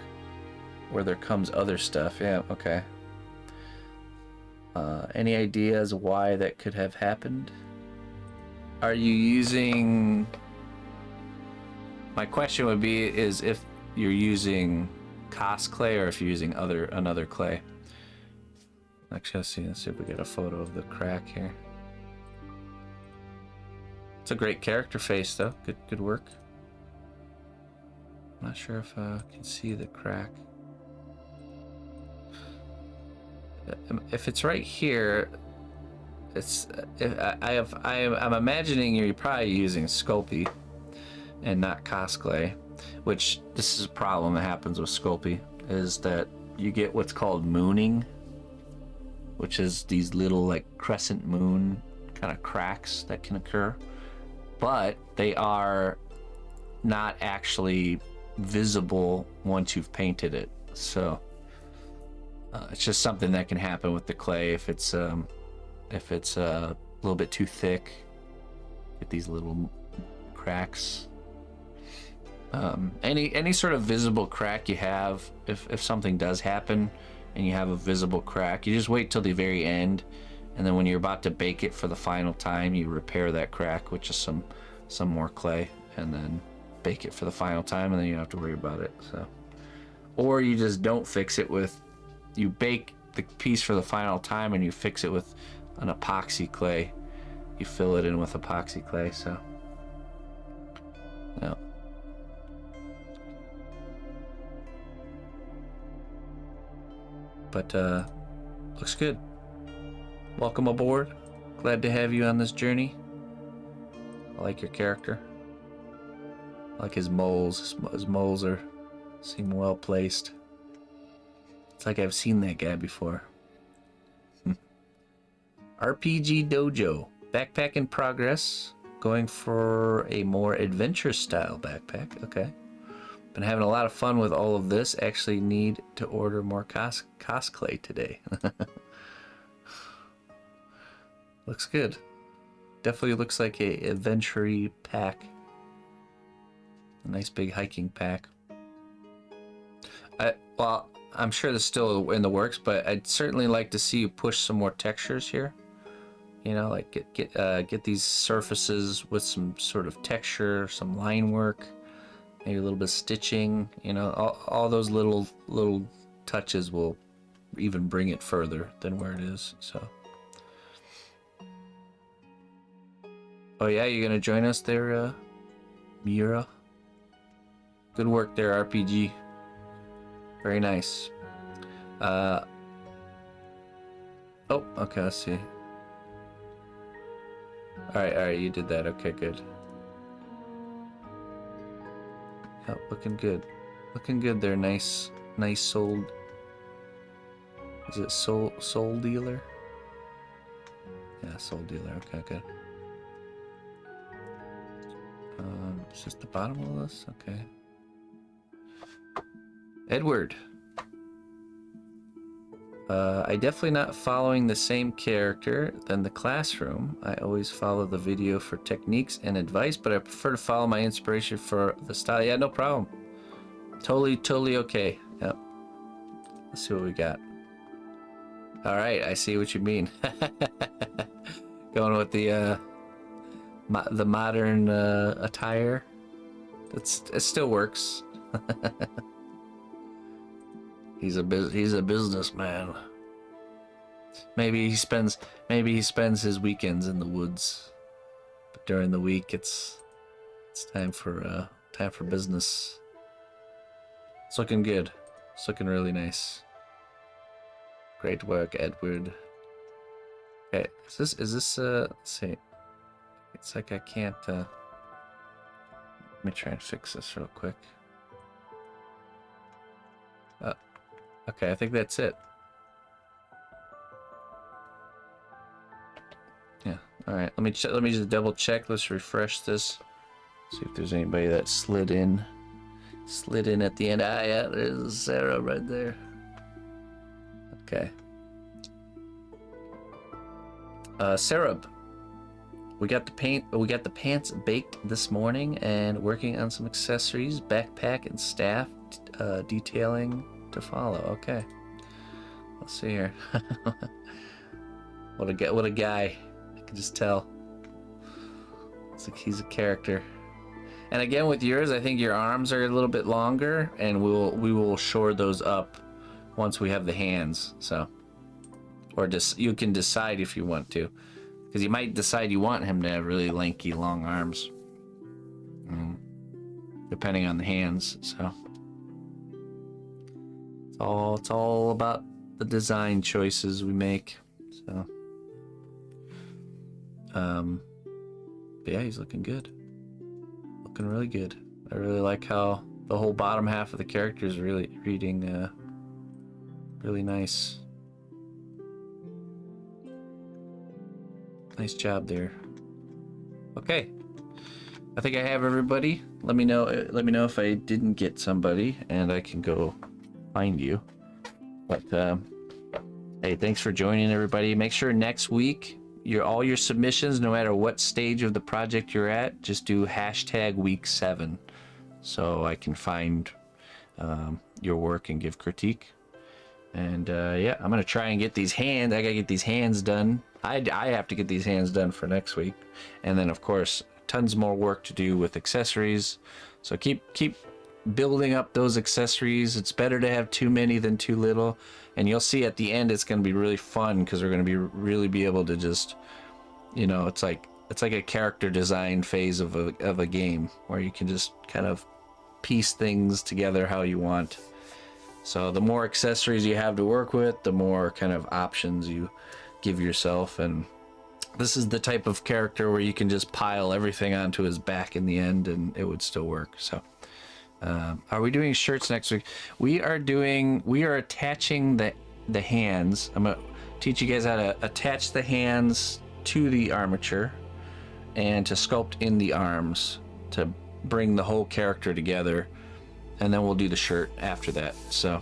where there comes other stuff. Yeah, okay. Any ideas why that could have happened? Are you using... My question would be is if you're using cast clay or if you're using another clay. Actually, let's see if we get a photo of the crack here. It's a great character face though. Good work. I'm not sure if I can see the crack. If it's right here, it's I'm imagining you're probably using Sculpting and not cast clay, which this is a problem that happens with Sculpting, is that you get what's called mooning, which is these little like crescent moon kind of cracks that can occur, but they are not actually visible once you've painted it. So it's just something that can happen with the clay if it's a little bit too thick. Get these little cracks. Any sort of visible crack you have, if something does happen and you have a visible crack, you just wait till the very end, and then when you're about to bake it for the final time, you repair that crack with just some more clay, and then bake it for the final time, and then you don't have to worry about it. So, or you just don't fix it with, you bake the piece for the final time and you fix it with an epoxy clay. You fill it in with epoxy clay. So, yeah. But looks good. Welcome aboard. Glad to have you on this journey. I like your character. I like his moles. His moles seem well placed. It's like I've seen that guy before. RPG Dojo. Backpack in progress. Going for a more adventure style backpack. Okay. Been having a lot of fun with all of this. Actually need to order more cosplay today. Looks good. Definitely looks like a adventure-y pack. A nice big hiking pack. Well, I'm sure this is still in the works, but I'd certainly like to see you push some more textures here. You know, like get these surfaces with some sort of texture, some line work, maybe a little bit of stitching. You know, all those little touches will even bring it further than where it is. So, oh yeah, you're gonna join us there, Mira. Good work there, RPG. Very nice. Oh, okay, let's see. Alright, you did that. Okay, good. Oh, looking good. Looking good there. Nice soul. Is it soul dealer? Yeah, soul dealer. Okay, good. Is this the bottom of this? Okay. Edward. I definitely not following the same character than the classroom. I always follow the video for techniques and advice, but I prefer to follow my inspiration for the style. Yeah, no problem. Totally okay. Yep. Let's see what we got. All right, I see what you mean. Going with the modern attire. It still works. He's a businessman. Maybe he spends his weekends in the woods, but during the week it's It's time for business. It's looking good. It's looking really nice. Great work, Edward. Okay, is this let's see. It's like I can't let me try and fix this real quick. Okay, I think that's it. Yeah. All right. Let me just double check. Let's refresh this. See if there's anybody that slid in at the end. Ah, yeah, there's Sarah right there. Okay. Sarah, we got the pants baked this morning and working on some accessories, backpack, and staff detailing to follow. Okay. Let's see here. What a guy. I can just tell. It's like he's a character. And again, with yours, I think your arms are a little bit longer, and we will shore those up once we have the hands. So, or just you can decide if you want to, because you might decide you want him to have really lanky, long arms, depending on the hands. So, it's all about the design choices we make. So, but yeah, he's looking good. Looking really good. I really like how the whole bottom half of the character is really reading really nice. Nice job there. Okay. I think I have everybody. Let me know if I didn't get somebody and I can go find you. But hey, thanks for joining, everybody. Make sure next week all your submissions, no matter what stage of the project you're at, just do #week7 so I can find your work and give critique. And yeah, I'm gonna try and get these hands. I gotta get these hands done. I have to get these hands done for next week, and then of course tons more work to do with accessories. So keep building up those accessories. It's better to have too many than too little, and you'll see at the end it's going to be really fun because we're going to really be able to just, you know, it's like a character design phase of a game where you can just kind of piece things together how you want. So the more accessories you have to work with, the more kind of options you give yourself. And this is the type of character where you can just pile everything onto his back in the end and it would still work. So are we doing shirts next week? We are attaching the hands. I'm gonna teach you guys how to attach the hands to the armature and to sculpt in the arms to bring the whole character together, and then we'll do the shirt after that. So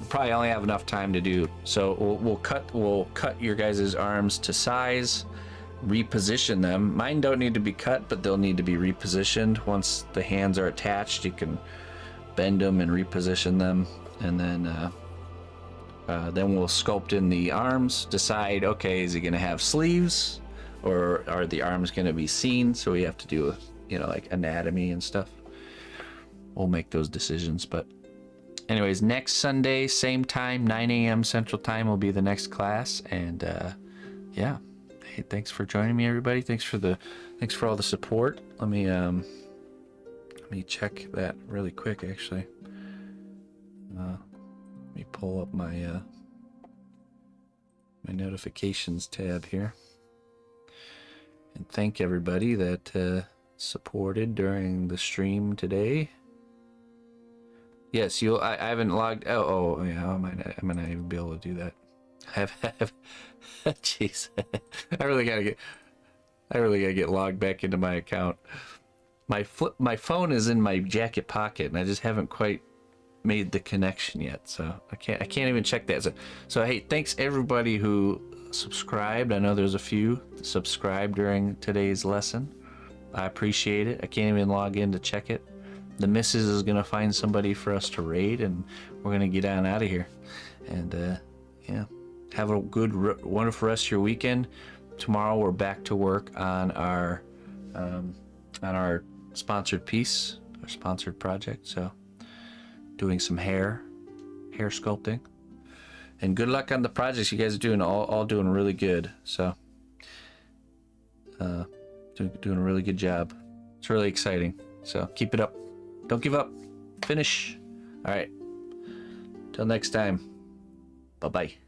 probably only have enough time to do. So we'll cut your guys' arms to size, reposition them. Mine don't need to be cut, but they'll need to be repositioned. Once the hands are attached, you can bend them and reposition them, and then we'll sculpt in the arms. Decide, okay, is he going to have sleeves, or are the arms going to be seen? So we have to do, like anatomy and stuff. We'll make those decisions. But anyways, next Sunday, same time, 9 a.m. Central Time will be the next class. And yeah, hey, thanks for joining me, everybody. Thanks for all the support. Let me check that really quick, actually. Let me pull up my my notifications tab here, and thank everybody that supported during the stream today. Yes, I haven't logged. Oh yeah, I might not even be able to do that. I have. Jeez, I really gotta get logged back into my account. My phone is in my jacket pocket, and I just haven't quite made the connection yet, so I can't even check that. So hey, thanks everybody who subscribed. I know there's a few subscribed during today's lesson. I appreciate it. I can't even log in to check it. The missus is gonna find somebody for us to raid, and we're gonna get on out of here. And yeah, have a good, wonderful rest of your weekend. Tomorrow we're back to work on our sponsored piece, our sponsored project. So doing some hair sculpting, and good luck on the projects. You guys are doing all doing really good. So doing a really good job. It's really exciting. So keep it up. Don't give up. Finish. All right. Till next time. Bye-bye.